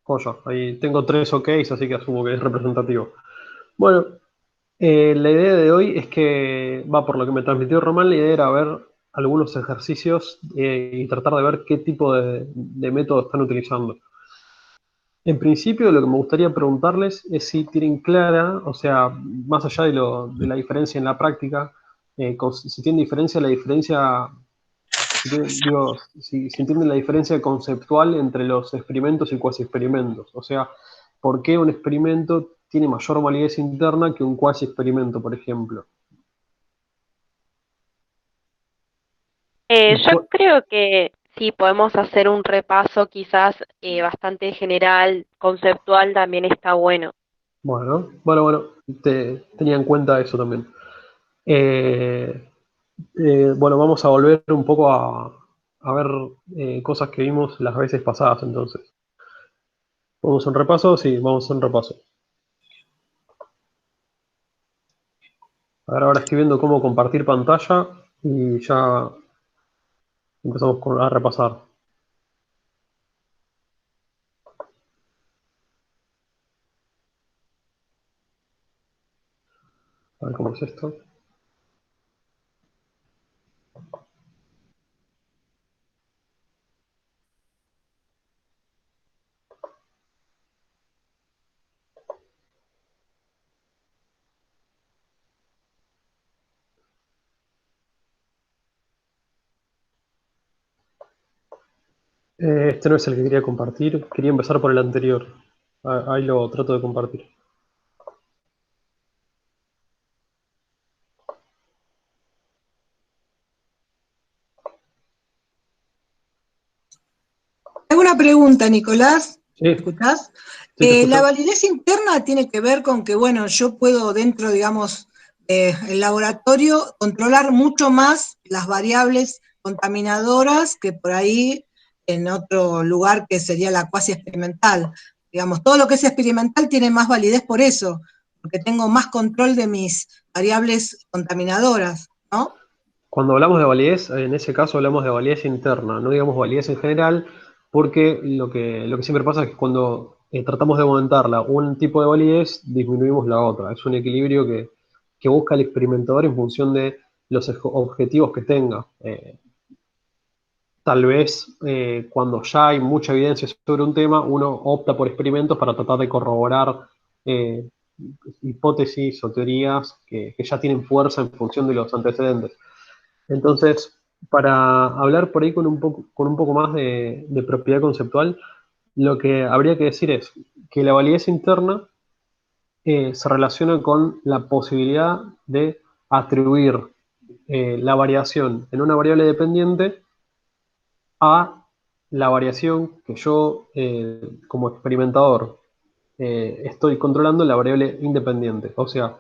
Joya. Ahí tengo 3 OKs, así que asumo que es representativo. Bueno, la idea de hoy es que, va por lo que me transmitió Román, la idea era ver algunos ejercicios y tratar de ver qué tipo de método están utilizando. En principio, lo que me gustaría preguntarles es si tienen clara, o sea, más allá de la diferencia en la práctica, si tienen diferencia, la diferencia, digo, si entienden la diferencia conceptual entre los experimentos y cuasi experimentos. O sea, ¿por qué un experimento tiene mayor validez interna que un cuasi experimento, por ejemplo? Y Yo creo que sí, podemos hacer un repaso quizás bastante general, conceptual también está bueno. bueno, tenía en cuenta eso también. Eh, bueno, vamos a volver un poco a ver cosas que vimos las veces pasadas, entonces. ¿Vamos a un repaso? Sí, vamos a un repaso. A ver, ahora estoy viendo cómo compartir pantalla y ya empezamos a repasar. A ver cómo es esto. Este no es el que quería compartir, quería empezar por el anterior. Ahí lo trato de compartir. Tengo una pregunta, Nicolás. ¿Me Sí, escuchás? sí, te La escucho. validez interna tiene que ver con que, bueno, yo puedo dentro, digamos, del laboratorio controlar mucho más las variables contaminadoras que por ahí en otro lugar que sería la cuasi experimental. Digamos, todo lo que es experimental tiene más validez por eso, porque tengo más control de mis variables contaminadoras, ¿no? Cuando hablamos de validez, en ese caso hablamos de validez interna, no digamos validez en general, porque lo que siempre pasa es que cuando tratamos de aumentarla un tipo de validez, disminuimos la otra. Es un equilibrio que busca el experimentador en función de los objetivos que tenga. Tal vez cuando ya hay mucha evidencia sobre un tema, uno opta por experimentos para tratar de corroborar eh, hipótesis o teorías que ya tienen fuerza en función de los antecedentes. Entonces, para hablar por ahí con un poco más de propiedad conceptual, lo que habría que decir es que la validez interna se relaciona con la posibilidad de atribuir la variación en una variable dependiente a la variación que yo, como experimentador, estoy controlando en la variable independiente. O sea,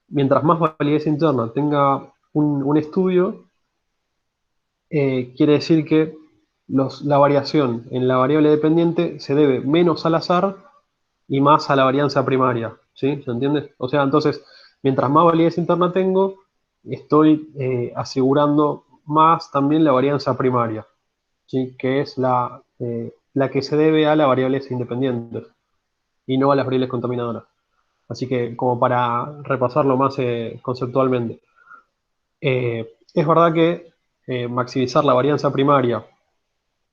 mientras más validez interna tenga un estudio, quiere decir que la variación en la variable dependiente se debe menos al azar y más a la varianza primaria. ¿Sí? ¿Se entiende? O sea, entonces, mientras más validez interna tengo, estoy asegurando más también la varianza primaria, ¿sí? Que es la que se debe a las variables independientes y no a las variables contaminadoras. Así que, como para repasarlo más conceptualmente, es verdad que maximizar la varianza primaria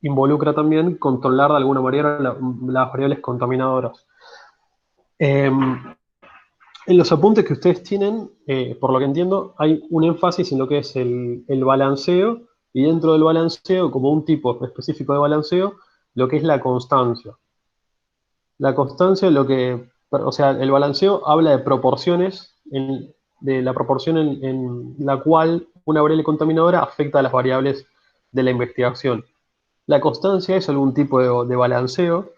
involucra también controlar de alguna manera las variables contaminadoras. En los apuntes que ustedes tienen, por lo que entiendo, hay un énfasis en lo que es el balanceo y dentro del balanceo, como un tipo específico de balanceo, lo que es la constancia. La constancia, o sea, el balanceo habla de proporciones, de la proporción en la cual una variable contaminadora afecta a las variables de la investigación. La constancia es algún tipo de balanceo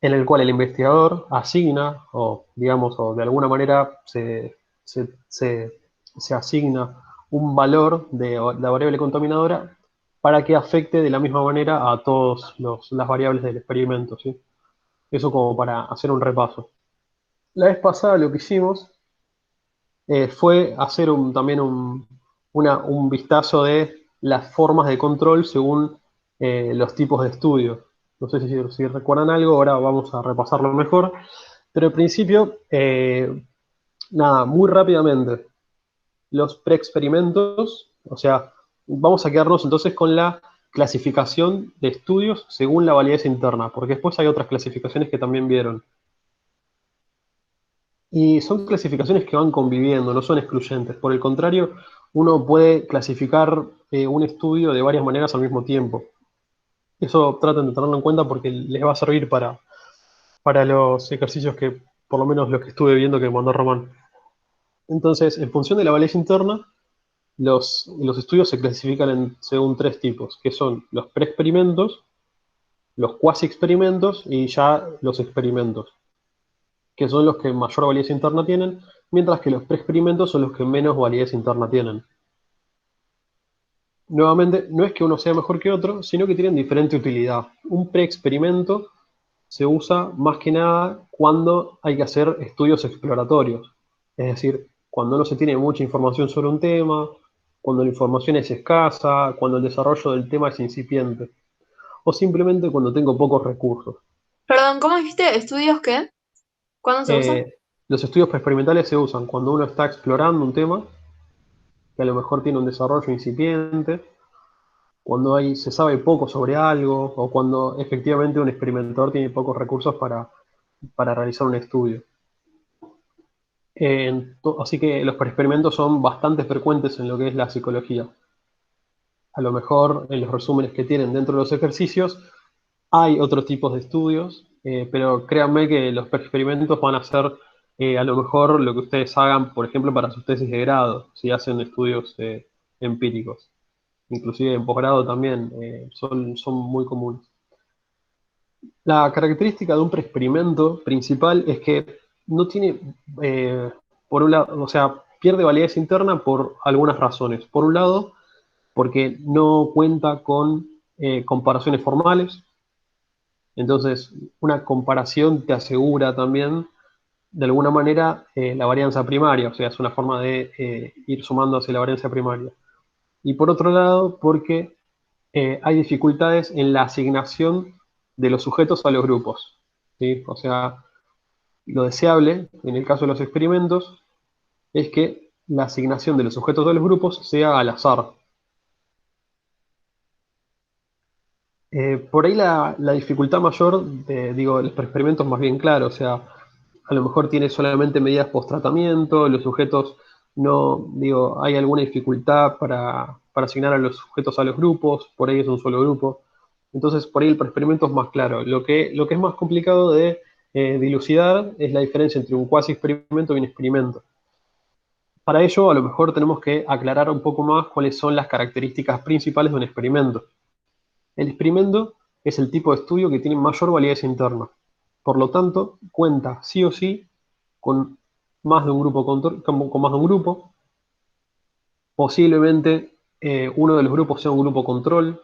en el cual el investigador asigna, o digamos, o de alguna manera se asigna un valor de la variable contaminadora para que afecte de la misma manera a todas las variables del experimento, ¿sí? Eso como para hacer un repaso. La vez pasada lo que hicimos fue hacer también un vistazo de las formas de control según los tipos de estudio. No sé si recuerdan algo, ahora vamos a repasarlo mejor. Pero al principio, nada, muy rápidamente, los preexperimentos, o sea, vamos a quedarnos entonces con la clasificación de estudios según la validez interna, porque después hay otras clasificaciones que también vieron. Y son clasificaciones que van conviviendo, no son excluyentes. Por el contrario, uno puede clasificar un estudio de varias maneras al mismo tiempo. Eso traten de tenerlo en cuenta porque les va a servir para los ejercicios que, por lo menos los que estuve viendo que mandó Román. Entonces, en función de la validez interna, los estudios se clasifican según tres tipos, que son los preexperimentos, los cuasi experimentos y ya los experimentos, que son los que mayor validez interna tienen, mientras que los preexperimentos son los que menos validez interna tienen. Nuevamente, no es que uno sea mejor que otro, sino que tienen diferente utilidad. Un preexperimento se usa más que nada cuando hay que hacer estudios exploratorios. Es decir, cuando no se tiene mucha información sobre un tema, cuando la información es escasa, cuando el desarrollo del tema es incipiente, o simplemente cuando tengo pocos recursos. Perdón, ¿cómo dijiste? ¿Estudios qué? ¿Cuándo se usan? Los estudios experimentales se usan cuando uno está explorando un tema, que a lo mejor tiene un desarrollo incipiente, cuando se sabe poco sobre algo, o cuando efectivamente un experimentador tiene pocos recursos para realizar un estudio. Así que los experimentos son bastante frecuentes en lo que es la psicología. A lo mejor en los resúmenes que tienen dentro de los ejercicios hay otros tipos de estudios, pero créanme que los experimentos van a ser a lo mejor lo que ustedes hagan, por ejemplo, para sus tesis de grado, si hacen estudios empíricos. Inclusive en posgrado también son muy comunes. La característica de un preexperimento principal es que no tiene, por un lado, o sea, pierde validez interna por algunas razones. Por un lado, porque no cuenta con comparaciones formales. Entonces, una comparación te asegura también, de alguna manera, la varianza primaria, o sea, es una forma de ir sumando hacia la varianza primaria. Y por otro lado, porque hay dificultades en la asignación de los sujetos a los grupos, ¿sí? O sea, lo deseable, en el caso de los experimentos, es que la asignación de los sujetos a los grupos sea al azar. Por ahí la dificultad mayor, digo, los experimentos más bien claro, o sea, a lo mejor tiene solamente medidas post-tratamiento, los sujetos no, digo, hay alguna dificultad para asignar a los sujetos a los grupos, por ahí es un solo grupo. Entonces, por ahí el experimento es más claro. Lo que es más complicado de dilucidar es la diferencia entre un cuasi experimento y un experimento. Para ello, a lo mejor tenemos que aclarar un poco más cuáles son las características principales de un experimento. El experimento es el tipo de estudio que tiene mayor validez interna. Por lo tanto, cuenta sí o sí con más de un grupo, con más de un grupo. Posiblemente uno de los grupos sea un grupo control.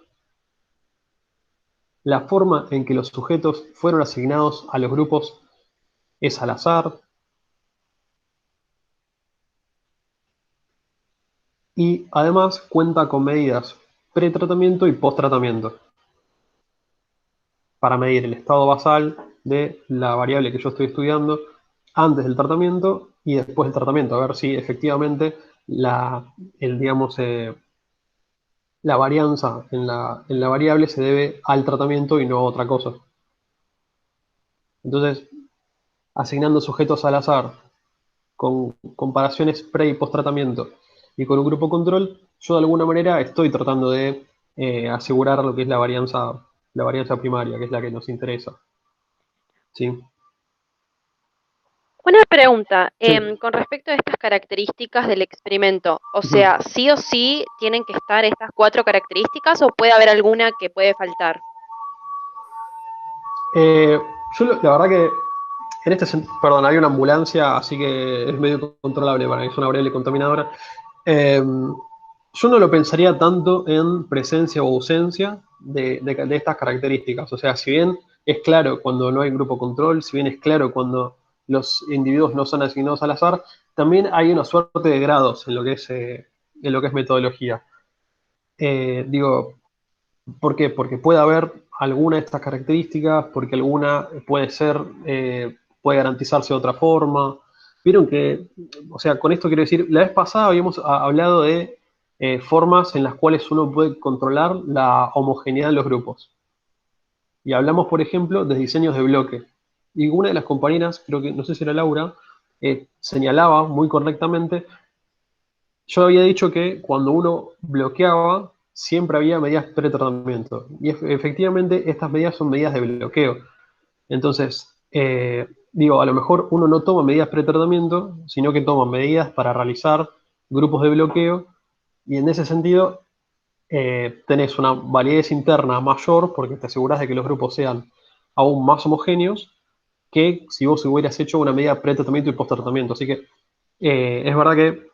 La forma en que los sujetos fueron asignados a los grupos es al azar. Y además cuenta con medidas pretratamiento y post-tratamiento para medir el estado basal de la variable que yo estoy estudiando antes del tratamiento y después del tratamiento, a ver si efectivamente digamos, la varianza en la variable se debe al tratamiento y no a otra cosa. Entonces, asignando sujetos al azar con comparaciones pre y post tratamiento y con un grupo control, yo de alguna manera estoy tratando de asegurar lo que es la varianza primaria, que es la que nos interesa. ¿Sí? Una pregunta, Sí. con respecto a estas características del experimento, o sea, ¿sí o sí tienen que estar estas 4 características o puede haber alguna que puede faltar? Yo la verdad que en este sentido, perdón, hay una ambulancia, así que es medio controlable para mí, es una variable contaminadora. Yo no lo pensaría tanto en presencia o ausencia de estas características. O sea, si bien es claro cuando no hay grupo control, si bien es claro cuando los individuos no son asignados al azar, también hay una suerte de grados en lo que es metodología. Digo, ¿por qué? Porque puede haber alguna de estas características, porque alguna puede ser, puede garantizarse de otra forma. Vieron que, o sea, con esto quiero decir, la vez pasada habíamos hablado de formas en las cuales uno puede controlar la homogeneidad de los grupos. Y hablamos, por ejemplo, de diseños de bloque. Y una de las compañeras, creo que, no sé si era Laura, señalaba muy correctamente, yo había dicho que cuando uno bloqueaba, siempre había medidas pretratamiento. Y efectivamente, estas medidas son medidas de bloqueo. Entonces, digo, a lo mejor uno no toma medidas pretratamiento, sino que toma medidas para realizar grupos de bloqueo. Y en ese sentido, tenés una validez interna mayor porque te aseguras de que los grupos sean aún más homogéneos que si vos hubieras hecho una medida pre-tratamiento y post-tratamiento. Así que es verdad que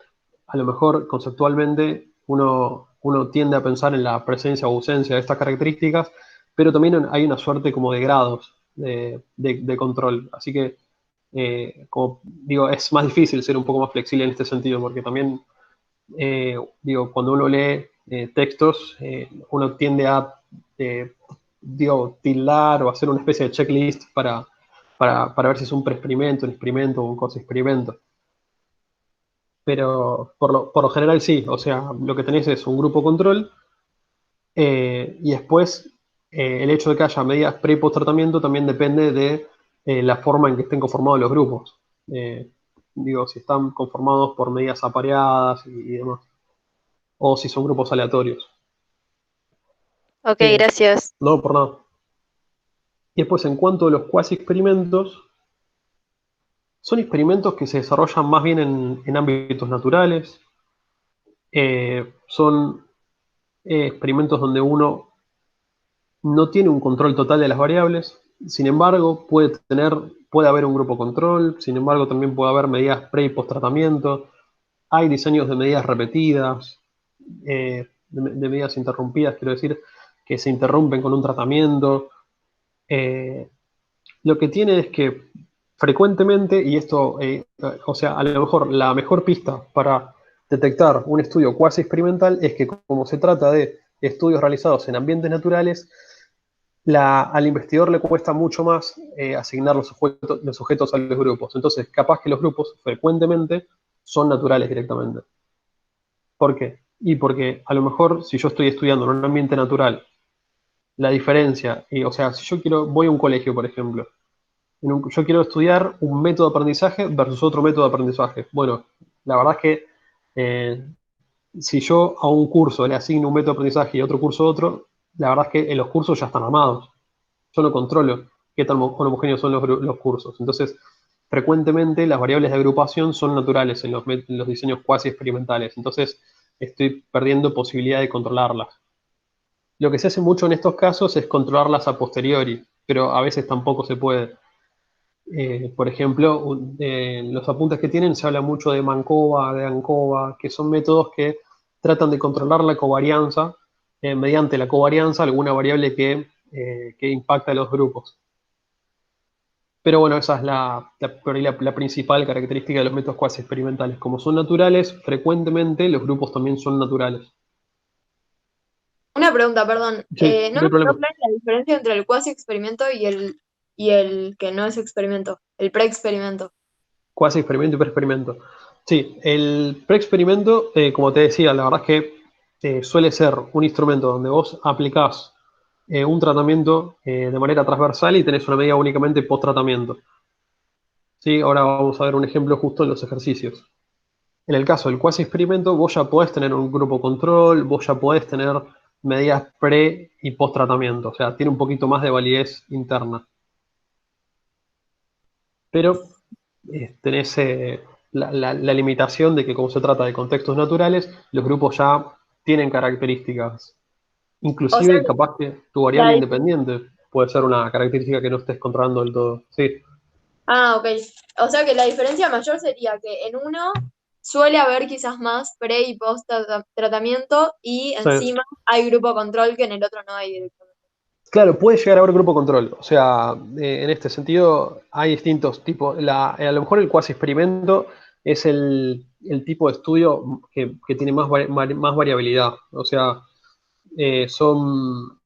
a lo mejor conceptualmente uno tiende a pensar en la presencia o ausencia de estas características, pero también hay una suerte como de grados de control. Así que, como digo, es más difícil ser un poco más flexible en este sentido, porque también, digo, cuando uno lee textos, uno tiende a, digo, tildar o hacer una especie de checklist para ver si es un pre-experimento, un experimento o un post-experimento. Pero por lo general sí, o sea, lo que tenés es un grupo control y después el hecho de que haya medidas pre y post tratamiento también depende de la forma en que estén conformados los grupos. Eh, digo, si están conformados por medidas apareadas y demás, o si son grupos aleatorios. Ok, Eh, gracias. no, por nada. Y después, en cuanto a los cuasi experimentos, son experimentos que se desarrollan más bien en ámbitos naturales. Son experimentos donde uno no tiene un control total de las variables, sin embargo, puede haber un grupo control, sin embargo, también puede haber medidas pre y post tratamiento, hay diseños de medidas repetidas, de medidas interrumpidas, quiero decir, que se interrumpen con un tratamiento. Eh, lo que tiene es que frecuentemente, y esto, o sea, a lo mejor la mejor pista para detectar un estudio cuasi experimental es que como se trata de estudios realizados en ambientes naturales, al investigador le cuesta mucho más asignar los sujetos a los grupos. Entonces, capaz que los grupos frecuentemente son naturales directamente. ¿Por qué? Y porque a lo mejor si yo estoy estudiando en un ambiente natural, la diferencia, o sea, si yo voy a un colegio, por ejemplo, yo quiero estudiar un método de aprendizaje versus otro método de aprendizaje. Bueno, la verdad es que eh, si yo a un curso le asigno un método de aprendizaje y a otro curso otro, la verdad es que los cursos ya están armados. Yo no controlo qué tan homogéneos son los cursos. Entonces, frecuentemente las variables de agrupación son naturales en los diseños cuasi experimentales. Entonces, estoy perdiendo posibilidad de controlarlas. Lo que se hace mucho en estos casos es controlarlas a posteriori, pero a veces tampoco se puede. Por ejemplo, los apuntes que tienen se habla mucho de Mancova, de Ancova, que son métodos que tratan de controlar la covarianza mediante la covarianza, alguna variable que impacta a los grupos. Pero bueno, esa es por ahí la principal característica de los métodos cuasi experimentales. Como son naturales, frecuentemente los grupos también son naturales. Una pregunta, perdón. Sí, No no hay me quedó problema. clara la diferencia entre el cuasi experimento y el que no es experimento, el pre-experimento. Cuasi experimento y pre-experimento. Sí, el pre-experimento, como te decía, la verdad es que suele ser un instrumento donde vos aplicás un tratamiento de manera transversal y tenés una medida únicamente post-tratamiento. ¿Sí? Ahora vamos a ver un ejemplo justo en los ejercicios. En el caso del cuasi experimento, vos ya podés tener un grupo control, vos ya podés tener medidas pre y post tratamiento, o sea, tiene un poquito más de validez interna. Pero tenés la limitación de que como se trata de contextos naturales, los grupos ya tienen características. O sea Inclusive, que capaz que tu la variable dif- independiente puede ser una característica que no estés controlando del todo. Sí, Ah, ok. O sea que la diferencia mayor sería que en uno suele haber quizás más pre y post tratamiento y sí. encima hay grupo control que en el otro no hay directamente. Claro, puede llegar a haber grupo control. O sea, en este sentido hay distintos tipos. A lo mejor el cuasi experimento es el tipo de estudio que tiene más variabilidad. O sea, son,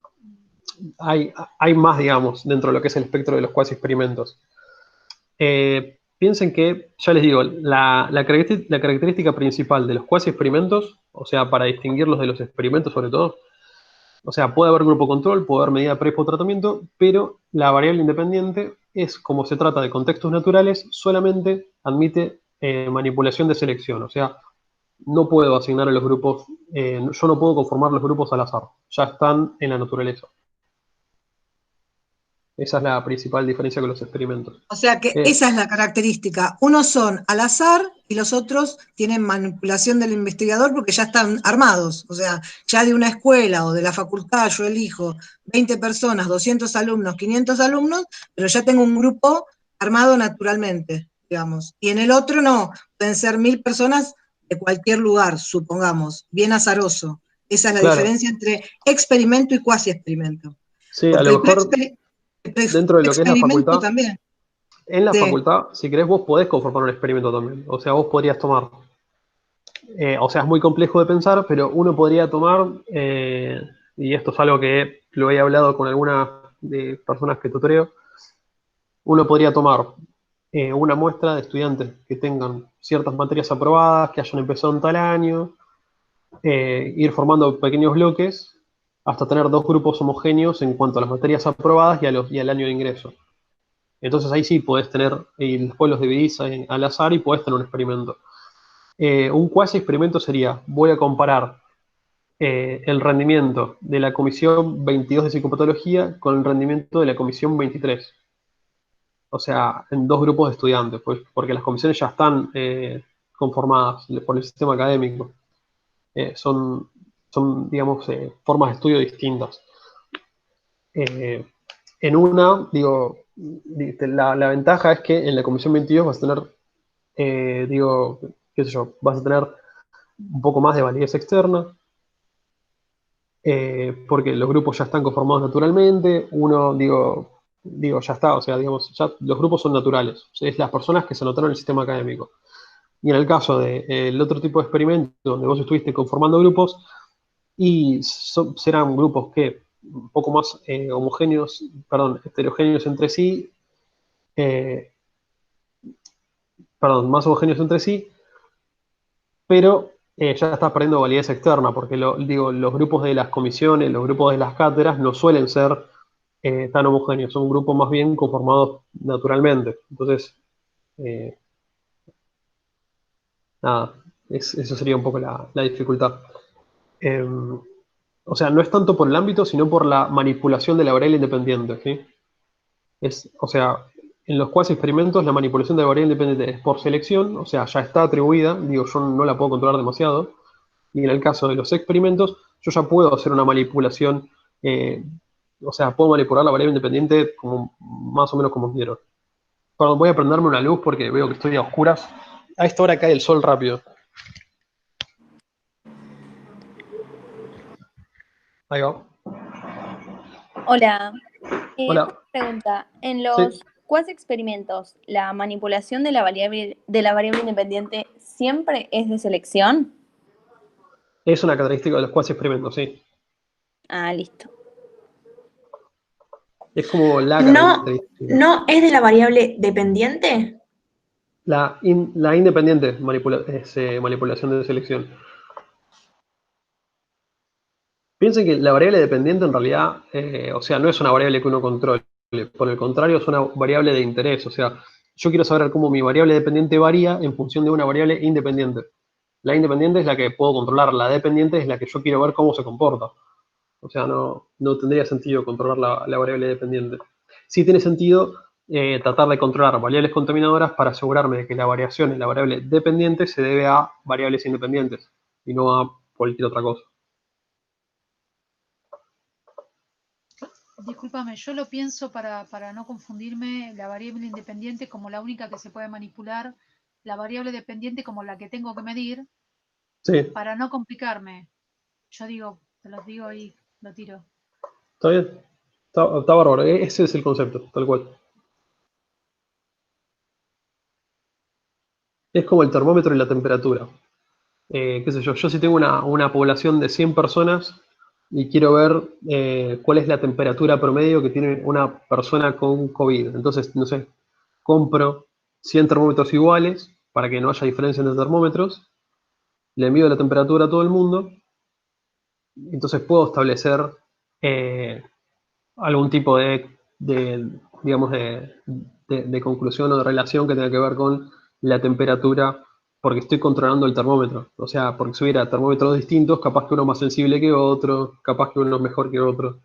hay más, digamos, dentro de lo que es el espectro de los cuasi experimentos. Piensen que, ya les digo, la característica principal de los cuasi experimentos, o sea, para distinguirlos de los experimentos sobre todo, o sea, puede haber grupo control, puede haber medida pre tratamiento, pero la variable independiente es, como se trata de contextos naturales, solamente admite manipulación de selección. O sea, no puedo asignar a los grupos, yo no puedo conformar los grupos al azar, ya están en la naturaleza. Esa es la principal diferencia con los experimentos. O sea que esa es la característica. Unos son al azar y los otros tienen manipulación del investigador porque ya están armados. O sea, ya de una escuela o de la facultad yo elijo 20 personas, 200 alumnos, 500 alumnos, pero ya tengo un grupo armado naturalmente, digamos. Y en el otro no, pueden ser 1000 personas de cualquier lugar, supongamos, bien azaroso. Esa es la Claro, diferencia entre experimento y cuasi experimento. sí, a Porque lo el mejor dentro de lo que es la experimento facultad, también. en la Sí. facultad, si querés, vos podés conformar un experimento también. O sea, vos podrías tomar, o sea, es muy complejo de pensar, pero uno podría tomar, y esto es algo que lo he hablado con algunas de personas que tutoreo, uno podría tomar una muestra de estudiantes que tengan ciertas materias aprobadas, que hayan empezado en tal año, ir formando pequeños bloques hasta tener dos grupos homogéneos en cuanto a las materias aprobadas y al año de ingreso. Entonces ahí sí podés tener, y después los dividís al azar y podés tener un experimento. Un cuasi experimento sería, voy a comparar el rendimiento de la comisión 22 de psicopatología con el rendimiento de la comisión 23. O sea, en dos grupos de estudiantes, pues, porque las comisiones ya están conformadas por el sistema académico. Son, digamos, formas de estudio distintas. Eh, en una, digo, la ventaja es que en la comisión 22 vas a tener, digo, qué sé yo, vas a tener un poco más de validez externa, porque los grupos ya están conformados naturalmente, uno, digo, ya está, o sea, digamos, ya los grupos son naturales, o sea, es las personas que se anotaron en el sistema académico. Y en el caso del otro tipo de experimento, donde vos estuviste conformando grupos, y serán grupos que un poco más homogéneos, perdón, heterogéneos entre sí, eh, perdón, más homogéneos entre sí, pero ya estás perdiendo validez externa, porque digo, los grupos de las comisiones, los grupos de las cátedras no suelen ser tan homogéneos, son grupos más bien conformados naturalmente. Entonces, eh, nada, eso sería un poco la dificultad. Eh, o sea, no es tanto por el ámbito, sino por la manipulación de la variable independiente, ¿sí? O sea, en los cuasi experimentos la manipulación de la variable independiente es por selección, o sea, ya está atribuida, digo, yo no la puedo controlar demasiado, y en el caso de los experimentos, yo ya puedo hacer una manipulación, eh, o sea, puedo manipular la variable independiente como, más o menos como quiero. Perdón, voy a prenderme una luz porque veo que estoy a oscuras. A esta hora cae el sol rápido. Ahí va. Hola, una Hola. pregunta. En Sí, los cuasi experimentos, ¿la manipulación de la variable independiente siempre es de selección? es una característica de los cuasi experimentos, sí. Ah, listo. Es como la No, característica. no es de la variable dependiente. La independiente es manipulación de selección. Piensen que la variable dependiente en realidad, o sea, no es una variable que uno controle. Por el contrario, es una variable de interés. O sea, yo quiero saber cómo mi variable dependiente varía en función de una variable independiente. La independiente es la que puedo controlar, la dependiente es la que yo quiero ver cómo se comporta. O sea, no tendría sentido controlar la variable dependiente. Sí tiene sentido tratar de controlar variables contaminadoras para asegurarme de que la variación en la variable dependiente se debe a variables independientes y no a cualquier otra cosa. Discúlpame, yo lo pienso para no confundirme, la variable independiente como la única que se puede manipular, la variable dependiente como la que tengo que medir, Sí, para no complicarme. Yo digo, te los digo y lo tiro. está bien. Está bárbaro. Ese es el concepto, tal cual. Es como el termómetro y la temperatura. Qué sé yo si tengo una población de 100 personas, y quiero ver cuál es la temperatura promedio que tiene una persona con COVID. Entonces, no sé, compro 100 termómetros iguales para que no haya diferencia entre termómetros, le mido la temperatura a todo el mundo, entonces puedo establecer algún tipo digamos, de conclusión o de relación que tenga que ver con la temperatura, porque estoy controlando el termómetro. O sea, porque si hubiera termómetros distintos, capaz que uno es más sensible que otro, capaz que uno es mejor que otro.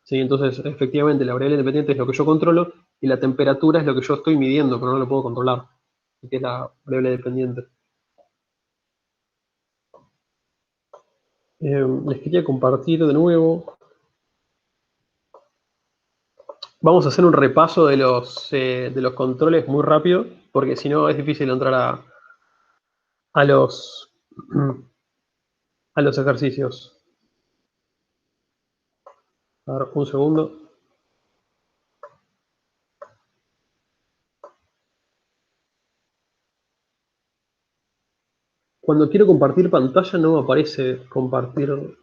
¿Sí? Entonces, efectivamente, la variable independiente es lo que yo controlo y la temperatura es lo que yo estoy midiendo, pero no lo puedo controlar, que es la variable dependiente. Les quería compartir de nuevo. Vamos a hacer un repaso de los controles muy rápido, porque si no es difícil entrar a los, a los ejercicios. A ver, un segundo. Cuando quiero compartir pantalla no me aparece compartir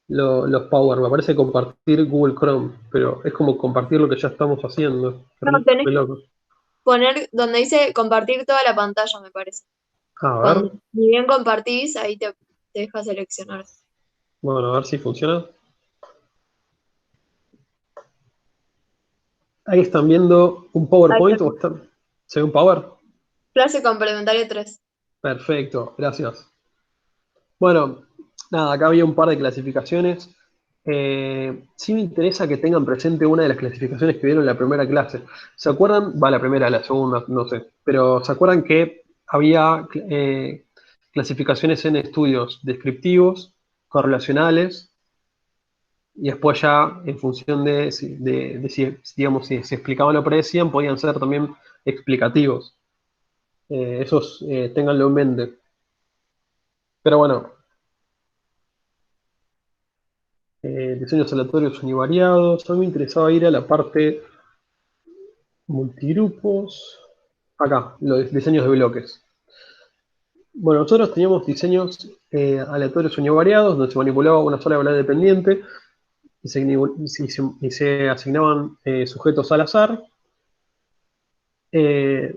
los Power, me aparece compartir Google Chrome, pero es como compartir lo que ya estamos haciendo. No, tenés Re que loco. poner donde dice compartir toda la pantalla, me parece. A ver, Cuando ni bien compartís, ahí te deja seleccionar. bueno, a ver si funciona. Ahí están viendo un Ahí PowerPoint está. o están. ¿Se ve un Power? Clase complementaria 3. Perfecto, gracias. Bueno, nada, acá había un par de clasificaciones. Sí me interesa que tengan presente una de las clasificaciones que vieron en la primera clase. ¿Se acuerdan? Va, la primera, la segunda, no sé. Pero ¿se acuerdan que había clasificaciones en estudios descriptivos, correlacionales, y después ya en función de si, digamos, si se explicaban o predecían, podían ser también explicativos? Esos ténganlo en mente. Pero bueno, diseños aleatorios univariados. A mí me interesaba ir a la parte multigrupos. Acá, los diseños de bloques. Bueno, nosotros teníamos diseños aleatorios univariados, donde se manipulaba una sola variable dependiente y se asignaban sujetos al azar.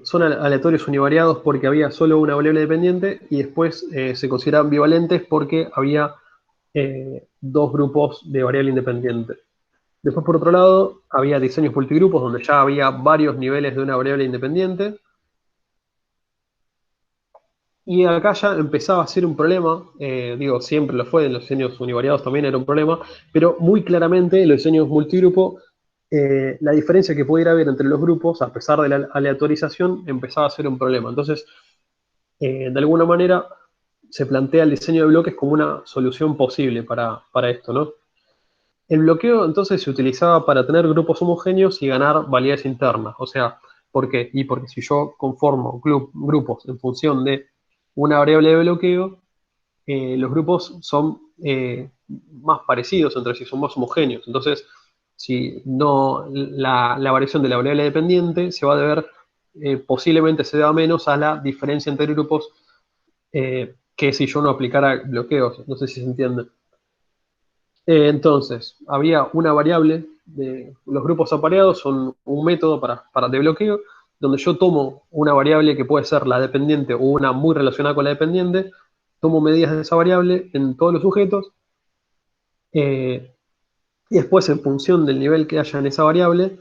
Son aleatorios univariados porque había solo una variable dependiente y después se consideraban bivalentes porque había dos grupos de variable independiente. Después, por otro lado, había diseños multigrupos donde ya había varios niveles de una variable independiente. Y acá ya empezaba a ser un problema, digo, siempre lo fue, en los diseños univariados también era un problema, pero muy claramente en los diseños multigrupo, la diferencia que pudiera haber entre los grupos, a pesar de la aleatorización, empezaba a ser un problema. Entonces, de alguna manera, se plantea el diseño de bloques como una solución posible para esto, ¿no? El bloqueo entonces se utilizaba para tener grupos homogéneos y ganar validez internas. O sea, ¿por qué? Y porque si yo conformo grupos en función de una variable de bloqueo, los grupos son más parecidos entre sí, son más homogéneos. Entonces, si no, la variación de la variable dependiente se va a deber, posiblemente se deba menos a la diferencia entre grupos que si yo no aplicara bloqueos. No sé si se entiende. Entonces, había una variable, los grupos apareados son un método de bloqueo, donde yo tomo una variable que puede ser la dependiente o una muy relacionada con la dependiente, tomo medidas de esa variable en todos los sujetos, y después en función del nivel que haya en esa variable,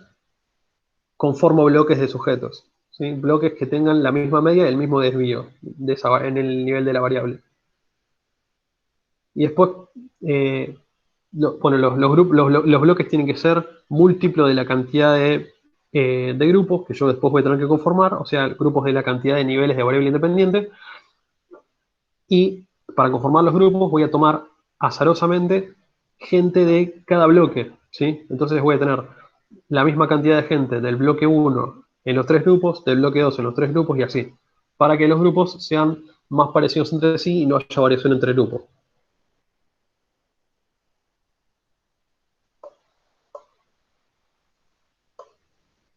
conformo bloques de sujetos, ¿sí? Bloques que tengan la misma media y el mismo desvío en el nivel de la variable. Y después, bueno, los bloques tienen que ser múltiplo de la cantidad de grupos que yo después voy a tener que conformar, o sea, grupos de la cantidad de niveles de variable independiente. Y para conformar los grupos voy a tomar azarosamente gente de cada bloque, ¿sí? Entonces voy a tener la misma cantidad de gente del bloque 1 en los tres grupos, del bloque 2 en los tres grupos y así, para que los grupos sean más parecidos entre sí y no haya variación entre grupos.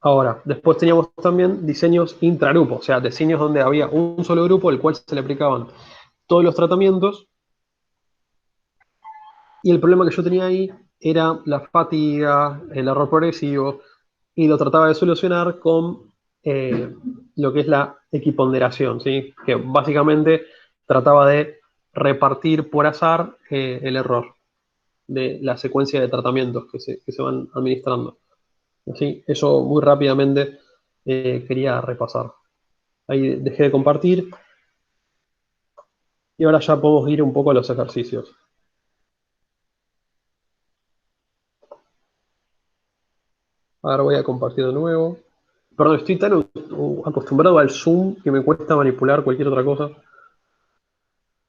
Ahora, después teníamos también diseños intragrupos, o sea, diseños donde había un solo grupo al cual se le aplicaban todos los tratamientos Y el problema que yo tenía ahí era la fatiga, el error progresivo, y lo trataba de solucionar con lo que es la equiponderación, ¿sí? Que básicamente trataba de repartir por azar el error de la secuencia de tratamientos que se van administrando. ¿Sí? Eso muy rápidamente quería repasar. Ahí dejé de compartir y ahora ya podemos ir un poco a los ejercicios. Ahora voy a compartir de nuevo. Perdón, estoy tan acostumbrado al Zoom que me cuesta manipular cualquier otra cosa.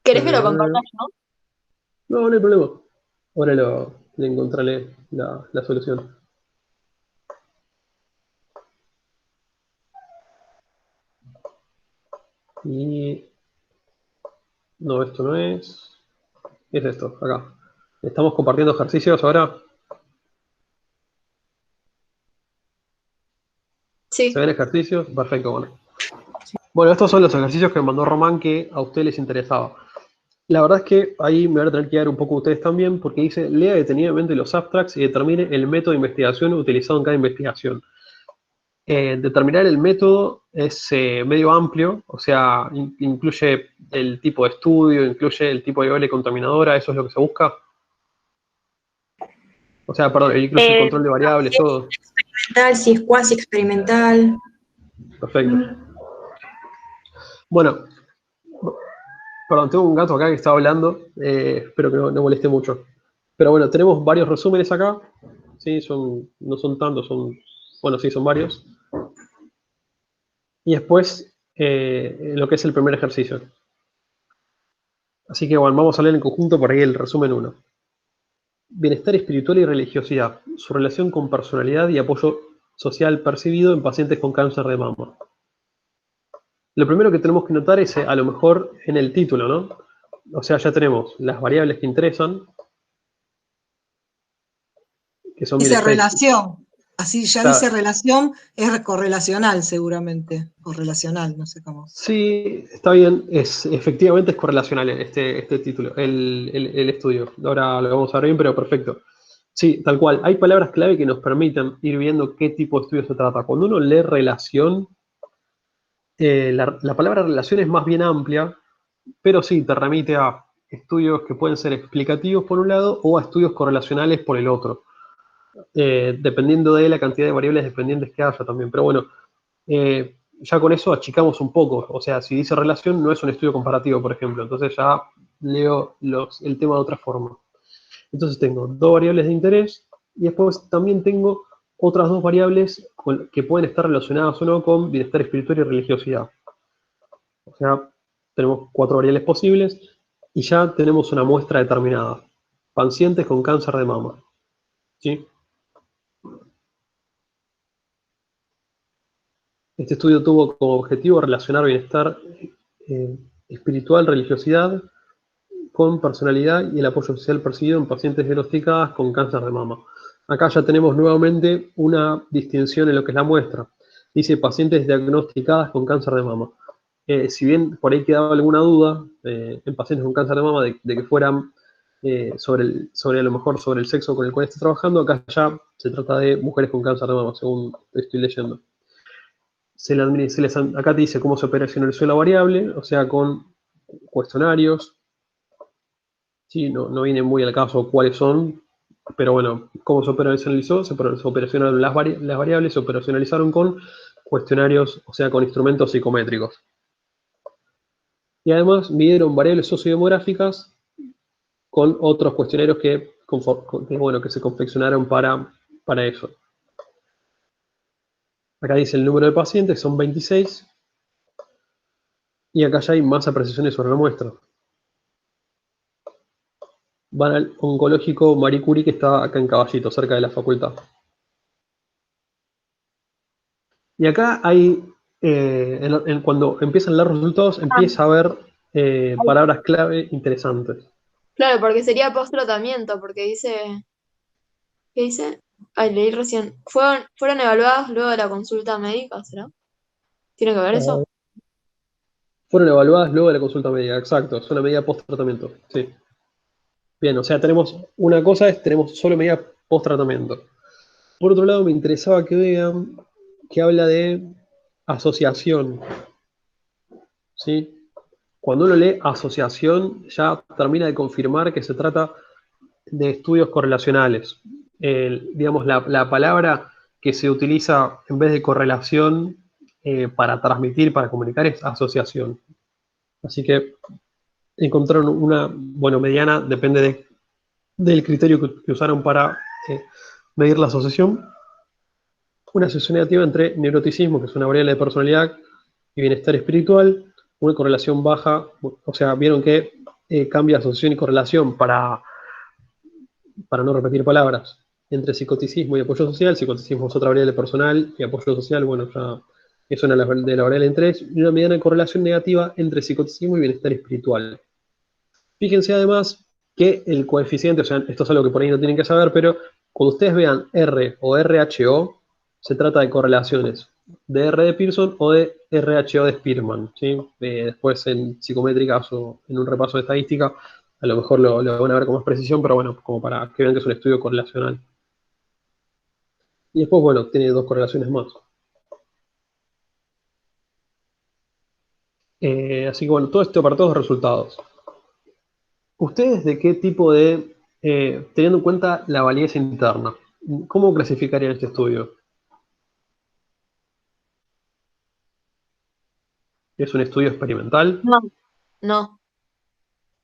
¿Querés que lo compartas yo? No, no hay problema. Ahora le encontraré la solución. Y no, esto no es. Es esto, acá. Estamos compartiendo ejercicios ahora. Sí. ¿Se ven ejercicios? Perfecto, bueno. Bueno, estos son los ejercicios que me mandó Román que a ustedes les interesaba. La verdad es que ahí me van a tener que dar un poco ustedes también, porque dice, lea detenidamente los abstracts y determine el método de investigación utilizado en cada investigación. Determinar el método es medio amplio, o sea, incluye el tipo de estudio, incluye el tipo de variable contaminadora, eso es lo que se busca. O sea, perdón, incluye el control de variables, todo. Experimental, si es cuasi experimental. Perfecto. Bueno, perdón, tengo un gato acá que está hablando, espero que no moleste mucho. Pero bueno, tenemos varios resúmenes acá, ¿sí? No son tantos, bueno, sí, son varios. Y después lo que es el primer ejercicio. Así que bueno, vamos a leer en conjunto por ahí el resumen 1. Bienestar espiritual y religiosidad, su relación con personalidad y apoyo social percibido en pacientes con cáncer de mama. Lo primero que tenemos que notar es a lo mejor en el título, ¿no? O sea, ya tenemos las variables que interesan, que son Dice bienestar. relación, así ya Claro. dice relación, es correlacional seguramente, correlacional, no sé cómo. Sí, está bien, efectivamente es correlacional este título, el estudio. Ahora lo vamos a ver bien, pero perfecto. Sí, tal cual. Hay palabras clave que nos permiten ir viendo qué tipo de estudio se trata. Cuando uno lee relación, la palabra relación es más bien amplia, pero sí, te remite a estudios que pueden ser explicativos por un lado o a estudios correlacionales por el otro, dependiendo de la cantidad de variables dependientes que haya también. Pero bueno, ya con eso achicamos un poco. O sea, si dice relación, no es un estudio comparativo, por ejemplo. Entonces ya leo el tema de otra forma. Entonces tengo dos variables de interés y después también tengo otras dos variables que pueden estar relacionadas o no con bienestar espiritual y religiosidad. O sea, tenemos 4 variables posibles y ya tenemos una muestra determinada. Pacientes con cáncer de mama. ¿Sí? Este estudio tuvo como objetivo relacionar bienestar espiritual, religiosidad, con personalidad y el apoyo social percibido en pacientes diagnosticadas con cáncer de mama. Acá ya tenemos nuevamente una distinción en lo que es la muestra. Dice pacientes diagnosticadas con cáncer de mama. Si bien por ahí quedaba alguna duda en pacientes con cáncer de mama de que fueran sobre a lo mejor sobre el sexo con el cual esté trabajando, acá ya se trata de mujeres con cáncer de mama, según estoy leyendo. Acá te dice cómo se operacionalizó la variable, o sea, con cuestionarios. Sí, no viene muy al caso cuáles son, pero bueno, cómo se operacionalizó, se operacionaron las variables, se operacionalizaron con cuestionarios, o sea, con instrumentos psicométricos. Y además midieron variables sociodemográficas con otros cuestionarios que se confeccionaron para eso. Acá dice el número de pacientes, son 26, y acá ya hay más apreciaciones sobre la muestra. Van al oncológico Marie Curie, que está acá en Caballito, cerca de la facultad. Y acá hay, cuando empiezan los resultados, empieza a haber palabras clave interesantes. Claro, porque sería post-tratamiento, porque dice, ¿qué dice? Ay, leí recién. Fueron evaluadas luego de la consulta médica, ¿será? ¿Tiene que ver eso? Fueron evaluadas luego de la consulta médica, exacto, es una medida post-tratamiento, sí. Bien, o sea, tenemos una cosa, tenemos solo medida post-tratamiento. Por otro lado, me interesaba que vean que habla de asociación, ¿sí? Cuando uno lee asociación, ya termina de confirmar que se trata de estudios correlacionales. Digamos, la palabra que se utiliza en vez de correlación para transmitir, para comunicar, es asociación. Así que encontraron una, bueno, mediana, depende del criterio que usaron para medir la asociación. Una asociación negativa entre neuroticismo, que es una variable de personalidad, y bienestar espiritual. Una correlación baja, o sea, vieron que cambia asociación y correlación para no repetir palabras, entre psicoticismo y apoyo social. Psicoticismo es otra variable personal y apoyo social, bueno, ya es una de la variable en 3, y una mediana correlación negativa entre psicoticismo y bienestar espiritual. Fíjense además que el coeficiente, o sea, esto es algo que por ahí no tienen que saber, pero cuando ustedes vean R o RHO, se trata de correlaciones de R de Pearson o de RHO de Spearman, ¿sí? Después en psicométricas o en un repaso de estadística, a lo mejor lo van a ver con más precisión, pero bueno, como para que vean que es un estudio correlacional. Y después, bueno, tiene dos correlaciones más. Así que bueno, todo esto para todos los resultados. ¿Ustedes de qué tipo de, teniendo en cuenta la validez interna, cómo clasificarían este estudio? ¿Es un estudio experimental? No, no,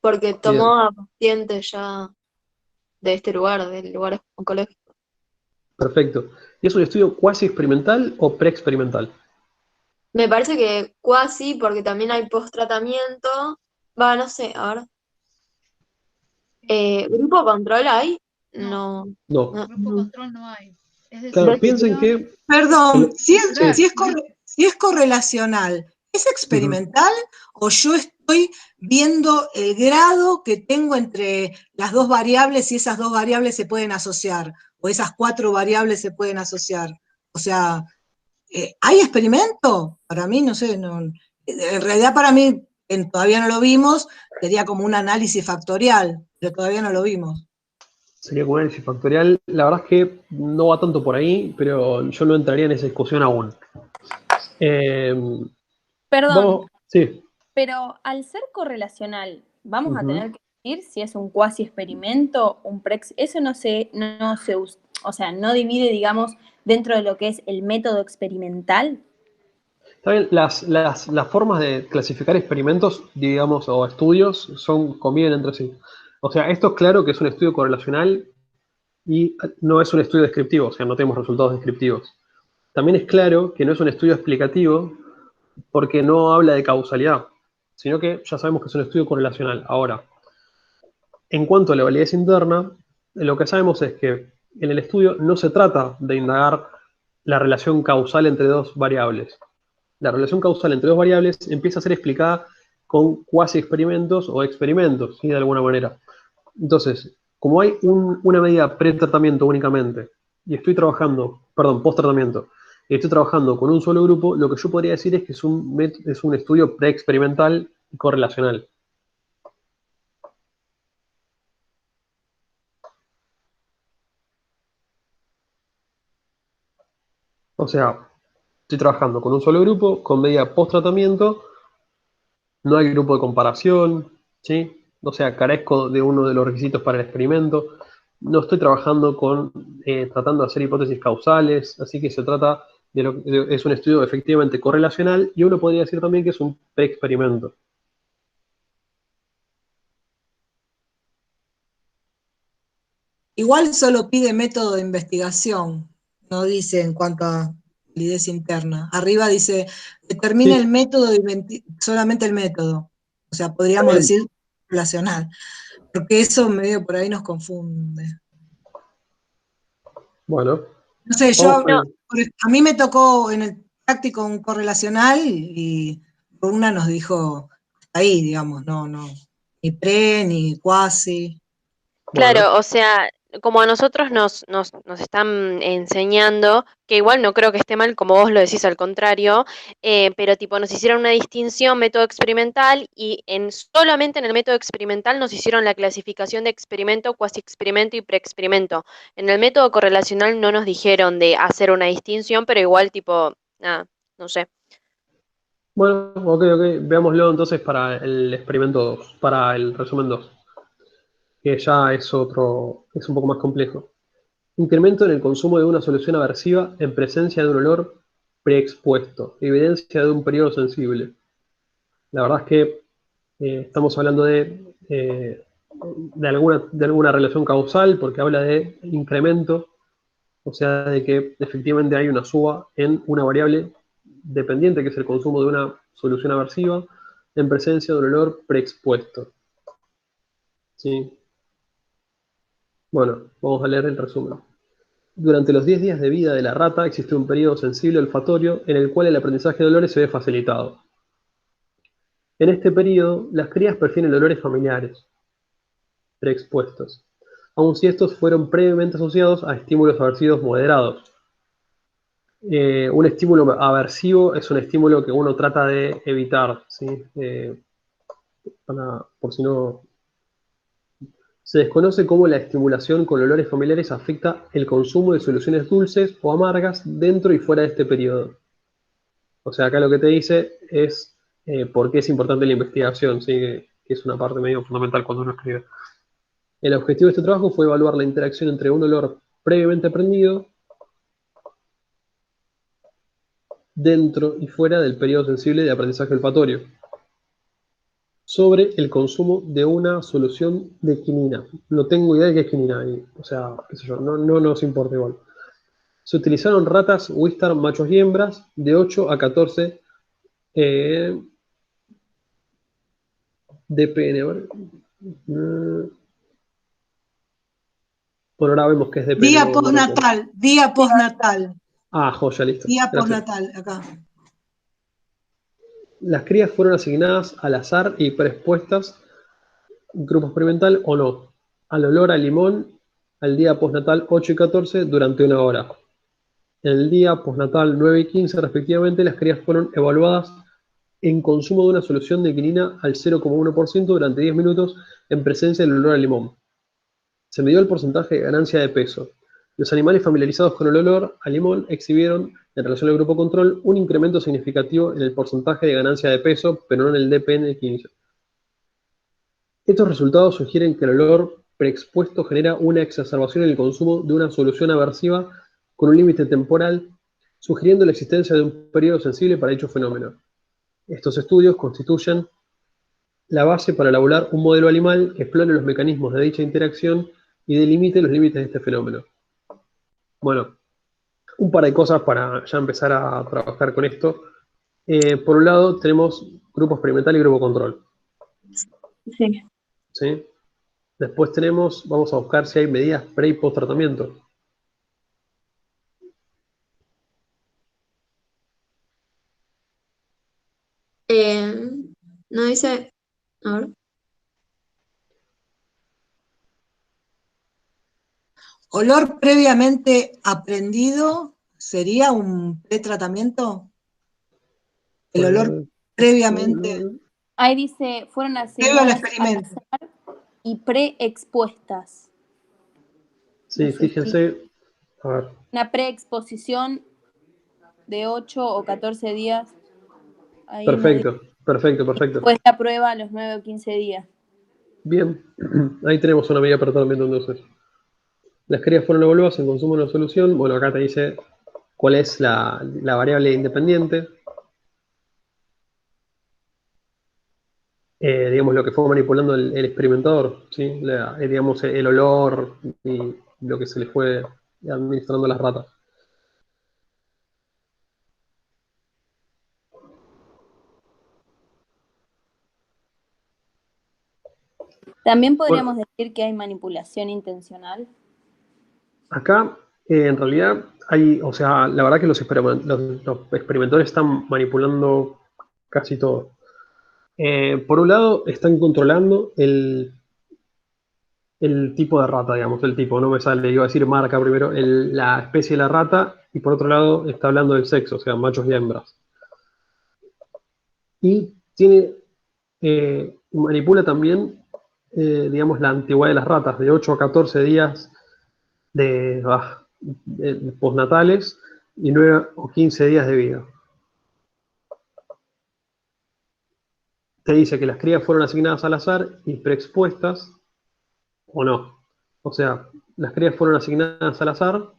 porque Bien, tomó a pacientes ya de este lugar, del lugar oncológico. perfecto. ¿Y es un estudio cuasi experimental o pre-experimental? Me parece que cuasi, porque también hay post-tratamiento. Va, no sé, a ver. ¿Grupo control hay? No, No. No. No, grupo no. control no hay. Es de Claro, piensen selección. que... Perdón, si es, Sí, si es correlacional, ¿es experimental o yo estoy viendo el grado que tengo entre las dos variables y esas dos variables se pueden asociar? O esas 4 variables se pueden asociar. O sea, ¿hay experimento? Para mí, no sé, no, en realidad para mí todavía no lo vimos, sería como un análisis factorial, pero todavía no lo vimos. sería como un análisis factorial. La verdad es que no va tanto por ahí, pero yo no entraría en esa discusión aún. Perdón, Vamos, sí. pero al ser correlacional, vamos a Ujú. tener que decir si es un cuasi experimento, eso o sea, no divide, digamos, dentro de lo que es el método experimental. Está bien, las formas de clasificar experimentos, digamos, o estudios, conviven entre sí. O sea, esto es claro que es un estudio correlacional y no es un estudio descriptivo, o sea, no tenemos resultados descriptivos. También es claro que no es un estudio explicativo porque no habla de causalidad, sino que ya sabemos que es un estudio correlacional. Ahora, en cuanto a la validez interna, lo que sabemos es que en el estudio no se trata de indagar la relación causal entre dos variables. La relación causal entre dos variables empieza a ser explicada con cuasi experimentos o experimentos, ¿sí? De alguna manera. Entonces, como hay una medida pre-tratamiento únicamente, y estoy trabajando, perdón, post-tratamiento, y estoy trabajando con un solo grupo, lo que yo podría decir es que es un estudio pre-experimental y correlacional. O sea, estoy trabajando con un solo grupo, con medida post-tratamiento, no hay grupo de comparación, ¿sí? O sea, carezco de uno de los requisitos para el experimento. No estoy trabajando tratando de hacer hipótesis causales, así que se trata es un estudio efectivamente correlacional y uno podría decir también que es un pre-experimento. Igual solo pide método de investigación, no dice en cuanto a validez interna. Arriba dice, determina el Sí, método, solamente el método. O sea, está podríamos bien. decir relacional, porque eso medio por ahí nos confunde. Bueno, No sé, vamos con No, a mí me tocó en el práctico un correlacional y por una nos dijo, hasta ahí, digamos, no, ni pre, ni cuasi. bueno, Claro, o sea, como a nosotros nos están enseñando, que igual no creo que esté mal, como vos lo decís, al contrario, pero tipo nos hicieron una distinción método experimental y solamente en el método experimental nos hicieron la clasificación de experimento, cuasi experimento y preexperimento. En el método correlacional no nos dijeron de hacer una distinción, pero igual tipo, nada, no sé. Bueno, ok, veámoslo entonces para el experimento 2, para el resumen 2, que ya es un poco más complejo. Incremento en el consumo de una solución aversiva en presencia de un olor preexpuesto, evidencia de un periodo sensible. La verdad es que estamos hablando de alguna relación causal, porque habla de incremento, o sea, de que efectivamente hay una suba en una variable dependiente, que es el consumo de una solución aversiva, en presencia de un olor preexpuesto. ¿Sí? Bueno, vamos a leer el resumen. Durante los 10 días de vida de la rata existe un periodo sensible olfatorio en el cual el aprendizaje de olores se ve facilitado. En este periodo, las crías prefieren olores familiares, preexpuestos, aun si estos fueron previamente asociados a estímulos aversivos moderados. Un estímulo aversivo es un estímulo que uno trata de evitar, ¿sí? Por si no... Se desconoce cómo la estimulación con olores familiares afecta el consumo de soluciones dulces o amargas dentro y fuera de este periodo. O sea, acá lo que te dice es por qué es importante la investigación, ¿sí? Que es una parte medio fundamental cuando uno escribe. El objetivo de este trabajo fue evaluar la interacción entre un olor previamente aprendido dentro y fuera del periodo sensible de aprendizaje olfatorio sobre el consumo de una solución de quinina. No tengo idea de qué es quinina, o sea, qué sé yo, no nos importa igual. Se utilizaron ratas Wistar machos y hembras de 8 a 14 DPN. A ver. Bueno, ahora vemos que es DPN. Día postnatal, día postnatal. Ah, joya, listo. Día Gracias. postnatal, acá. Las crías fueron asignadas al azar y preexpuestas, grupo experimental o no, al olor a limón al día postnatal 8 y 14 durante una hora. En el día postnatal 9 y 15, respectivamente, las crías fueron evaluadas en consumo de una solución de quinina al 0,1% durante 10 minutos en presencia del olor a limón. Se midió el porcentaje de ganancia de peso. Los animales familiarizados con el olor a limón exhibieron, en relación al grupo control, un incremento significativo en el porcentaje de ganancia de peso, pero no en el DPN 15. Estos resultados sugieren que el olor preexpuesto genera una exacerbación en el consumo de una solución aversiva con un límite temporal, sugiriendo la existencia de un periodo sensible para dicho fenómeno. Estos estudios constituyen la base para elaborar un modelo animal que explore los mecanismos de dicha interacción y delimite los límites de este fenómeno. Bueno, un par de cosas para ya empezar a trabajar con esto. Por un lado tenemos grupo experimental y grupo control. Sí. ¿Sí? Después vamos a buscar si hay medidas pre y post tratamiento. No dice. A ver. Olor previamente aprendido sería un pretratamiento. El olor previamente. Ahí dice, fueron Previo al asignadas al experimento. azar y preexpuestas. Sí, No sé fíjense. A ver. Una preexposición de 8 o 14 días. Ahí Perfecto. después la prueba a los 9 o 15 días. Bien, ahí tenemos una medida para tratamiento entonces. Las crías fueron evaluadas en consumo de una solución. Bueno, acá te dice cuál es la variable independiente. Digamos, lo que fue manipulando el experimentador, ¿sí? Digamos, el olor y lo que se le fue administrando a las ratas. También podríamos decir que hay manipulación intencional. Acá, en realidad, o sea, la verdad que los experimentadores están manipulando casi todo. Por un lado, están controlando el el tipo de rata, digamos, el tipo, no me sale, iba a decir marca primero, la especie de la rata, y por otro lado está hablando del sexo, o sea, machos y hembras. Y manipula también, digamos, la antigüedad de las ratas, de 8 a 14 días de postnatales y 9 o 15 días de vida. Te dice que las crías fueron asignadas al azar y preexpuestas o no. O sea, las crías fueron asignadas al azar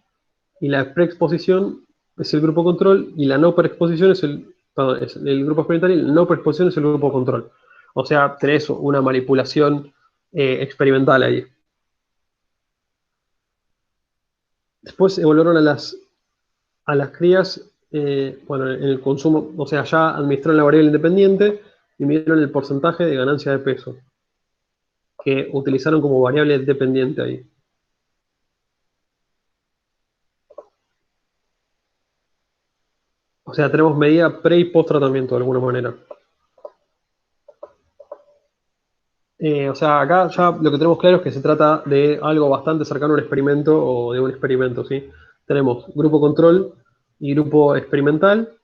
y la preexposición es el grupo control y la no preexposición es el grupo experimental y la no preexposición es el grupo control. O sea, tenés una manipulación experimental ahí. Después evaluaron a las crías, bueno, en el consumo, o sea, ya administraron la variable independiente y midieron el porcentaje de ganancia de peso, que utilizaron como variable dependiente ahí. O sea, tenemos medida pre y post tratamiento de alguna manera. O sea, acá ya lo que tenemos claro es que se trata de algo bastante cercano a un experimento o de un experimento, ¿sí? Tenemos grupo control y grupo experimental,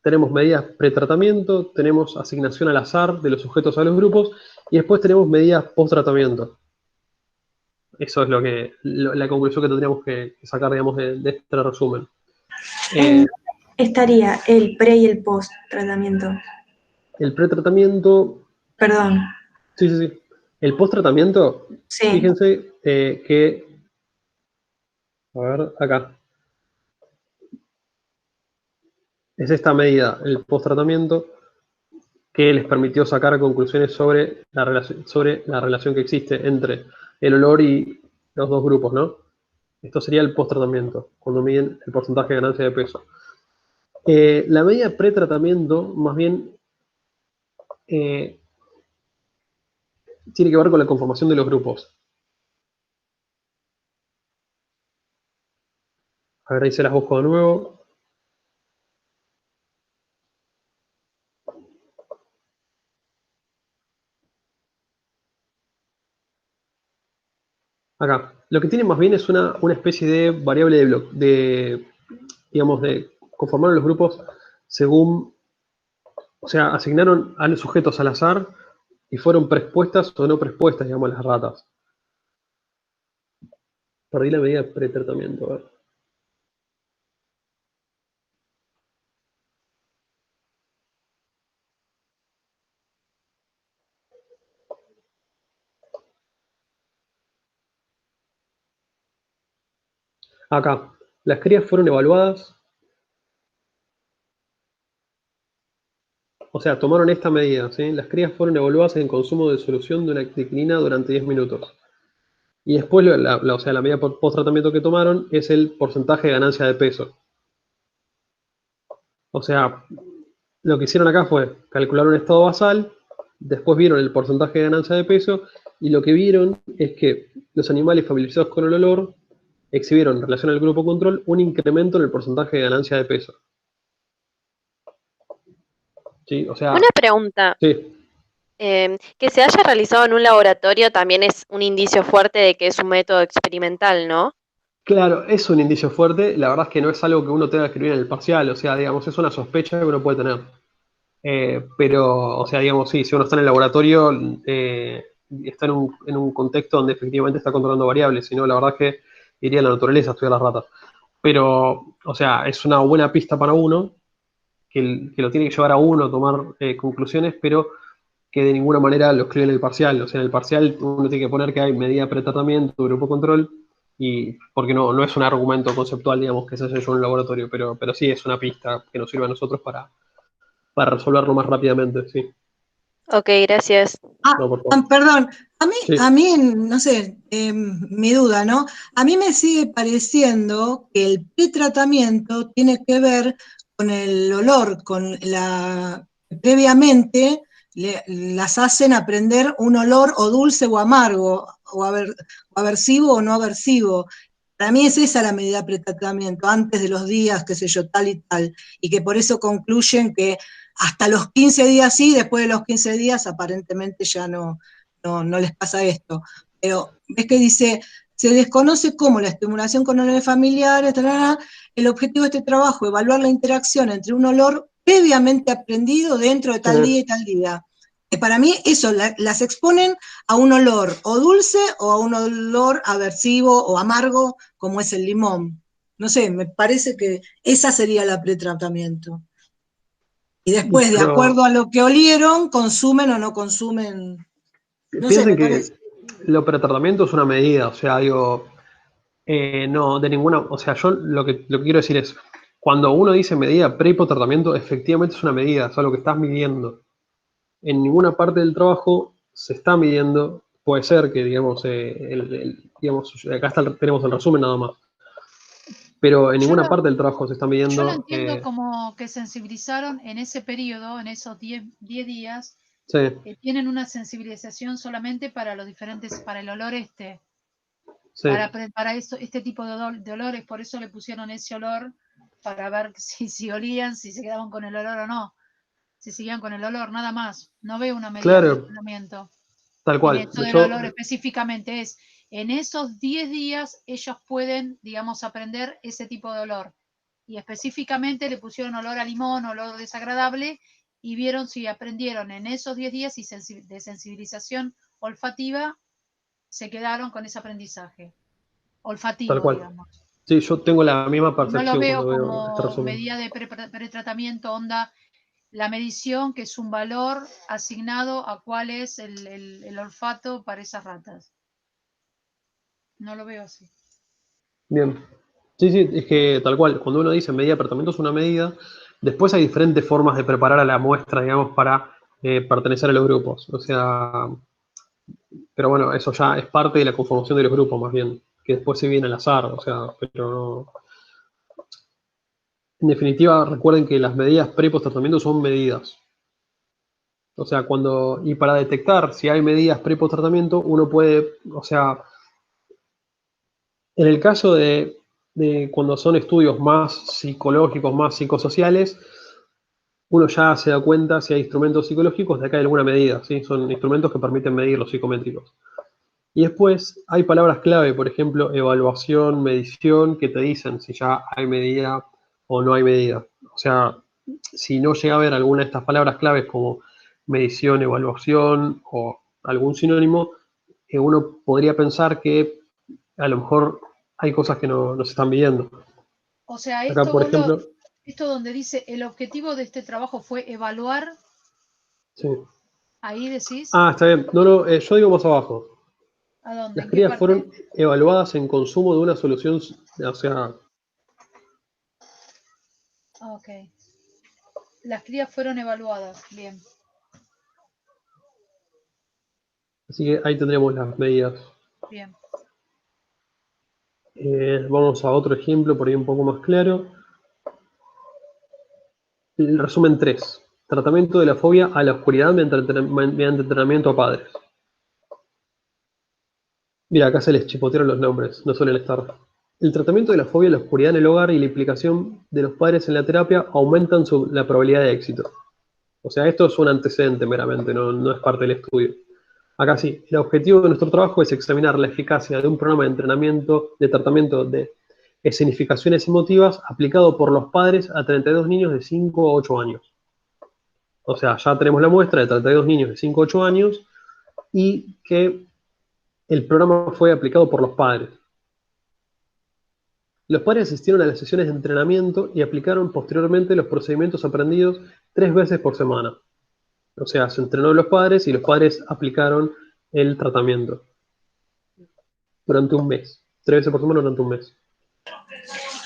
tenemos medidas pretratamiento, tenemos asignación al azar de los sujetos a los grupos y después tenemos medidas post-tratamiento. Eso es la conclusión que tendríamos que sacar, digamos, de este resumen. Estaría el pre y el post tratamiento. El pretratamiento... Perdón. Sí. El post-tratamiento, Sí. fíjense que... A ver, acá. Es esta medida, el post-tratamiento, que les permitió sacar conclusiones sobre la relación que existe entre el olor y los dos grupos, ¿no? Esto sería el post-tratamiento, cuando miden el porcentaje de ganancia de peso. La medida pre-tratamiento, más bien, tiene que ver con la conformación de los grupos. A ver, ahí se las busco de nuevo. Acá. Lo que tiene más bien es una especie de variable digamos, de conformar los grupos según, o sea, asignaron a los sujetos al azar y fueron preexpuestas o no preexpuestas, digamos, las ratas. Perdí la medida de pretratamiento, a ver. Acá, las crías fueron evaluadas, o sea, tomaron esta medida, ¿sí? Las crías fueron evaluadas en consumo de solución de una acticlina durante 10 minutos. Y después, o sea, la medida post-tratamiento que tomaron es el porcentaje de ganancia de peso. O sea, lo que hicieron acá fue calcular un estado basal, después vieron el porcentaje de ganancia de peso, y lo que vieron es que los animales familiarizados con el olor exhibieron en relación al grupo control un incremento en el porcentaje de ganancia de peso. ¿Sí? O sea, Una pregunta. sí. Que se haya realizado en un laboratorio también es un indicio fuerte de que es un método experimental, ¿no? Claro, es un indicio fuerte. La verdad es que no es algo que uno tenga que escribir en el parcial. O sea, digamos, es una sospecha que uno puede tener. Pero, o sea, digamos, sí, si uno está en el laboratorio, está en un contexto donde efectivamente está controlando variables. Si no, la verdad es que iría a la naturaleza a estudiar las ratas. Pero, o sea, es una buena pista para uno, que lo tiene que llevar a uno a tomar conclusiones, pero que de ninguna manera lo escribe en el parcial. O sea, en el parcial uno tiene que poner que hay medida pretratamiento, grupo control, y porque no es un argumento conceptual, digamos, que se haya hecho en un laboratorio, pero sí es una pista que nos sirve a nosotros para resolverlo más rápidamente, sí. Ok, gracias. No, por favor. Perdón, Sí. a mí, no sé, mi duda, ¿no? A mí me sigue pareciendo que el pretratamiento tiene que ver con el olor, previamente las hacen aprender un olor o dulce o amargo, o aversivo o no aversivo. Para mí es esa la medida de pretratamiento, antes de los días, qué sé yo, tal y tal, y que por eso concluyen que hasta los 15 días sí, después de los 15 días aparentemente ya no les pasa esto. pero ves que dice, se desconoce cómo la estimulación con olores familiares, el objetivo de este trabajo, evaluar la interacción entre un olor previamente aprendido dentro de tal día y tal día. Para mí eso, las exponen a un olor o dulce o a un olor aversivo o amargo como es el limón. No sé, me parece que esa sería la pretratamiento. Y después, de acuerdo a lo que olieron, consumen o no consumen. No sé, Piensen me que parece. el pretratamiento es una medida, o sea, digo, no, de ninguna, o sea, yo lo que quiero decir es, cuando uno dice medida pre y post-tratamiento, efectivamente es una medida, es algo que estás midiendo. En ninguna parte del trabajo se está midiendo, puede ser que, digamos, digamos acá tenemos el resumen nada más, pero en ninguna parte del trabajo se está Yo lo midiendo. entiendo como que sensibilizaron en ese periodo, en esos 10 días, Sí, tienen una sensibilización solamente para los diferentes, para el olor sí, para eso, este tipo de olores, por eso le pusieron ese olor, para ver si olían, si se quedaban con el olor o no, si seguían con el olor, nada más. No veo una medida de claro, tratamiento. tal En cual. esto del olor específicamente es, en esos 10 días ellos pueden, digamos, aprender ese tipo de olor. Y específicamente le pusieron olor a limón, olor desagradable, y vieron si aprendieron en esos 10 días y de sensibilización olfativa se quedaron con ese aprendizaje Tal olfativo, cual. digamos. Sí, yo tengo la misma Y no lo percepción cuando veo veo este como resumen. medida de pretratamiento, onda, la medición, que es un valor asignado a cuál es el olfato para esas ratas. No lo veo así. Bien. Sí, sí, es que tal cual, cuando uno dice medida de apartamento es una medida, después hay diferentes formas de preparar a la muestra, digamos, para pertenecer a los grupos. O sea, pero bueno, eso ya es parte de la conformación de los grupos, más bien, que después se viene al azar, o sea, pero no. En definitiva, recuerden que las medidas pre y post tratamiento son medidas. O sea, y para detectar si hay medidas pre y post tratamiento, uno puede, o sea, en el caso de cuando son estudios más psicológicos, más psicosociales, uno ya se da cuenta si hay instrumentos psicológicos de acá hay alguna medida, ¿sí? Son instrumentos que permiten medir los psicométricos. Y después hay palabras clave, por ejemplo, evaluación, medición, que te dicen si ya hay medida o no hay medida. O sea, si no llega a haber alguna de estas palabras claves como medición, evaluación o algún sinónimo, uno podría pensar que a lo mejor hay cosas que no se están midiendo. O sea, Acá, por ejemplo, esto donde dice el objetivo de este trabajo fue evaluar, sí. ahí decís, Ah, está bien. No, yo digo más abajo. ¿a dónde? Las ¿En qué crías parte? fueron evaluadas en consumo de una solución, o sea, Ok. Las crías fueron evaluadas, bien. así que ahí tendremos las medidas. Bien. Vamos a otro ejemplo, por ahí un poco más claro. El resumen 3. Tratamiento de la fobia a la oscuridad mediante entrenamiento a padres. Mira, acá se les chipotearon los nombres, no suelen estar. El tratamiento de la fobia a la oscuridad en el hogar y la implicación de los padres en la terapia aumentan la probabilidad de éxito. O sea, esto es un antecedente meramente, no es parte del estudio. Acá sí, el objetivo de nuestro trabajo es examinar la eficacia de un programa de entrenamiento, de tratamiento de escenificaciones emotivas aplicado por los padres a 32 niños de 5 a 8 años. O sea, ya tenemos la muestra de 32 niños de 5 a 8 años y que el programa fue aplicado por los padres. Los padres asistieron a las sesiones de entrenamiento y aplicaron posteriormente los procedimientos aprendidos 3 veces por semana. O sea, se entrenó a los padres y los padres aplicaron el tratamiento durante un mes. 3 veces por semana durante un mes.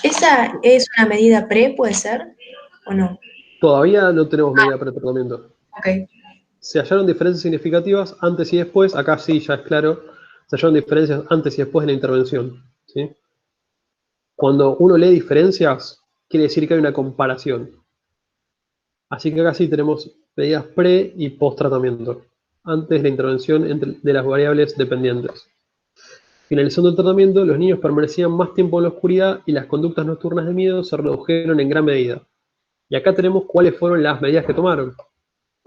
¿Esa es una medida pre, puede ser? ¿O no? Todavía no tenemos medida para el tratamiento. Ok. Se hallaron diferencias significativas antes y después. Acá sí, ya es claro. Se hallaron diferencias antes y después de la intervención. ¿Sí? Cuando uno lee diferencias, quiere decir que hay una comparación. Así que acá sí tenemos medidas pre y post tratamiento. Antes de la intervención de las variables dependientes. Finalizando el tratamiento, los niños permanecían más tiempo en la oscuridad y las conductas nocturnas de miedo se redujeron en gran medida. Y acá tenemos cuáles fueron las medidas que tomaron.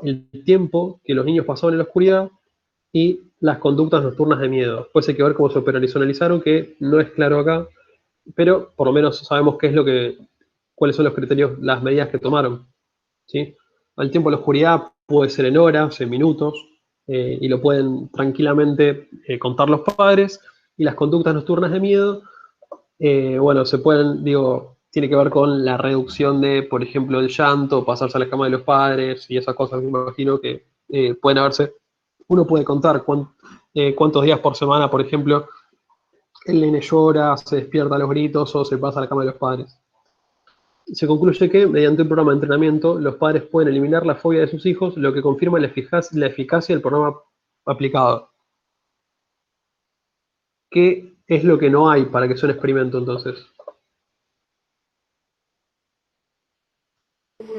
El tiempo que los niños pasaban en la oscuridad y las conductas nocturnas de miedo. Después hay que ver cómo se operacionalizaron, que no es claro acá, pero por lo menos sabemos qué es cuáles son los criterios, las medidas que tomaron, ¿sí? Al tiempo de la oscuridad puede ser en horas, en minutos, y lo pueden tranquilamente contar los padres. Y las conductas nocturnas de miedo, bueno, se pueden, tiene que ver con la reducción de, por ejemplo, el llanto, pasarse a la cama de los padres y esas cosas, me imagino que pueden haberse. Uno puede contar cuántos días por semana, por ejemplo, el nene llora, se despierta a los gritos o se pasa a la cama de los padres. Se concluye que, mediante un programa de entrenamiento, los padres pueden eliminar la fobia de sus hijos, lo que confirma la eficacia del programa aplicado. ¿Qué es lo que no hay para que sea un experimento, entonces?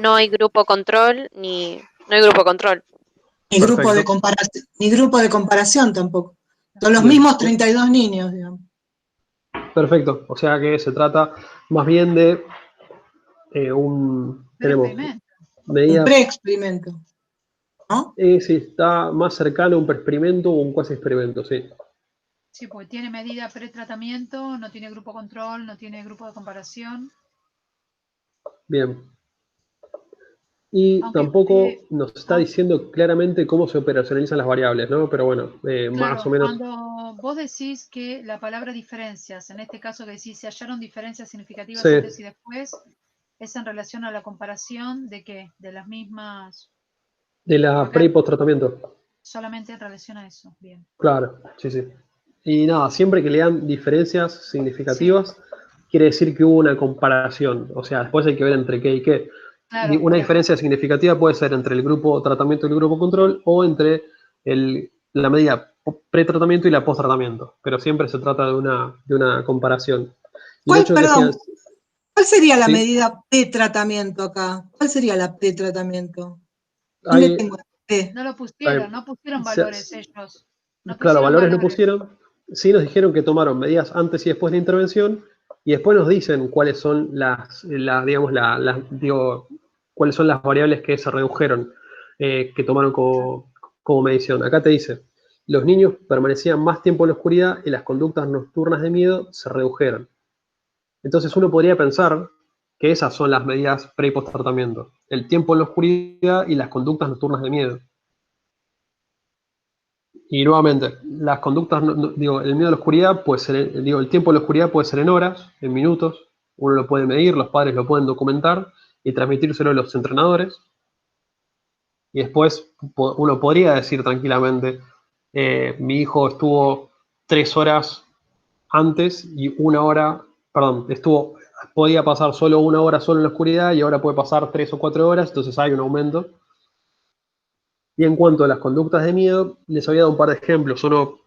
No hay grupo control, no hay grupo control. Ni grupo de Perfecto. comparación, ni grupo de comparación tampoco. Son los Bien. mismos 32 niños, digamos. Perfecto. O sea que se trata más bien de tenemos Experimento. Un medidas. pre-experimento, ¿no? Sí, está más cercano a un experimento o un cuasi experimento, sí. Sí, porque tiene medida pretratamiento, no tiene grupo control, no tiene grupo de comparación. Bien. Y Aunque, tampoco nos está diciendo claramente cómo se operacionalizan las variables, ¿no? Pero bueno, más claro, o menos. cuando vos decís que la palabra diferencias, en este caso que decís se hallaron diferencias significativas Sí. antes y después, es en relación a la comparación de qué, de las mismas, De la acá pre y post tratamiento. solamente en relación a eso, bien. Claro, sí, sí. Y nada, siempre que lean diferencias significativas, quiere decir que hubo una comparación. O sea, después hay que ver entre qué y qué. Claro, Una y acá, diferencia significativa puede ser entre el grupo tratamiento y el grupo control, o entre la medida pretratamiento y la post-tratamiento. Pero siempre se trata de una comparación. Y el hecho de que sean. ¿Cuál sería la ¿Sí? medida pre-tratamiento acá? ¿Cuál sería la pre-tratamiento? ¿Dónde Hay, tengo la pre? no pusieron valores ellos. No Claro, pusieron valores no valores. pusieron. Sí nos dijeron que tomaron medidas antes y después de la intervención, y después nos dicen cuáles son cuáles son las variables que se redujeron, que tomaron como medición. Acá te dice, los niños permanecían más tiempo en la oscuridad y las conductas nocturnas de miedo se redujeron. Entonces uno podría pensar que esas son las medidas pre y post tratamiento, el tiempo en la oscuridad y las conductas nocturnas de miedo. Y nuevamente, las conductas, el miedo a la oscuridad puede ser, el tiempo en la oscuridad puede ser en horas, en minutos, uno lo puede medir, los padres lo pueden documentar y transmitírselo a los entrenadores. Y después uno podría decir tranquilamente, mi hijo estuvo 3 horas antes y 1 hora, perdón, podía pasar solo 1 hora solo en la oscuridad y ahora puede pasar 3 o 4 horas, entonces hay un aumento. Y en cuanto a las conductas de miedo, les había dado un par de ejemplos. Uno,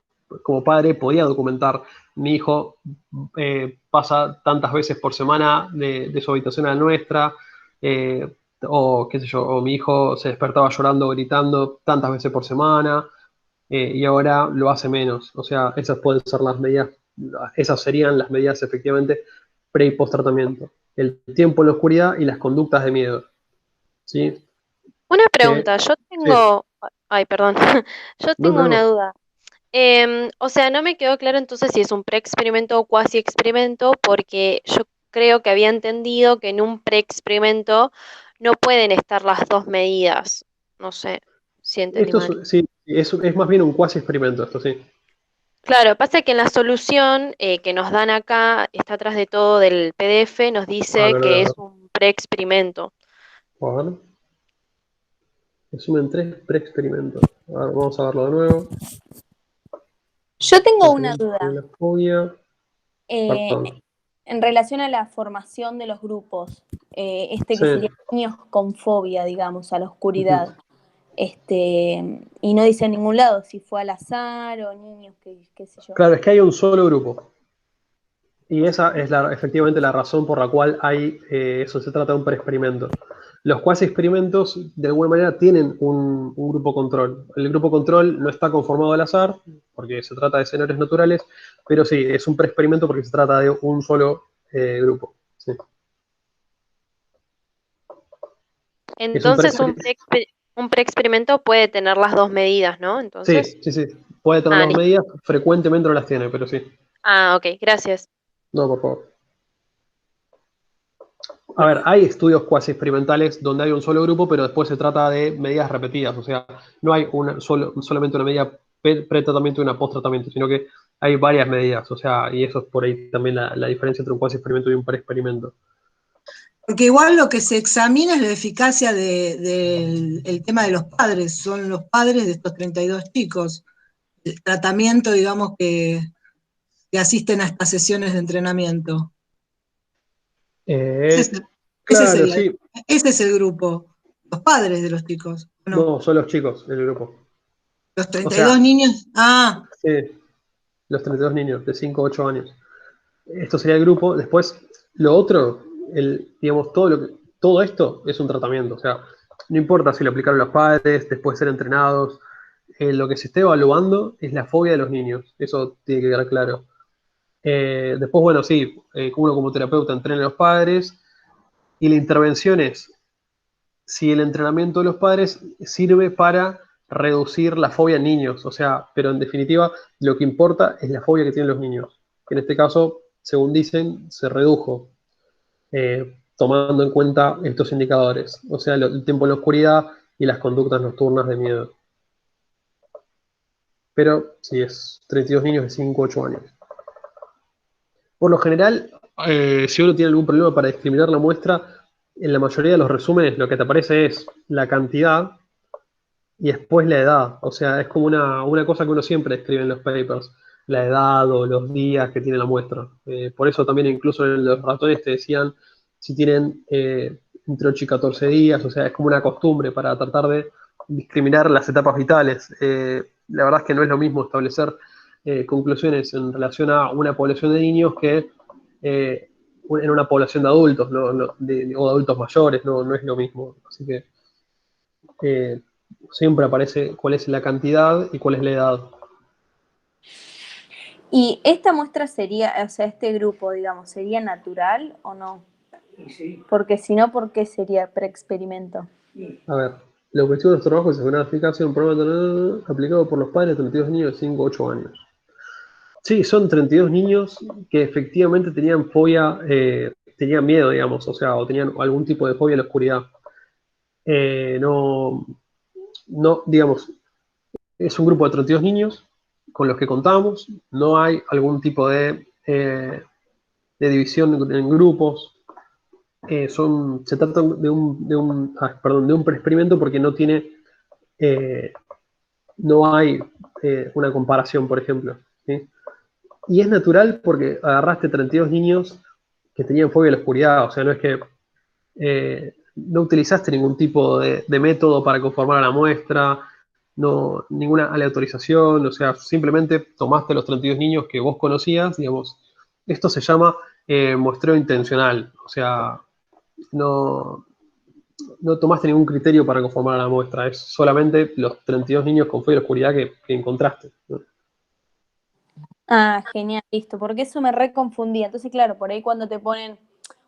como padre, podía documentar, mi hijo pasa tantas veces por semana de su habitación a la nuestra, o qué sé yo, o mi hijo se despertaba llorando, gritando tantas veces por semana, y ahora lo hace menos. O sea, esas pueden ser las medidas, esas serían las medidas efectivamente pre y post tratamiento. El tiempo en la oscuridad y las conductas de miedo. ¿Sí? Una pregunta, yo Sí. tengo, ay, perdón, yo No hay tengo una problema. duda. O sea, no me quedó claro entonces si es un pre-experimento o cuasi experimento, porque yo creo que había entendido que en un pre-experimento no pueden estar las dos medidas. No sé si entendí Esto mal. sí, es más bien un cuasi experimento, esto sí. Claro, pasa que en la solución que nos dan acá, está atrás de todo del PDF, nos A dice ver, a ver, que a es ver. un pre-experimento. A ver. Resumen 3 pre-experimentos. A ver, vamos a verlo de nuevo. Yo tengo una duda. La fobia. eh, Perdón. en relación a la formación de los grupos. Que Sí. serían niños con fobia, digamos, a la oscuridad. Ujú. Y no dice en ningún lado si fue al azar o niños, qué sé yo. Claro, es que hay un solo grupo. Y esa es efectivamente la razón por la cual eso se trata de un pre-experimento. Los cuasi experimentos, de alguna manera, tienen un grupo control. El grupo control no está conformado al azar, porque se trata de escenarios naturales, pero sí, es un pre-experimento porque se trata de un solo grupo. Sí. Es un Entonces un pre-experimento puede tener las dos medidas, ¿no? Sí, Entonces, sí, sí. puede tener Ah, las listo. medidas, frecuentemente no las tiene, pero sí. Ah, ok, gracias. No, por favor. A ver, hay estudios cuasi experimentales donde hay un solo grupo, pero después se trata de medidas repetidas. O sea, no hay solamente una medida pre-tratamiento y una post-tratamiento, sino que hay varias medidas. O sea, y eso es por ahí también la diferencia entre un cuasi experimento y un pre-experimento. Porque igual lo que se examina es la eficacia del el tema de los padres, son los padres de estos 32 chicos. El tratamiento, digamos, que asisten a estas sesiones de entrenamiento. Ese, ese Claro, sería, sí. ese es el grupo, los padres de los chicos, ¿o no? No, son los chicos del grupo. Los O 32 sea, niños, sí, los 32 niños de 5 a 8 años. Esto sería el grupo. Después, lo otro, digamos, todo esto es un tratamiento. O sea, no importa si lo aplicaron los padres, después de ser entrenados. Lo que se esté evaluando es la fobia de los niños. Eso tiene que quedar claro. Después, bueno, sí, uno como terapeuta entrena a los padres y la intervención es si el entrenamiento de los padres sirve para reducir la fobia en niños. O sea, pero en definitiva, lo que importa es la fobia que tienen los niños. Que en este caso, según dicen, se redujo, tomando en cuenta estos indicadores. O sea, el tiempo en la oscuridad y las conductas nocturnas de miedo. Pero sí, es 32 niños de 5 a 8 años. Por lo general, si uno tiene algún problema para discriminar la muestra, en la mayoría de los resúmenes lo que te aparece es la cantidad y después la edad. O sea, es como una cosa que uno siempre escribe en los papers, la edad o los días que tiene la muestra. Por eso también incluso en los ratones te decían si tienen entre 8 y 14 días, o sea, es como una costumbre para tratar de discriminar las etapas vitales. La verdad es que no es lo mismo establecer conclusiones en relación a una población de niños que en una población de adultos, o de adultos mayores, no es lo mismo. Así que eh, siempre aparece cuál es la cantidad y cuál es la edad. ¿Y esta muestra sería, o sea, este grupo, digamos, sería natural o no? Porque si no, ¿por qué sería preexperimento? A ver, el objetivo de nuestro trabajo es asegurar la eficacia de un programa aplicado por los padres de 32 niños de 5 a 8 años. Sí, son 32 niños que efectivamente tenían fobia, tenían miedo, digamos, o sea, o tenían algún tipo de fobia a la oscuridad. No, digamos, es un grupo de 32 niños con los que contamos, no hay algún tipo de división en grupos. Se trata de un preexperimento porque no hay una comparación, por ejemplo. ¿Sí? Y es natural porque agarraste 32 niños que tenían fobia a la oscuridad, o sea, no es que no utilizaste ningún tipo de método para conformar a la muestra, no, ninguna aleatorización, o sea, simplemente tomaste los 32 niños que vos conocías, digamos. Esto se llama muestreo intencional, o sea, no, no tomaste ningún criterio para conformar a la muestra, es solamente los 32 niños con fobia a la oscuridad que encontraste, ¿no? Ah, genial, listo, porque eso me reconfundía. Entonces, claro, por ahí cuando te ponen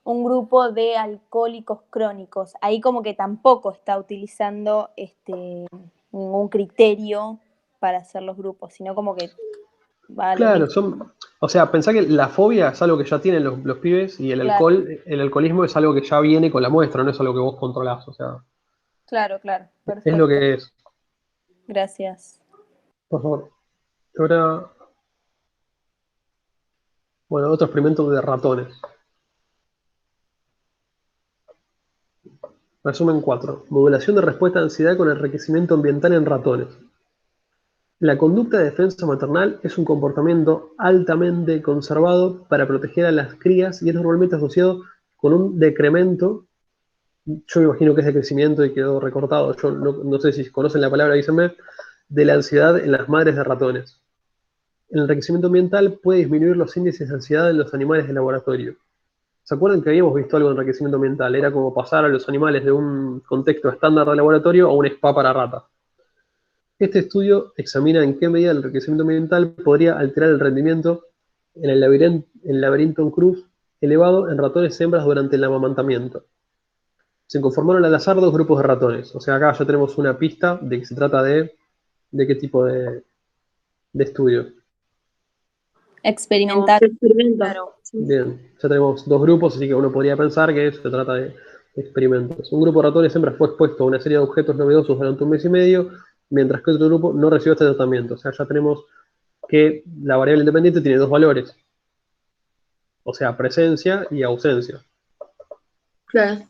un grupo de alcohólicos crónicos, ahí como que tampoco está utilizando ningún criterio para hacer los grupos, sino como que va a lo Claro, mismo. o sea, pensá que la fobia es algo que ya tienen los pibes y Claro, el alcoholismo es algo que ya viene con la muestra, no es algo que vos controlás, o sea, claro, es lo perfecto. que es. Gracias. Por favor. Ahora, bueno, otro experimento de ratones. Resumen 4. Modulación de respuesta a ansiedad con enriquecimiento ambiental en ratones. La conducta de defensa maternal es un comportamiento altamente conservado para proteger a las crías y es normalmente asociado con un decremento. Yo me imagino que es de crecimiento y quedó recortado. Yo no sé si conocen la palabra, díganme, de la ansiedad en las madres de ratones. El enriquecimiento ambiental puede disminuir los índices de ansiedad en los animales de laboratorio. ¿Se acuerdan que habíamos visto algo de enriquecimiento ambiental? Era como pasar a los animales de un contexto estándar de laboratorio a un spa para ratas. Este estudio examina en qué medida el enriquecimiento ambiental podría alterar el rendimiento en el laberinto cruz elevado en ratones hembras durante el amamantamiento. Se conformaron al azar dos grupos de ratones. O sea, acá ya tenemos una pista de que se trata de qué tipo de estudio? Experimental. Experimento. Claro. Sí. Bien, ya tenemos dos grupos, así que uno podría pensar que se trata de experimentos. Un grupo de ratones hembras fue expuesto a una serie de objetos novedosos durante un mes y medio, mientras que otro grupo no recibió este tratamiento. O sea, ya tenemos que la variable independiente tiene dos valores, o sea, presencia y ausencia. Claro.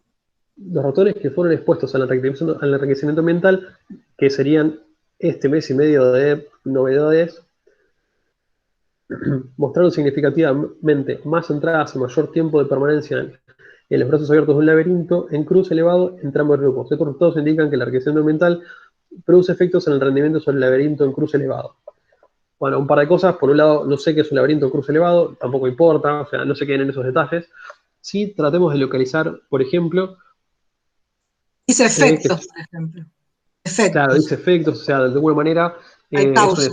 Los ratones que fueron expuestos al enriquecimiento ambiental, que serían este mes y medio de novedades, mostraron significativamente más entradas y mayor tiempo de permanencia en los brazos abiertos de un laberinto en cruce elevado entre ambos grupos. Estos resultados indican que el enriquecimiento ambiental produce efectos en el rendimiento sobre el laberinto en cruce elevado. Bueno, un par de cosas. Por un lado, no sé qué es un laberinto en cruce elevado, tampoco importa, o sea, no se queden en esos detalles. Sí, tratemos de localizar, por ejemplo... Dice efectos, por ejemplo. Efectos. Claro, dice efectos, o sea, de alguna manera... Hay causa.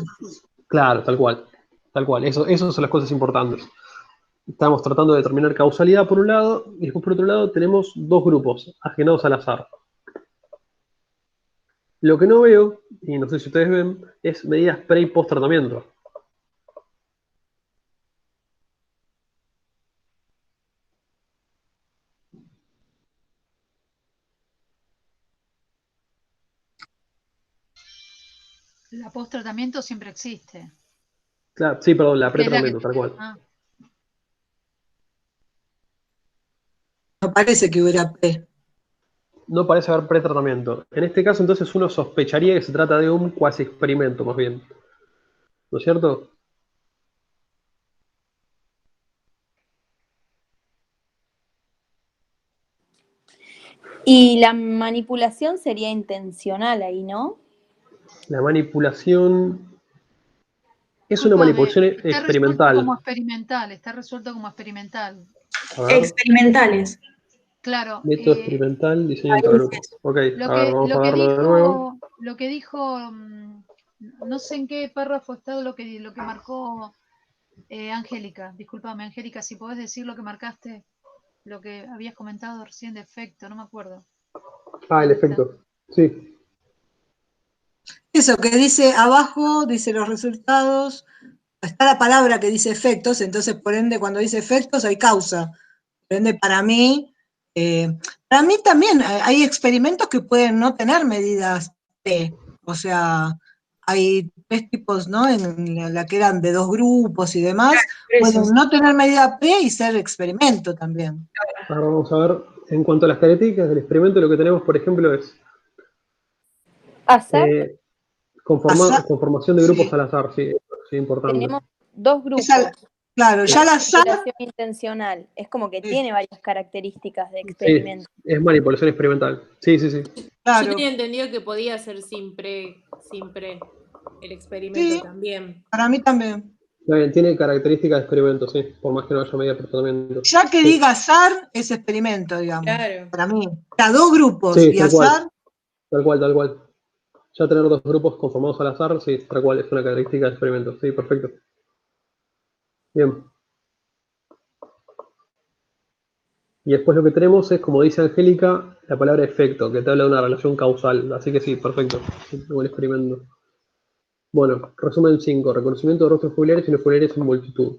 Claro, tal cual. Tal cual. Eso son las cosas importantes. Estamos tratando de determinar causalidad por un lado, y después por otro lado tenemos dos grupos, ajenados al azar. Lo que no veo, y no sé si ustedes ven, es medidas pre y post tratamiento. La post-tratamiento siempre existe. Claro, sí, perdón, la Es la que- pre-tratamiento, tal cual. Ah, No parece que hubiera pre. No parece haber pre-tratamiento. En este caso, entonces, uno sospecharía que se trata de un cuasi experimento, más bien. ¿No es cierto? Y la manipulación sería intencional ahí, ¿no? La manipulación es una discúlpame, manipulación está resuelto como experimental. está resuelto como experimental. A ver, Experimentales. Claro, método experimental, diseño ahí de dice grupo. eso. Ok, a ver, vamos a lo que verlo de nuevo. dijo, no sé en qué párrafo está lo que marcó Angélica. Discúlpame, Angélica, si podés decir lo que marcaste, lo que habías comentado recién de efecto, no me acuerdo. Ah, el ¿Dónde está? efecto. Sí. Eso que dice abajo, dice los resultados, está la palabra que dice efectos, entonces por ende cuando dice efectos hay causa. Por ende para mí también hay experimentos que pueden no tener medidas P, o sea, hay 3 tipos, ¿no? En la que eran de 2 grupos y demás, pueden no tener medida P y ser experimento también. Ahora vamos a ver, en cuanto a las características del experimento, lo que tenemos, por ejemplo, es Azar, conformación de grupos Sí. al azar, sí, sí, importante. tenemos dos grupos. Claro, ya la azar, Manipulación intencional. Es como que Sí. tiene varias características de Sí, experimento. es manipulación experimental. Sí, sí, sí. claro, Yo tenía entendido que podía ser sin pre el experimento Sí. también. para mí también. Está bien, tiene características de experimento, sí, por más que no haya medida de tratamiento. Ya que Sí. diga azar, es experimento, digamos, Claro. para mí. O sea, 2 grupos Sí, y tal cual. azar, Tal cual, tal cual. Ya tener dos grupos conformados al azar, sí, tal cual, es una característica de experimento. Sí, perfecto. Bien. Y después lo que tenemos es, como dice Angélica, la palabra efecto, que te habla de una relación causal. Así que sí, perfecto. Sí, tengo el experimento. Bueno, resumen 5. Reconocimiento de rostros familiares y no familiares en multitud.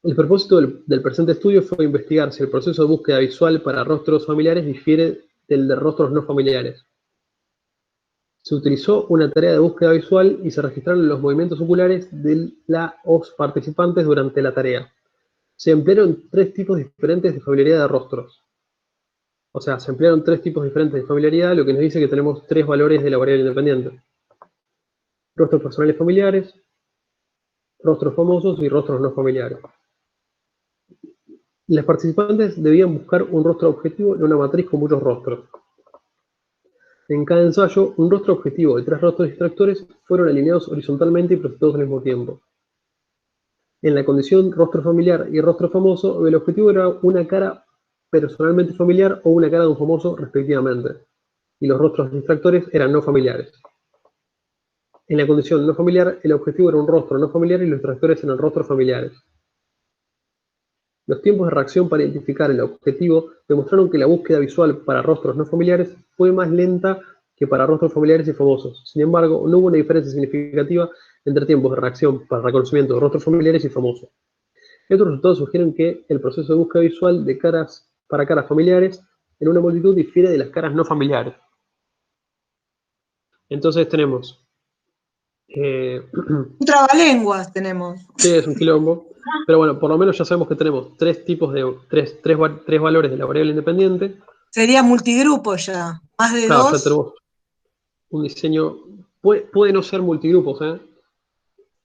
El propósito del presente estudio fue investigar si el proceso de búsqueda visual para rostros familiares difiere del de rostros no familiares. Se utilizó una tarea de búsqueda visual y se registraron los movimientos oculares de los participantes durante la tarea. Se emplearon 3 tipos diferentes de familiaridad de rostros. O sea, se emplearon 3 tipos diferentes de familiaridad, lo que nos dice que tenemos 3 valores de la variable independiente. Rostros personales familiares, rostros famosos y rostros no familiares. Las participantes debían buscar un rostro objetivo en una matriz con muchos rostros. En cada ensayo, un rostro objetivo y 3 rostros distractores fueron alineados horizontalmente y proyectados al mismo tiempo. En la condición rostro familiar y rostro famoso, el objetivo era una cara personalmente familiar o una cara de un famoso respectivamente, y los rostros distractores eran no familiares. En la condición no familiar, el objetivo era un rostro no familiar y los distractores eran rostros familiares. Los tiempos de reacción para identificar el objetivo demostraron que la búsqueda visual para rostros no familiares fue más lenta que para rostros familiares y famosos. Sin embargo, no hubo una diferencia significativa entre tiempos de reacción para reconocimiento de rostros familiares y famosos. Estos resultados sugieren que el proceso de búsqueda visual de caras para caras familiares en una multitud difiere de las caras no familiares. Entonces tenemos... Un trabalenguas tenemos. sí, es un quilombo. Pero bueno, por lo menos ya sabemos que tenemos tres valores de la variable independiente. Sería multigrupo ya. Más de Claro, ya dos. tenemos un diseño... Puede no ser multigrupos, ¿eh?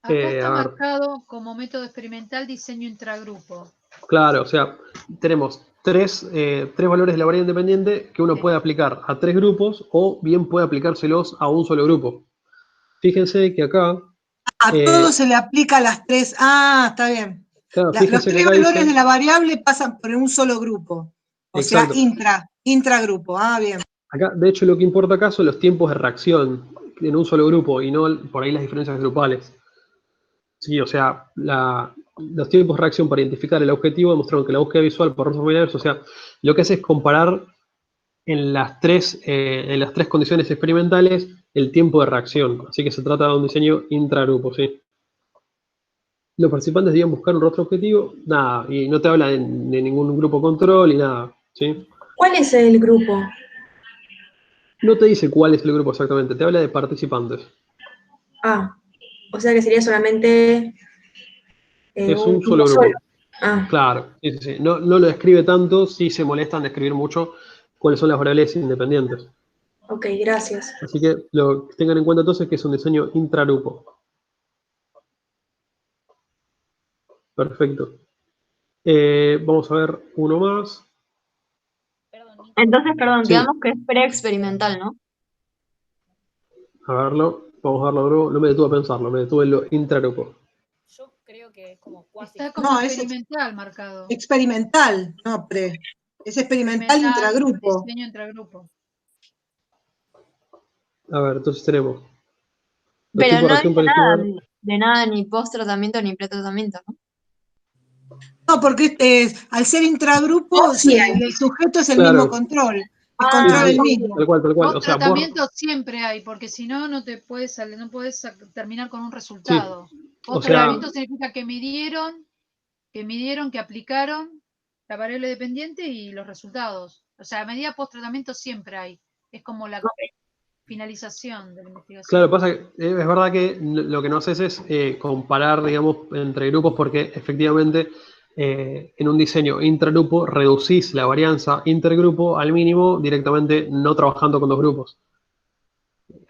Acá está A ver, marcado como método experimental diseño intragrupo. claro, o sea, tenemos tres valores de la variable independiente que uno Sí. puede aplicar a tres grupos o bien puede aplicárselos a un solo grupo. Fíjense que acá... A todos se le aplica las tres. Ah, está bien. claro, Los fíjense que tres acá valores de dice... la variable pasan por un solo grupo. O sea, Exacto. intragrupo. Ah, bien. Acá, de hecho, lo que importa acá son los tiempos de reacción en un solo grupo y no por ahí las diferencias grupales. Sí, o sea, los tiempos de reacción para identificar el objetivo demostraron que la búsqueda visual por rostros familiares, o sea, lo que hace es comparar en las tres condiciones experimentales el tiempo de reacción. Así que se trata de un diseño intragrupo, ¿sí? Los participantes debían buscar un rostro objetivo, nada, y no te habla de ningún grupo control y nada, ¿sí? ¿Cuál es el grupo? No te dice cuál es el grupo exactamente, te habla de participantes. Ah, o sea que sería solamente Es un un solo grupo solo. grupo. Ah, Claro, sí, sí, sí. No lo describe tanto, sí se molestan de escribir mucho cuáles son las variables independientes. ok, gracias. Así que lo que tengan en cuenta entonces es que es un diseño intragrupo. Perfecto. Vamos a ver uno más. Entonces, perdón, Sí, quedamos que es pre-experimental, ¿no? a verlo. Vamos a verlo de nuevo. No me detuve a pensarlo, me detuve en lo intragrupo. Yo creo que es como cuasi. Está como No, es experimental marcado. experimental, no pre. Es experimental intragrupo. Diseño intragrupo. A ver, entonces tenemos los Pero tipos de no reacción dice para nada identificar. de nada ni post-tratamiento ni pre-tratamiento, ¿no? No, porque al ser intragrupo, Sí hay. el sujeto es el mismo Claro, control. El sí, sí, control es el sí, mismo. tal cual, tal cual. O Post sea, vos, tratamiento siempre hay, porque si no, no te puedes no puedes terminar con un sí, resultado. o Post sea, tratamiento significa que midieron, que aplicaron la variable dependiente y los resultados. O sea, a medida post tratamiento siempre hay. Es como la finalización de la claro, investigación. pasa que es verdad que lo que no haces es comparar, digamos, entre grupos porque efectivamente en un diseño intragrupo reducís la varianza intergrupo al mínimo directamente no trabajando con dos grupos.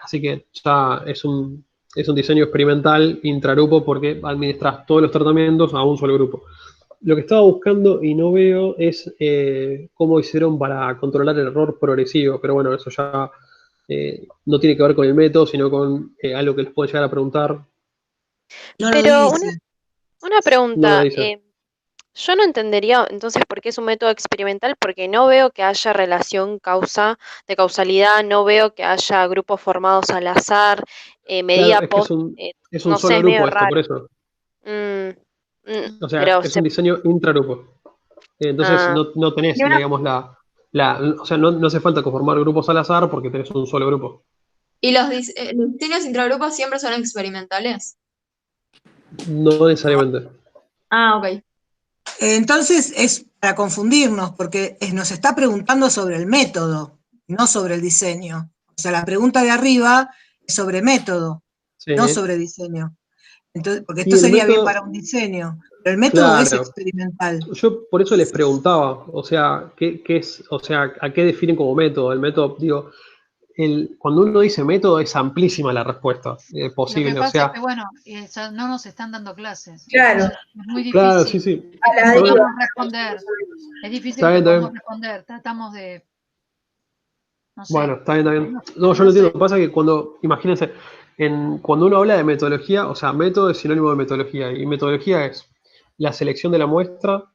Así que ya es un diseño experimental intragrupo porque administras todos los tratamientos a un solo grupo. Lo que estaba buscando y no veo es cómo hicieron para controlar el error progresivo, pero bueno, eso ya no tiene que ver con el método, sino con algo que les puede llegar a preguntar. No lo Pero dice. una No lo pregunta, dice. yo no entendería entonces por qué es un método experimental, porque no veo que haya relación de causalidad, no veo que haya grupos formados al azar, Claro, medida es que post, es un no sé, solo es medio grupo esto, por raro. eso. Mm, O sea, pero es un diseño intragrupo. Entonces ah, no tenés, Y una, digamos, o sea, no hace falta conformar grupos al azar porque tenés un solo grupo. y los diseños intragrupos siempre son experimentales. No necesariamente. Ah, ok. Entonces es para confundirnos, porque nos está preguntando sobre el método, no sobre el diseño. O sea, la pregunta de arriba es sobre método, Sí. no sobre diseño. Entonces, porque esto Y el sería bien para método, un diseño, pero el método es claro. experimental. Yo por eso les preguntaba, o sea, ¿qué es, o sea, a qué definen como método? El método, digo, cuando uno dice método es amplísima la respuesta Lo que posible, o pasa es sea, que, bueno, no nos están dando clases, Claro, entonces es muy claro, sí, difícil sí. a que la No, deriva. podamos responder. Es está difícil que bien, está podamos bien. responder. Tratamos de, no Bueno, sé, está bien, está bien. No, yo no lo entiendo. sé. Lo que pasa es que imagínense, cuando uno habla de metodología, o sea, método es sinónimo de metodología, y metodología es la selección de la muestra,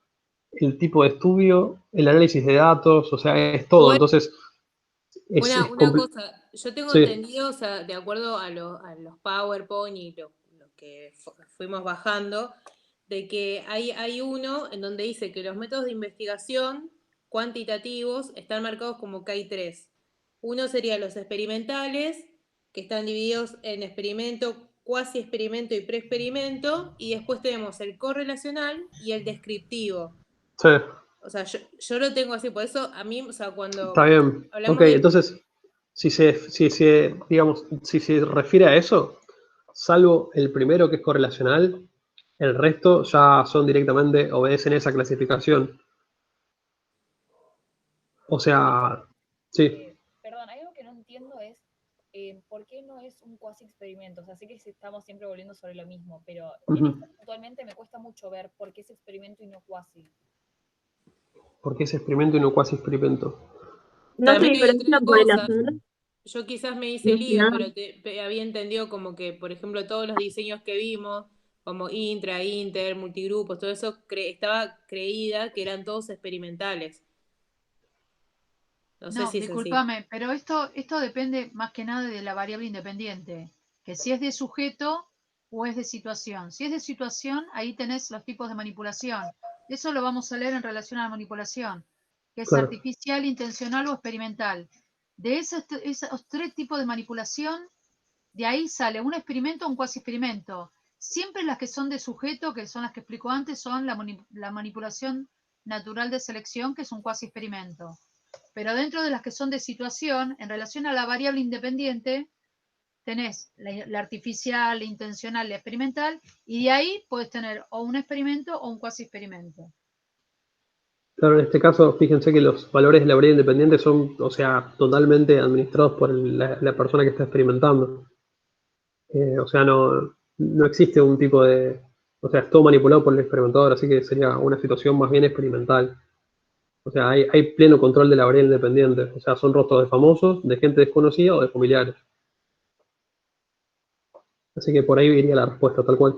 el tipo de estudio, el análisis de datos, o sea, es todo. Igual, Entonces, es una complicado. cosa, yo tengo Sí, entendido, o sea, de acuerdo a los PowerPoint y lo que fuimos bajando, de que hay uno en donde dice que los métodos de investigación cuantitativos están marcados como que hay tres. Uno sería los experimentales, que están divididos en experimento cuasi experimento y preexperimento, y después tenemos el correlacional y el descriptivo. Sí, O sea, yo lo tengo así, por eso a mí, o sea, cuando está bien. hablamos Ok, de... entonces, digamos, si se refiere a eso, salvo el primero que es correlacional, el resto ya son directamente, obedecen esa clasificación. O sea, sí. Perdón, algo que no entiendo es por qué no es un cuasi experimento. O sea, sé que estamos siempre volviendo sobre lo mismo, pero en Ujú. esto puntualmente me cuesta mucho ver por qué es experimento y no cuasi. Porque es experimento y no cuasi experimento. No se También hay diferencia otra por el cosa. azul. Yo quizás me hice No sé lío, nada. pero había entendido como que, por ejemplo, todos los diseños que vimos, como intra, inter, multigrupos, todo eso, estaba creída que eran todos experimentales. No sé No, si es así. discúlpame, pero esto depende más que nada de la variable independiente, que si es de sujeto o es de situación. Si es de situación, ahí tenés los tipos de manipulación. Eso lo vamos a leer en relación a la manipulación, que es Claro. artificial, intencional o experimental. De esos 3 tipos de manipulación, de ahí sale un experimento o un cuasi experimento. Siempre las que son de sujeto, que son las que explico antes, son la manipulación natural de selección, que es un cuasi experimento. Pero dentro de las que son de situación, en relación a la variable independiente, tenés la artificial, la intencional, la experimental, y de ahí puedes tener o un experimento o un cuasi experimento. Claro, en este caso, fíjense que los valores de la variable independiente son, o sea, totalmente administrados por la persona que está experimentando. O sea, no existe un tipo de... O sea, es todo manipulado por el experimentador, así que sería una situación más bien experimental. O sea, hay pleno control de la variable independiente. O sea, son rostros de famosos, de gente desconocida o de familiares. Así que por ahí iría la respuesta, tal cual.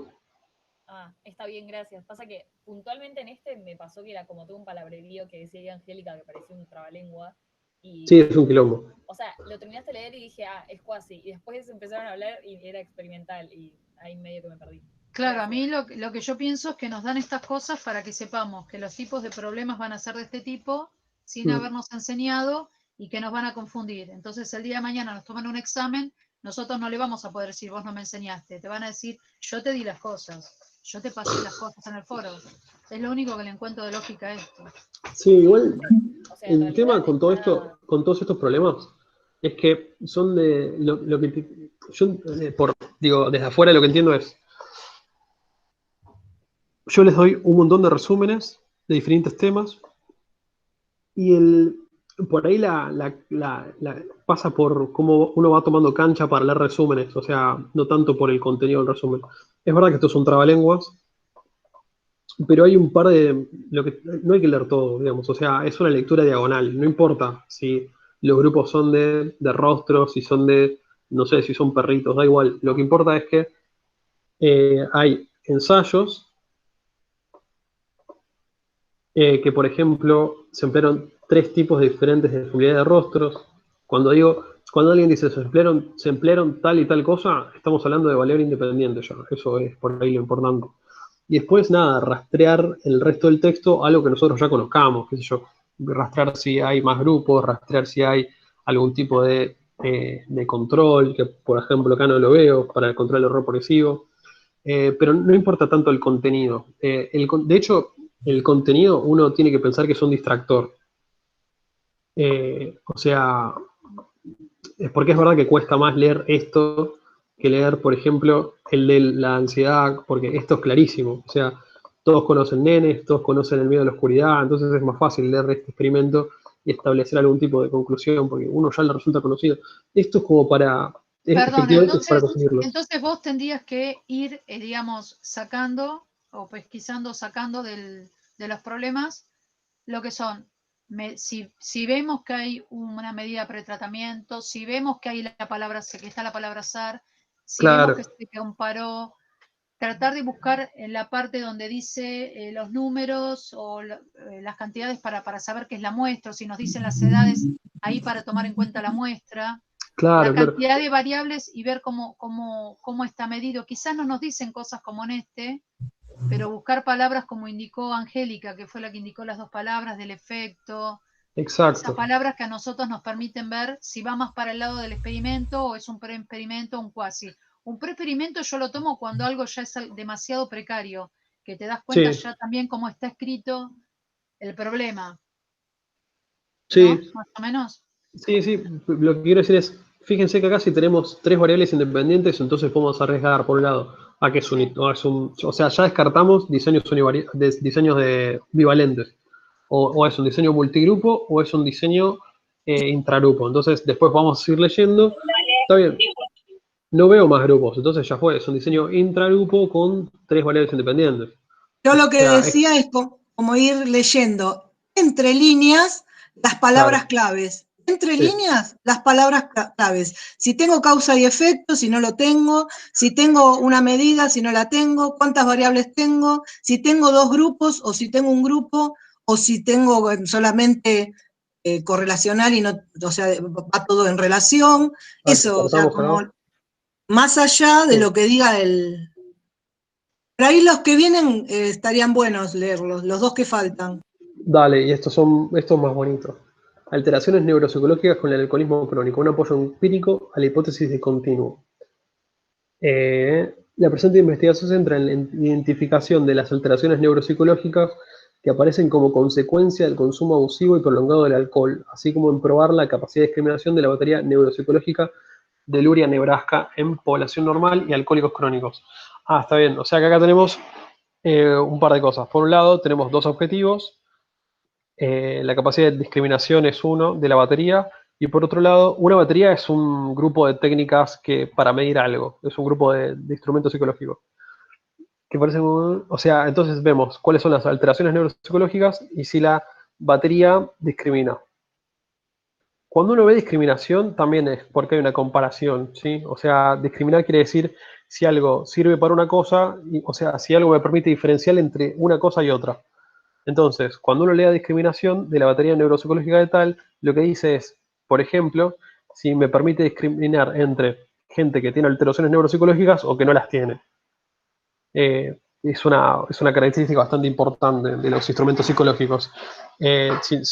Ah, está bien, gracias. Pasa que puntualmente en este me pasó que era como todo un palabrerío que decía Angélica que parecía un trabalengua. Sí, Y, es un quilombo. o sea, lo terminaste de leer y dije, ah, es cuasi. Y después empezaron a hablar y era experimental. Y ahí medio que me perdí. Claro, a Gracias. mí lo que yo pienso es que nos dan estas cosas para que sepamos que los tipos de problemas van a ser de este tipo sin habernos enseñado y que nos van a confundir. Entonces el día de mañana nos toman un examen, nosotros no le vamos a poder decir vos no me enseñaste, te van a decir yo te di las cosas, yo te pasé las cosas en el foro. Es lo único que le encuentro de lógica a esto. Sí, igual O sea, en el realidad tema con todo está... esto, con todos estos problemas, es que son de lo que yo digo, desde afuera lo que entiendo es, yo les doy un montón de resúmenes de diferentes temas y por ahí pasa por cómo uno va tomando cancha para leer resúmenes, o sea, no tanto por el contenido del resumen. Es verdad que esto es un trabalenguas, pero hay un par de... no hay que leer todo, digamos, o sea, es una lectura diagonal, no importa si los grupos son de rostros, si son no sé, si son perritos, da igual. Lo que importa es que hay ensayos que, por ejemplo, se emplearon 3 tipos diferentes de fungibilidad de rostros. Cuando alguien dice se emplearon tal y tal cosa, estamos hablando de valor independiente ya, eso es por ahí lo importante. Y después, nada, rastrear el resto del texto, algo que nosotros ya conozcamos, qué sé yo, rastrear si hay más grupos, rastrear si hay algún tipo de control, que por ejemplo acá no lo veo, para el control del error progresivo. Pero no importa tanto el contenido. De hecho, el contenido uno tiene que pensar que es un distractor. O sea, es porque es verdad que cuesta más leer esto que leer, por ejemplo, el de la ansiedad, porque esto es clarísimo. O sea, todos conocen nenes, todos conocen el miedo a la oscuridad, entonces es más fácil leer este experimento y establecer algún tipo de conclusión, porque uno ya le resulta conocido. Esto es como para... Perdón, efectivamente es para conseguirlo. entonces vos tendrías que ir, digamos, sacando o pesquisando, sacando de los problemas lo que son, si vemos que hay una medida pretratamiento, si vemos que hay que está la palabra SAR, si vemos Claro, que se comparó, tratar de buscar en la parte donde dice los números o las cantidades para saber qué es la muestra, o si nos dicen las edades, ahí para tomar en cuenta la muestra, la claro, claro. cantidad de variables y ver cómo está medido. Quizás no nos dicen cosas como en este, pero buscar palabras como indicó Angélica, que fue la que indicó las 2 palabras del efecto, esas Exacto. palabras que a nosotros nos permiten ver si va más para el lado del experimento o es un pre-experimento o un cuasi. Un preexperimento yo lo tomo cuando algo ya es demasiado precario, que te das cuenta Sí, ya también cómo está escrito el problema, ¿no? sí, Más o menos. sí. Lo que quiero decir es, fíjense que acá si tenemos 3 variables independientes, entonces podemos arriesgar, por un lado, a que Sí. o sea, ya descartamos diseños, diseños de bivalentes. O es un diseño multigrupo o es un diseño intragrupo. Entonces, después vamos a ir leyendo. Está bien, no veo más grupos, entonces ya fue, es un diseño intragrupo con 3 variables independientes. Yo O lo que sea, decía es como ir leyendo entre líneas las palabras claro, claves. Entre sí, líneas, las palabras claves. Si tengo causa y efecto, si no lo tengo, si tengo una medida, si no la tengo, cuántas variables tengo, si tengo 2 grupos o si tengo un grupo, o si tengo solamente correlacional y no, o sea, va todo en relación. Eso, o sea, cortamos como acá. más allá de Sí. lo que diga el. Por ahí los que vienen estarían buenos leerlos, los 2 que faltan. Dale, y estos más bonitos. Alteraciones neuropsicológicas con el alcoholismo crónico, un apoyo empírico a la hipótesis de continuo. La presente investigación se centra en la identificación de las alteraciones neuropsicológicas que aparecen como consecuencia del consumo abusivo y prolongado del alcohol, así como en probar la capacidad de discriminación de la batería neuropsicológica de Luria Nebraska en población normal y alcohólicos crónicos. Ah, está bien. O sea que acá tenemos un par de cosas. Por un lado, tenemos 2 objetivos. La capacidad de discriminación es uno de la batería. Y por otro lado, una batería es un grupo de técnicas para medir algo. Es un grupo de instrumentos psicológicos. O sea, entonces vemos cuáles son las alteraciones neuropsicológicas y si la batería discrimina. Cuando uno ve discriminación, también es porque hay una comparación, ¿sí? O sea, discriminar quiere decir si algo sirve para una cosa, o sea, si algo me permite diferenciar entre una cosa y otra. Entonces, cuando uno lee discriminación de la batería neuropsicológica de tal, lo que dice es, por ejemplo, si me permite discriminar entre gente que tiene alteraciones neuropsicológicas o que no las tiene. Es una característica bastante importante de los instrumentos psicológicos.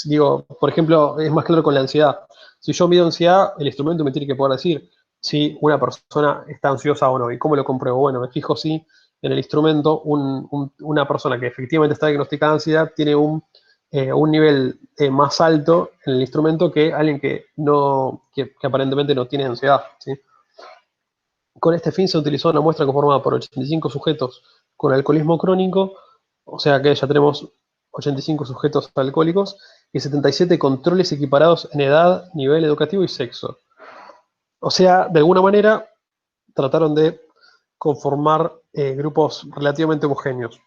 Digo, por ejemplo, es más claro con la ansiedad. Si yo mido ansiedad, el instrumento me tiene que poder decir si una persona está ansiosa o no. ¿Y cómo lo compruebo? Bueno, me fijo si en el instrumento una persona que efectivamente está diagnosticada de ansiedad tiene un nivel más alto en el instrumento que alguien que aparentemente no tiene ansiedad, ¿sí? Con este fin se utilizó una muestra conformada por 85 sujetos con alcoholismo crónico, o sea que ya tenemos 85 sujetos alcohólicos y 77 controles equiparados en edad, nivel educativo y sexo. O sea, de alguna manera trataron de conformar grupos relativamente homogéneos.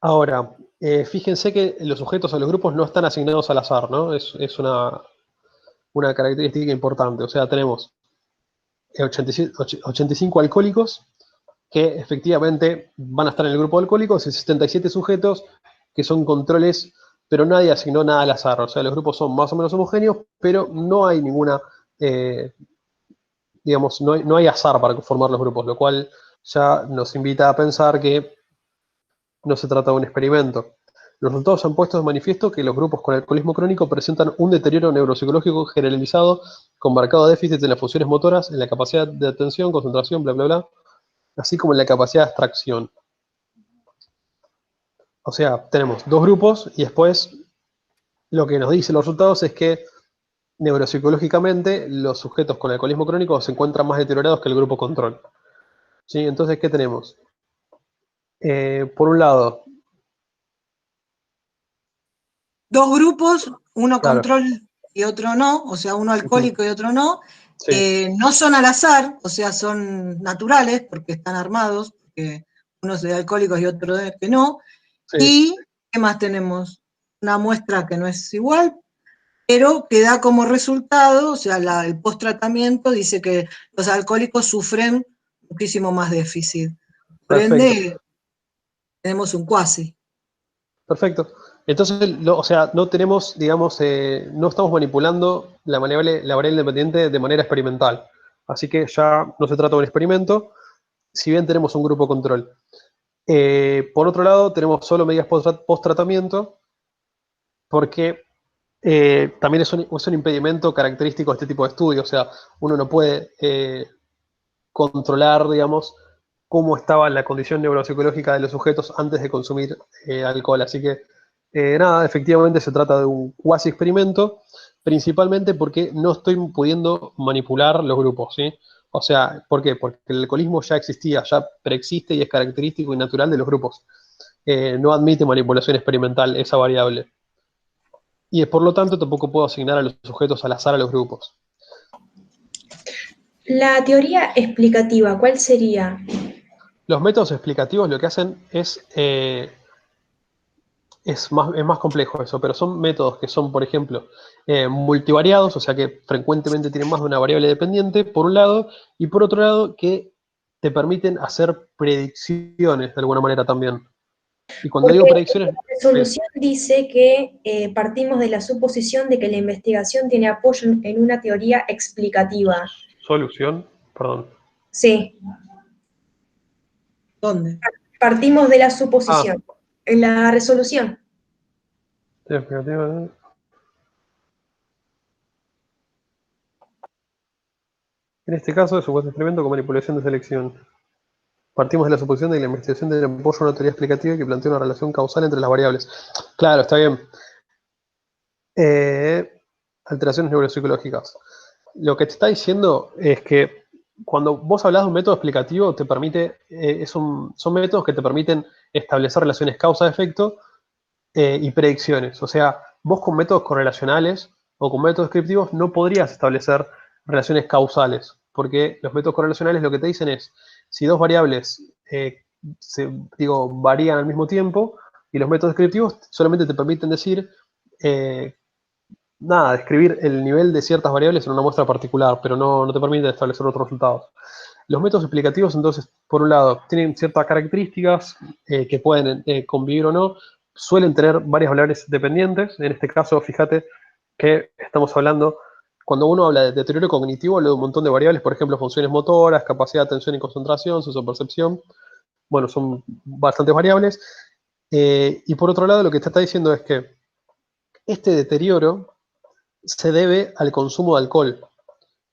Ahora, fíjense que los sujetos a los grupos no están asignados al azar, ¿no? Es una característica importante. O sea, tenemos 85 alcohólicos que efectivamente van a estar en el grupo de alcohólicos y 77 sujetos que son controles, pero nadie asignó nada al azar. O sea, los grupos son más o menos homogéneos, pero no hay ninguna, digamos, no hay azar para formar los grupos, lo cual ya nos invita a pensar que no se trata de un experimento. Los resultados han puesto de manifiesto que los grupos con alcoholismo crónico presentan un deterioro neuropsicológico generalizado con marcado déficit en las funciones motoras, en la capacidad de atención, concentración, bla, bla, bla, así como en la capacidad de abstracción. O sea, tenemos 2 grupos y después lo que nos dicen los resultados es que neuropsicológicamente los sujetos con alcoholismo crónico se encuentran más deteriorados que el grupo control. ¿Sí? Entonces, ¿qué tenemos? Por un lado, 2 grupos, uno claro, control y otro no, o sea, uno alcohólico y otro no. sí, No son al azar, o sea, son naturales porque están armados, porque uno es de alcohólicos y otro de que no. sí, Y, ¿qué más tenemos? Una muestra que no es igual, pero que da como resultado, o sea, el post-tratamiento dice que los alcohólicos sufren muchísimo más déficit. Por perfecto. ende, tenemos un cuasi. Perfecto. Entonces, o sea, no tenemos, digamos, no estamos manipulando la variable independiente de manera experimental. Así que ya no se trata de un experimento, si bien tenemos un grupo control. Por otro lado, tenemos solo medidas post-tratamiento, porque también es un impedimento característico de este tipo de estudio. O sea, uno no puede controlar, digamos, cómo estaba la condición neuropsicológica de los sujetos antes de consumir alcohol. Así que, nada, efectivamente se trata de un cuasi experimento, principalmente porque no estoy pudiendo manipular los grupos, ¿sí? O sea, ¿por qué? Porque el alcoholismo ya existía, ya preexiste y es característico y natural de los grupos. No admite manipulación experimental esa variable. Y por lo tanto tampoco puedo asignar a los sujetos al azar a los grupos. La teoría explicativa, ¿cuál sería? Los métodos explicativos lo que hacen es más complejo eso, pero son métodos que son, por ejemplo, multivariados, o sea que frecuentemente tienen más de una variable dependiente, por un lado, y por otro lado, que te permiten hacer predicciones de alguna manera también. Y cuando digo Porque predicciones, la resolución dice que partimos de la suposición de que la investigación tiene apoyo en una teoría explicativa. solución, perdón. Sí, ¿Dónde? partimos de la Ah, suposición. En la resolución. explicativa. En este caso, es supuesto experimento con manipulación de selección. Partimos de la suposición de que la investigación tiene apoyo a una teoría explicativa que plantea una relación causal entre las variables. Claro, está bien. Alteraciones neuropsicológicas. Lo que te está diciendo es que cuando vos hablas de un método explicativo, te permite, son métodos que te permiten establecer relaciones causa-efecto y predicciones. O sea, vos con métodos correlacionales o con métodos descriptivos no podrías establecer relaciones causales, porque los métodos correlacionales lo que te dicen es, si dos variables varían al mismo tiempo, y los métodos descriptivos solamente te permiten decir, eh, nada, describir el nivel de ciertas variables en una muestra particular, pero no te permiten establecer otros resultados. Los métodos explicativos, entonces, por un lado, tienen ciertas características que pueden convivir o no, suelen tener varias variables dependientes. En este caso, fíjate que estamos hablando, cuando uno habla de deterioro cognitivo, habla de un montón de variables, por ejemplo, funciones motoras, capacidad de atención y concentración, percepción. Bueno, son bastantes variables. Y por otro lado, lo que te está diciendo es que este deterioro se debe al consumo de alcohol.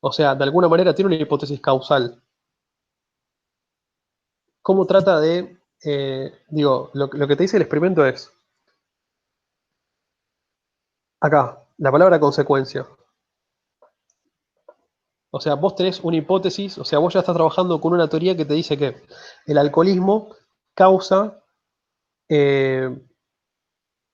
O sea, de alguna manera tiene una hipótesis causal. ¿Cómo trata de, lo que te dice el experimento es, acá, la palabra consecuencia. O sea, vos tenés una hipótesis, o sea, vos ya estás trabajando con una teoría que te dice que el alcoholismo causa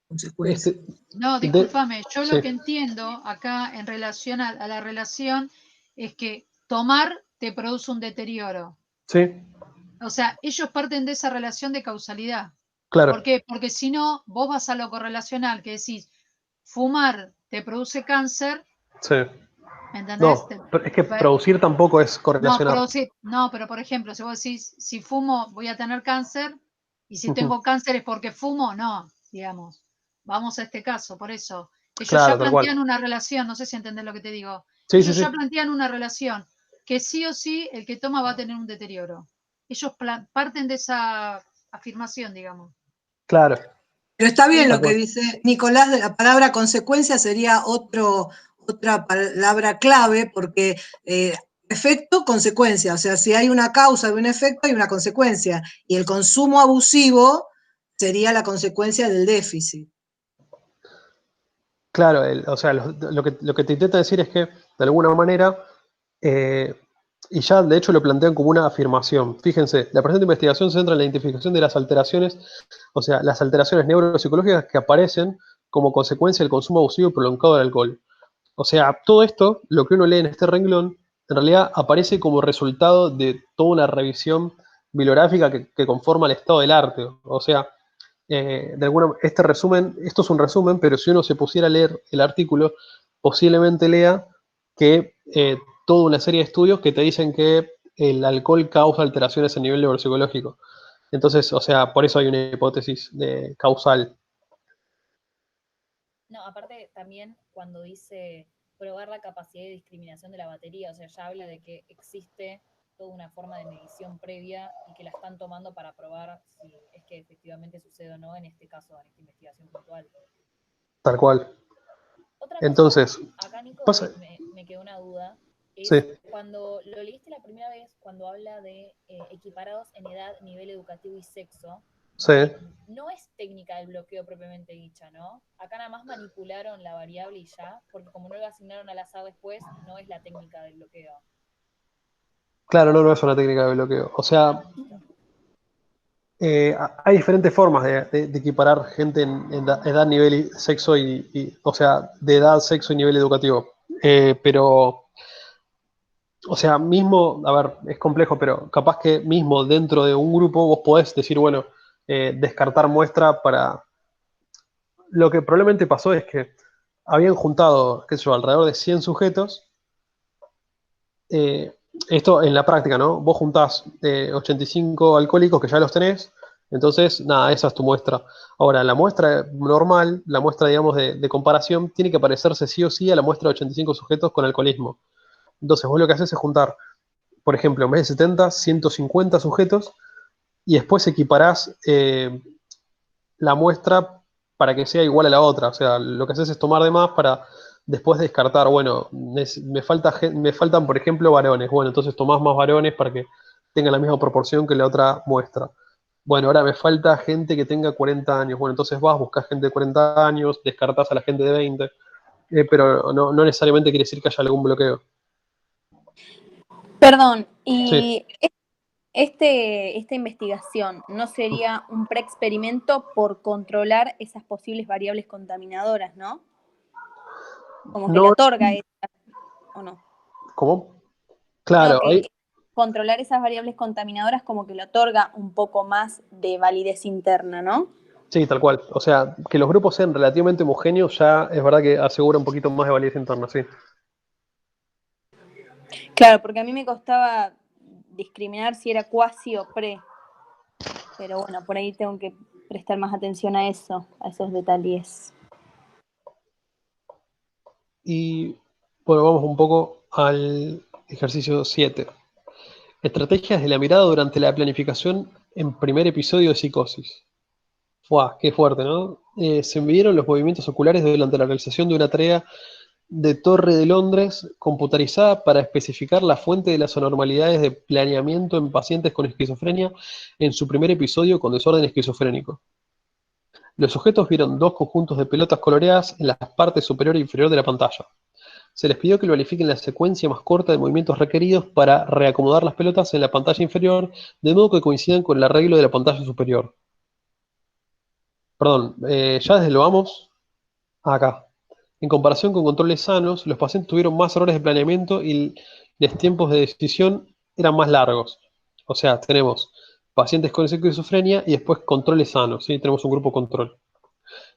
Consecuencia. No, de, discúlpame, yo sí, lo que entiendo acá en relación a la relación es que tomar te produce un deterioro. sí, O sea, ellos parten de esa relación de causalidad. ¿Por claro, qué? Porque si no, vos vas a lo correlacional, que decís, fumar te produce cáncer, sí. ¿me entendés? No, pero es que producir tampoco es No, correlacionar. producir, no, pero por ejemplo, si vos decís, si fumo voy a tener cáncer, y si tengo cáncer es porque fumo, no, digamos. Vamos a este caso, por eso. Ellos ya Claro, tal plantean cual. una relación, no sé si entendés lo que te digo. Sí, sí, Ellos ya sí, plantean una relación, que sí o sí el que toma va a tener un deterioro. Ellos parten de esa afirmación, digamos. claro, Pero está bien ¿Sí? lo tal que cual. dice Nicolás, de la palabra consecuencia sería otra palabra clave, porque efecto, consecuencia. O sea, si hay una causa de un efecto, hay una consecuencia. Y el consumo abusivo sería la consecuencia del déficit. Claro, o sea, lo que te intenta decir es que, de alguna manera, eh, y ya de hecho lo plantean como una afirmación. Fíjense, la presente investigación se centra en la identificación de las alteraciones, o sea, las alteraciones neuropsicológicas que aparecen como consecuencia del consumo abusivo y prolongado del alcohol. O sea, todo esto, lo que uno lee en este renglón, en realidad aparece como resultado de toda una revisión bibliográfica que conforma el estado del arte. O sea, esto es un resumen, pero si uno se pusiera a leer el artículo, posiblemente lea que toda una serie de estudios que te dicen que el alcohol causa alteraciones a nivel neuropsicológico. Entonces, o sea, por eso hay una hipótesis causal. No, aparte también cuando dice probar la capacidad de discriminación de la batería, o sea, ya habla de que existe toda una forma de medición previa y que la están tomando para probar si es que efectivamente sucede o no en este caso, en esta investigación puntual. Tal cual. otra Entonces, cosa, acá Nico, pasa, me quedó una duda, es sí, cuando lo leíste la primera vez, cuando habla de equiparados en edad, nivel educativo y sexo, sí. no es técnica del bloqueo propiamente dicha, ¿no? Acá nada más manipularon la variable y ya, porque como no lo asignaron al azar después, no es la técnica del bloqueo. Claro, no, no es una técnica de bloqueo. O sea, hay diferentes formas de equiparar gente en edad, nivel y sexo o sea, de edad, sexo y nivel educativo. Pero, o sea, mismo, a ver, es complejo, pero capaz que mismo dentro de un grupo vos podés decir, bueno, descartar muestra para... Lo que probablemente pasó es que habían juntado, qué sé yo, alrededor de 100 sujetos. Esto en la práctica, ¿no? Vos juntás 85 alcohólicos que ya los tenés, entonces, nada, esa es tu muestra. Ahora, la muestra normal, la muestra, digamos, de comparación, tiene que parecerse sí o sí a la muestra de 85 sujetos con alcoholismo. Entonces, vos lo que haces es juntar, por ejemplo, en vez de 70, 150 sujetos, y después equiparás la muestra para que sea igual a la otra. O sea, lo que haces es tomar de más para después descartar, bueno, me faltan, por ejemplo, varones. Bueno, entonces tomás más varones para que tengan la misma proporción que la otra muestra. Bueno, ahora me falta gente que tenga 40 años. Bueno, entonces vas, buscas gente de 40 años, descartás a la gente de 20, pero no necesariamente quiere decir que haya algún bloqueo. Perdón, Sí. y esta investigación no sería un preexperimento por controlar esas posibles variables contaminadoras, ¿no? Como que le No, otorga esa, ¿o no? ¿cómo? No, Claro, que ahí, controlar esas variables contaminadoras como que le otorga un poco más de validez interna, ¿no? sí, tal cual. O sea, que los grupos sean relativamente homogéneos ya es verdad que asegura un poquito más de validez interna, sí. Claro, porque a mí me costaba discriminar si era cuasi o pre, pero bueno, por ahí tengo que prestar más atención a eso, a esos detalles. Y bueno, vamos un poco al ejercicio 7. Estrategias de la mirada durante la planificación en primer episodio de psicosis. ¡Fua! Qué fuerte, ¿no? Se midieron los movimientos oculares durante la realización de una tarea de Torre de Londres computarizada para especificar la fuente de las anormalidades de planeamiento en pacientes con esquizofrenia en su primer episodio con desorden esquizofrénico. Los sujetos vieron dos conjuntos de pelotas coloreadas en la parte superior e inferior de la pantalla. Se les pidió que verifiquen la secuencia más corta de movimientos requeridos para reacomodar las pelotas en la pantalla inferior, de modo que coincidan con el arreglo de la pantalla superior. Perdón, ya desde lo vamos acá. En comparación con controles sanos, los pacientes tuvieron más errores de planeamiento y los tiempos de decisión eran más largos. O sea, tenemos pacientes con esquizofrenia y después controles sanos, ¿sí? Tenemos un grupo control.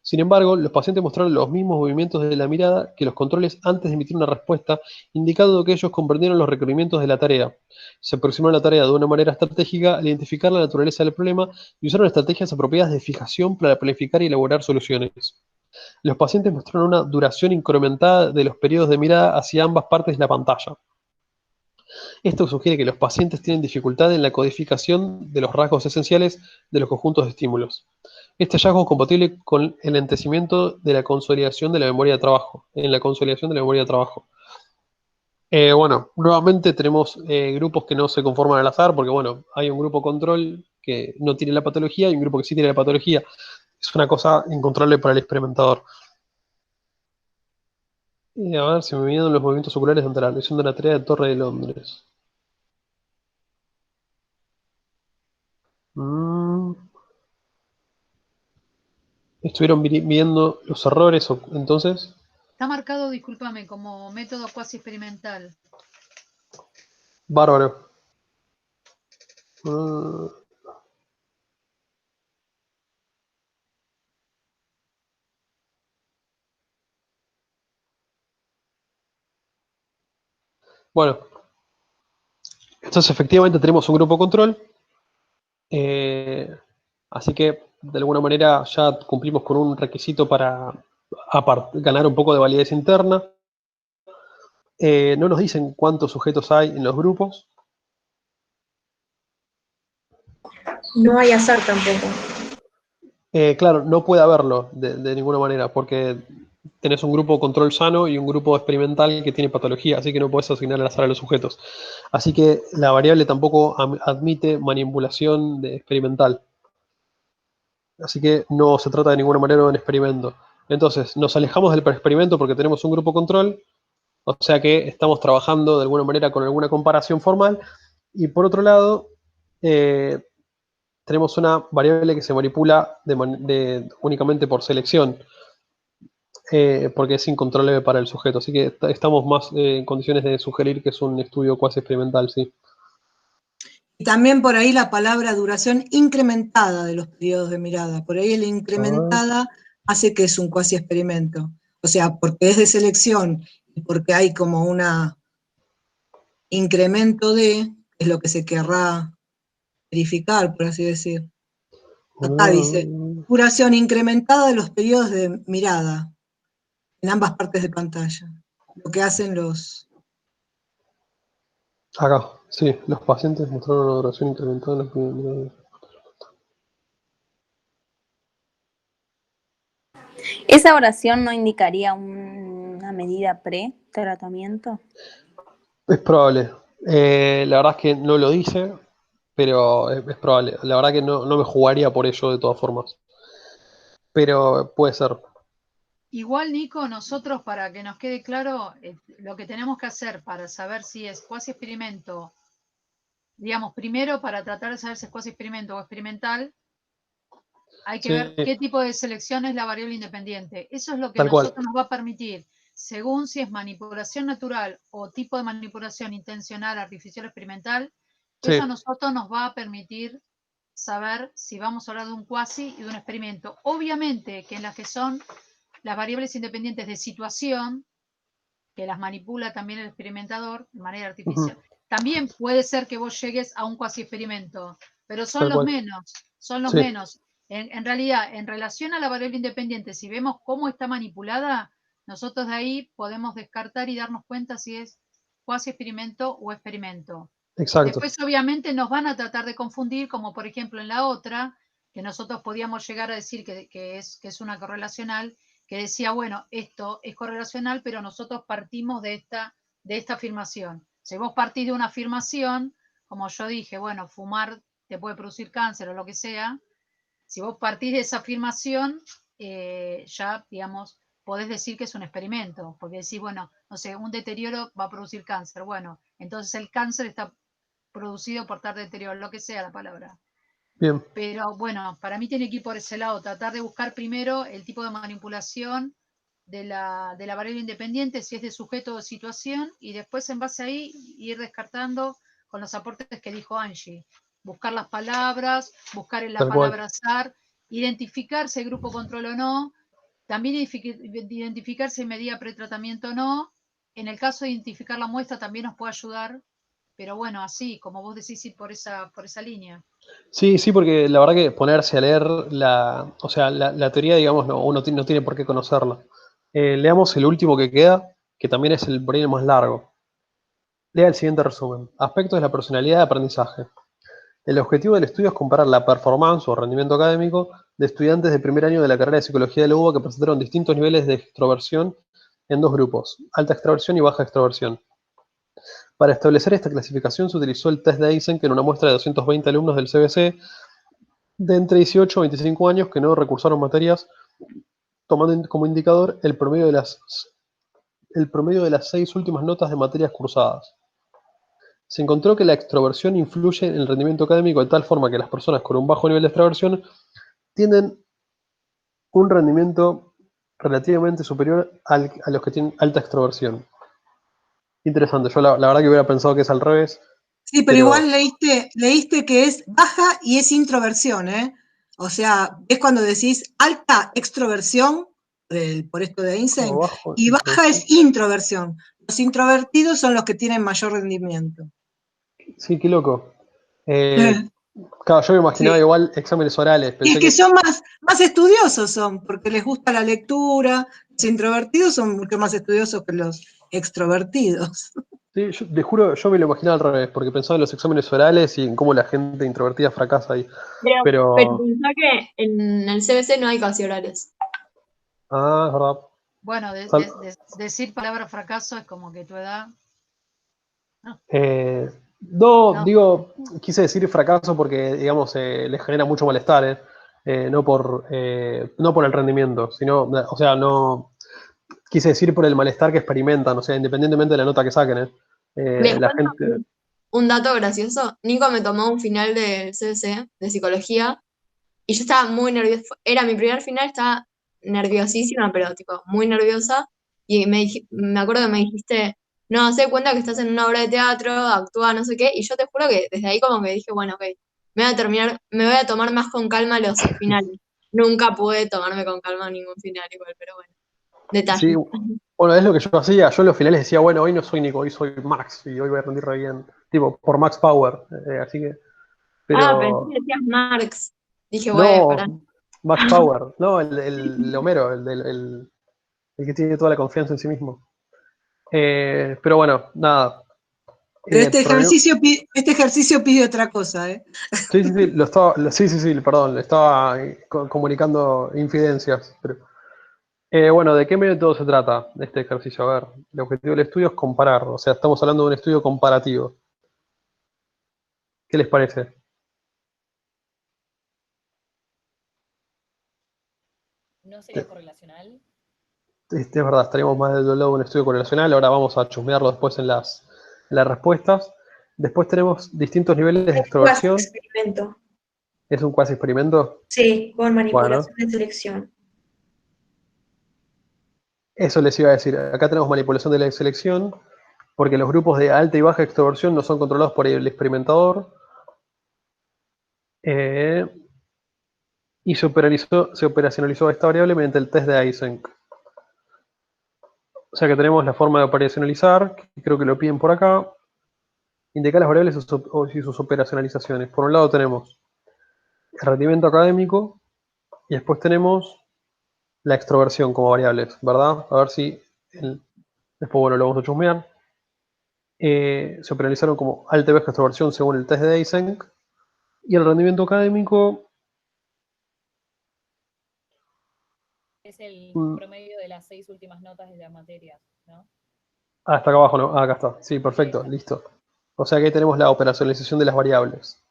Sin embargo, los pacientes mostraron los mismos movimientos de la mirada que los controles antes de emitir una respuesta, indicando que ellos comprendieron los requerimientos de la tarea. Se aproximaron a la tarea de una manera estratégica al identificar la naturaleza del problema y usaron estrategias apropiadas de fijación para planificar y elaborar soluciones. Los pacientes mostraron una duración incrementada de los periodos de mirada hacia ambas partes de la pantalla. Esto sugiere que los pacientes tienen dificultad en la codificación de los rasgos esenciales de los conjuntos de estímulos. Este hallazgo es compatible con el enlentecimiento de la consolidación de la memoria de trabajo, bueno, nuevamente tenemos grupos que no se conforman al azar, porque bueno, hay un grupo control que no tiene la patología y un grupo que sí tiene la patología. Es una cosa incontrolable para el experimentador. Y a ver si me vienen los movimientos oculares durante la realización de la tarea de Torre de Londres. Estuvieron viendo los errores, entonces. Está marcado, discúlpame, como método cuasi experimental. Bárbaro. Bueno, entonces efectivamente tenemos un grupo control. Así que de alguna manera ya cumplimos con un requisito para ganar un poco de validez interna. No nos dicen cuántos sujetos hay en los grupos. No hay azar tampoco. Claro, no puede haberlo de ninguna manera, porque tenés un grupo control sano y un grupo experimental que tiene patología, así que no podés asignar al azar a los sujetos. Así que la variable tampoco admite manipulación experimental. Así que no se trata de ninguna manera de un experimento. Entonces, nos alejamos del experimento porque tenemos un grupo control, o sea que estamos trabajando de alguna manera con alguna comparación formal, y por otro lado, tenemos una variable que se manipula únicamente por selección, porque es incontrolable para el sujeto. Así que estamos más en condiciones de sugerir que es un estudio cuasi experimental, sí. Y también por ahí la palabra duración incrementada de los periodos de mirada. Por ahí el incrementada hace que es un cuasi experimento. O sea, porque es de selección y porque hay como un incremento es lo que se querrá verificar, por así decir. Acá dice, duración incrementada de los periodos de mirada en ambas partes de pantalla. Lo que hacen los... Acá, sí, los pacientes mostraron una duración incrementada en los primeros. ¿Esa oración no indicaría una medida pre-tratamiento? Es probable. La verdad es que no lo dice, pero es probable. La verdad que no me jugaría por ello de todas formas. Pero puede ser. Igual, Nico, nosotros, para que nos quede claro, lo que tenemos que hacer para saber si es cuasi experimento, digamos, primero para tratar de saber si es cuasi experimento o experimental, hay que ver qué tipo de selección es la variable independiente. Eso es lo que a nosotros nos va a permitir, según si es manipulación natural o tipo de manipulación intencional, artificial, experimental, eso a nosotros nos va a permitir saber si vamos a hablar de un cuasi y de un experimento. Obviamente que en las que son las variables independientes de situación, que las manipula también el experimentador de manera artificial, también puede ser que vos llegues a un cuasi experimento, pero son los menos, son los menos. En realidad, en relación a la variable independiente, si vemos cómo está manipulada, nosotros de ahí podemos descartar y darnos cuenta si es cuasi experimento o experimento. Exacto. Después, obviamente, nos van a tratar de confundir, como por ejemplo en la otra, que nosotros podíamos llegar a decir que es una correlacional, que decía, bueno, esto es correlacional, pero nosotros partimos de esta afirmación. Si vos partís de una afirmación, como yo dije, bueno, fumar te puede producir cáncer o lo que sea, si vos partís de esa afirmación, ya, digamos, podés decir que es un experimento, porque decís, bueno, no sé, un deterioro va a producir cáncer. Bueno, entonces el cáncer está producido por tal deterioro, lo que sea la palabra. Bien. Pero bueno, para mí tiene que ir por ese lado, tratar de buscar primero el tipo de manipulación de la variable independiente, si es de sujeto o situación, y después en base a ahí ir descartando con los aportes que dijo Angie. Buscar las palabras, buscar en la palabra azar, identificar si hay grupo control o no, también identificar si hay medida pretratamiento o no. En el caso de identificar la muestra también nos puede ayudar, pero bueno, así, como vos decís, ir por esa línea. Sí, sí, porque la verdad que ponerse a leer la teoría, digamos, uno no tiene por qué conocerla. Leamos el último que queda, que también es el por ahí el más largo. Lea el siguiente resumen. Aspectos de la personalidad de aprendizaje. El objetivo del estudio es comparar la performance o rendimiento académico de estudiantes de primer año de la carrera de Psicología de la UBA que presentaron distintos niveles de extroversión en dos grupos, alta extroversión y baja extroversión. Para establecer esta clasificación se utilizó el test de Eysenck en una muestra de 220 alumnos del CBC de entre 18 y 25 años que no recursaron materias, tomando como indicador el promedio de las 6 últimas notas de materias cursadas. Se encontró que la extroversión influye en el rendimiento académico de tal forma que las personas con un bajo nivel de extroversión tienen un rendimiento relativamente superior a los que tienen alta extroversión. Interesante, yo la verdad que hubiera pensado que es al revés. Sí, pero igual leíste que es baja y es introversión, ¿eh? O sea, es cuando decís alta extroversión, por esto de Eysenck, y baja es introversión. Los introvertidos son los que tienen mayor rendimiento. Sí, qué loco. Claro, yo me imaginaba igual exámenes orales. Pensé que son más estudiosos porque les gusta la lectura. Los introvertidos son mucho más estudiosos que los extrovertidos. Sí, te juro, yo me lo imaginaba al revés, porque pensaba en los exámenes orales y en cómo la gente introvertida fracasa ahí. Pero pensá que en el CBC no hay casi orales. Ah, es verdad. Bueno, Sal- decir palabra fracaso es como que tu edad. No, No. digo, quise decir fracaso porque, digamos, les genera mucho malestar, no por el rendimiento, sino, o sea, no, quise decir por el malestar que experimentan, o sea, independientemente de la nota que saquen, Les la cuento gente, un dato gracioso. Nico me tomó un final del CBC de psicología y yo estaba muy nerviosa. Era mi primer final, estaba nerviosísima, pero tipo muy nerviosa. Y me acuerdo que me dijiste, no, haz de cuenta que estás en una obra de teatro, actúa, no sé qué. Y yo te juro que desde ahí como que dije, bueno, ok, me voy a tomar más con calma los finales. Nunca pude tomarme con calma ningún final igual, pero bueno, sí, detalle. bueno, es lo que yo hacía, yo en los finales decía, bueno, hoy no soy Nico, hoy soy Max, y hoy voy a rendir re bien, tipo, por Max Power, así que, Ah, pensé pero, que decías Marx. Dije, bueno, no, pará. Max Power, no, el Homero, el que tiene toda la confianza en sí mismo. Pero bueno, nada. Pero Problema. este ejercicio pide otra cosa, ¿eh? Sí, sí, sí, sí, perdón, le estaba comunicando infidencias. Bueno, ¿de qué método se trata este ejercicio? A ver, el objetivo del estudio es comparar, o sea, estamos hablando de un estudio comparativo. ¿Qué les parece? ¿No sería correlacional? Es verdad, estaríamos más del lado de un estudio correlacional, ahora vamos a chusmearlo después en las respuestas. Después tenemos distintos niveles de Es cuasi extroversión. experimento. ¿Es un cuasi experimento? Sí, con Bueno, manipulación de selección. eso les iba a decir. Acá tenemos manipulación de la selección, porque los grupos de alta y baja extroversión no son controlados por el experimentador. Y se operacionalizó esta variable mediante el test de Eysenck. O sea que tenemos la forma de operacionalizar, que creo que lo piden por acá. Indicar las variables y sus operacionalizaciones. Por un lado tenemos el rendimiento académico y después tenemos la extroversión como variables, ¿verdad? A ver si después, bueno, lo vamos a chusmear. Se operacionalizaron como alta y baja extroversión según el test de Eysenck. Y el rendimiento académico, Es el mm, promedio de las 6 últimas notas de las materias, ¿no? hasta acá abajo, ¿no? Ah, acá está. Sí, Ahí perfecto, está. listo. O sea que ahí tenemos la operacionalización de las variables,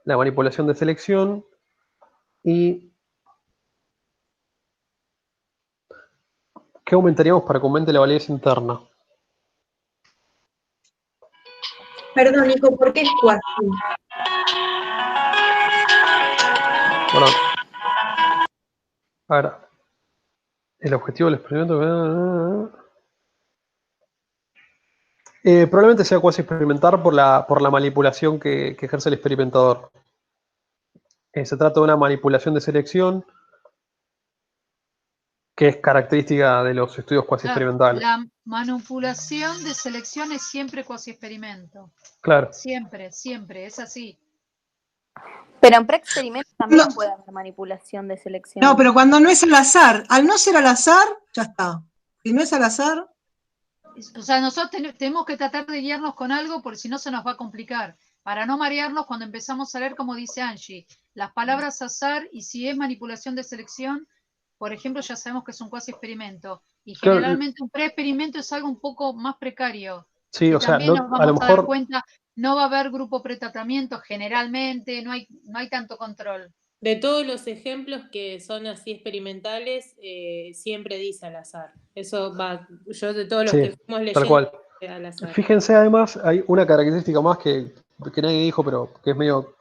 la manipulación de selección y ¿qué aumentaríamos para que aumente la validez interna? Perdón, Nico, ¿por qué es cuasi? Bueno, a ver, el objetivo del experimento. Probablemente sea cuasi experimentar por la manipulación que ejerce el experimentador. Se trata de una manipulación de selección que es característica de los estudios cuasi experimentales. La manipulación de selección es siempre cuasi experimento. Claro. Siempre, siempre, es así. Pero en pre-experimentos también No, puede haber manipulación de selección. no, pero cuando no es al azar, al no ser al azar, ya está. Si no es al azar, O sea, nosotros tenemos que tratar de guiarnos con algo porque si no se nos va a complicar. Para no marearnos cuando empezamos a leer, como dice Angie, las palabras azar y si es manipulación de selección, por ejemplo, ya sabemos que es un cuasi experimento. Y Claro, generalmente un pre-experimento es algo un poco más precario. sí, Que o sea, también nos a lo vamos a dar mejor, cuenta, no va a haber grupo pretratamiento generalmente, no hay tanto control. De todos los ejemplos que son así experimentales, siempre dice al azar. Eso va, yo de todos los sí, que fuimos tal leyendo, cual. al azar. Fíjense además, hay una característica más que nadie dijo, pero que es medio.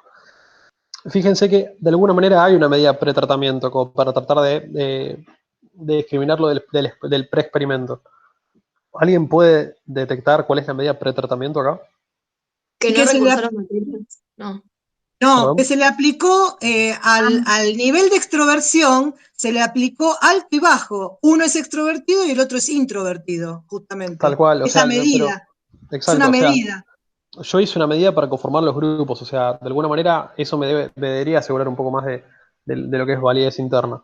Fíjense que de alguna manera hay una medida de pretratamiento como para tratar de discriminarlo del pre-experimento. ¿Alguien puede detectar cuál es la medida de pretratamiento acá? Que y no que se le, recursaron materias. No. no, que ¿Perdón? se le aplicó al nivel de extroversión, se le aplicó alto y bajo. Uno es extrovertido y el otro es introvertido, Tal justamente. cual, o Esa sea, pero. medida, es Exacto, una o sea, medida. yo hice una medida para conformar los grupos, o sea, de alguna manera eso me debería asegurar un poco más de lo que es validez interna.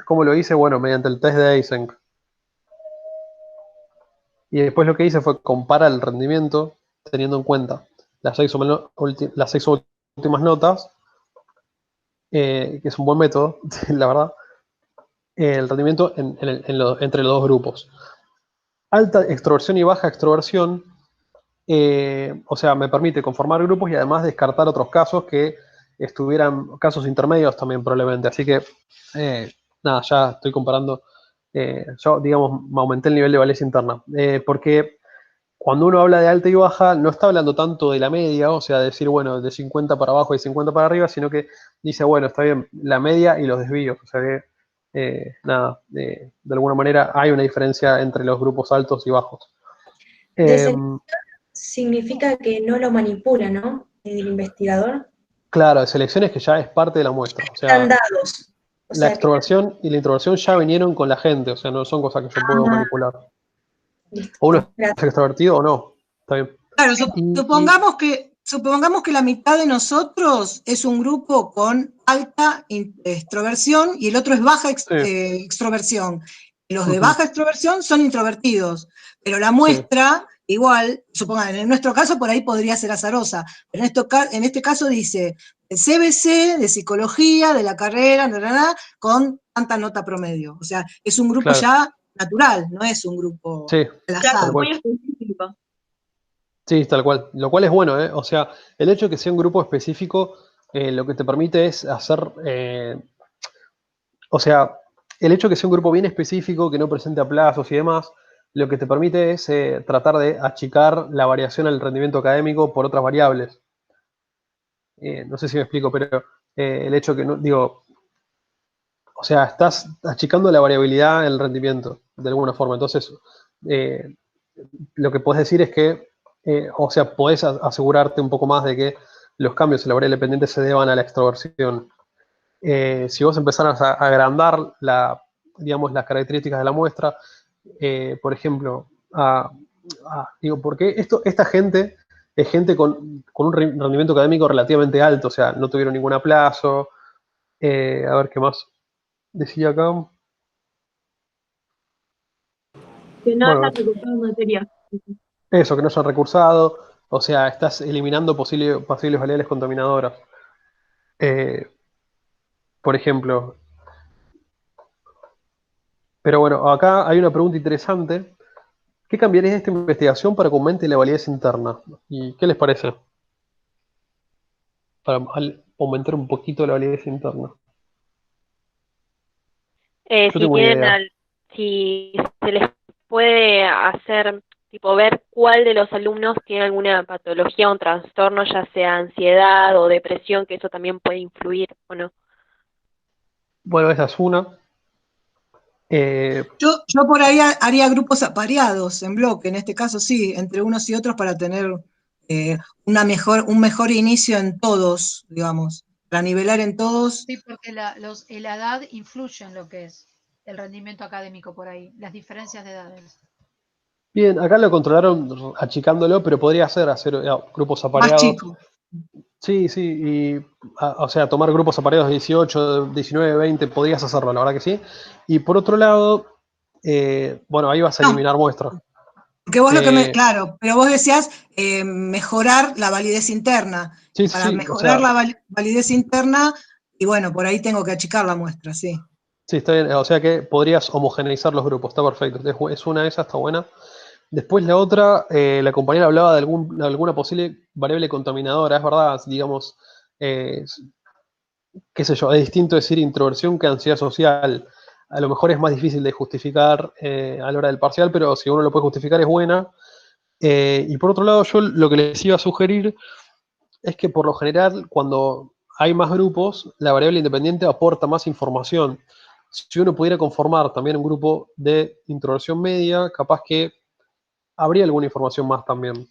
¿Cómo lo hice? Bueno, mediante el test de Eysenck. Y después lo que hice fue comparar el rendimiento teniendo en cuenta las seis últimas notas, que es un buen método, la verdad, el rendimiento entre los dos grupos. Alta extroversión y baja extroversión, o sea, me permite conformar grupos y además descartar otros casos que estuvieran, casos intermedios también probablemente. Así que, nada, ya estoy comparando, yo, digamos, me aumenté el nivel de validez interna. Porque cuando uno habla de alta y baja, no está hablando tanto de la media, o sea, decir, bueno, de 50 para abajo y 50 para arriba, sino que dice, bueno, está bien, la media y los desvíos. O sea que, nada, de alguna manera hay una diferencia entre los grupos altos y bajos. Deselección significa que no lo manipula, ¿no? El investigador. Claro, selecciones que ya es parte de la muestra. O Están sea, dados. O la sea que extroversión y la introversión ya vinieron con la gente, o sea, no son cosas que yo puedo manipular. O uno es gracias. extrovertido o no. Está bien. Claro, Y- supongamos que la mitad de nosotros es un grupo con alta extroversión y el otro es baja sí, extroversión. Los de ujú, baja extroversión son introvertidos, pero la sí, muestra, igual, supongan, en nuestro caso por ahí podría ser azarosa, pero en este caso dice el CBC de psicología, de la carrera, con tanta nota promedio. O sea, es un grupo claro. ya natural, no es un grupo Sí, al Claro, azar. tal muy cual. específico. Sí, tal cual. Lo cual es bueno, ¿eh? O sea, el hecho de que sea un grupo específico, lo que te permite es hacer, o sea, el hecho de que sea un grupo bien específico, que no presente a plazos y demás, lo que te permite es tratar de achicar la variación al rendimiento académico por otras variables. No sé si me explico, pero el hecho que, no, digo, o sea, estás achicando la variabilidad en el rendimiento, de alguna forma. Entonces, eh, lo que puedes decir es que, o sea, podés asegurarte un poco más de que los cambios en la variable dependiente se deban a la extroversión. Si vos empezaras a agrandar digamos, las características de la muestra, por ejemplo, digo, porque esta gente es gente con un rendimiento académico relativamente alto, o sea, no tuvieron ningún aplazo. A ver qué más decía acá. Que no Bueno, hayan recuperado materia. eso, que no se han recursado, o sea, estás eliminando posibles variables contaminadoras. Eh, por ejemplo, pero bueno, acá hay una pregunta interesante. ¿Qué cambiaría de esta investigación para que aumente la validez interna? ¿Y qué les parece? Para aumentar un poquito la validez interna. Yo Si tengo una idea. si se les puede hacer, tipo, ver cuál de los alumnos tiene alguna patología o un trastorno, ya sea ansiedad o depresión, que eso también puede influir o no. Bueno, esa es una. Yo por ahí haría grupos apareados en bloque, en este caso sí, entre unos y otros para tener un mejor inicio en todos, digamos, para nivelar en todos. Sí, porque la edad influye en lo que es el rendimiento académico por ahí, las diferencias de edades. Bien, acá lo controlaron achicándolo, pero podría ser hacer grupos Más apareados. chicos. Sí, sí, y, o sea, tomar grupos apareados de 18, 19, 20, podrías hacerlo, la verdad que sí. Y por otro lado, bueno, ahí vas a No, eliminar muestras. porque vos Eh, claro, pero vos decías mejorar la validez interna. sí, Y sí, para sí, o mejorar sea, la validez interna, y bueno, por ahí tengo que achicar la muestra, sí. sí, está bien, o sea que podrías homogeneizar los grupos, está perfecto. Es una de esas, está buena. Después la otra, la compañera hablaba de alguna posible variable contaminadora, es verdad, digamos, eh, qué sé yo, es distinto decir introversión que ansiedad social. A lo mejor es más difícil de justificar a la hora del parcial, pero si uno lo puede justificar es buena. Y por otro lado, yo lo que les iba a sugerir es que por lo general, cuando hay más grupos, la variable independiente aporta más información. Si uno pudiera conformar también un grupo de introversión media, capaz que habría alguna información más también.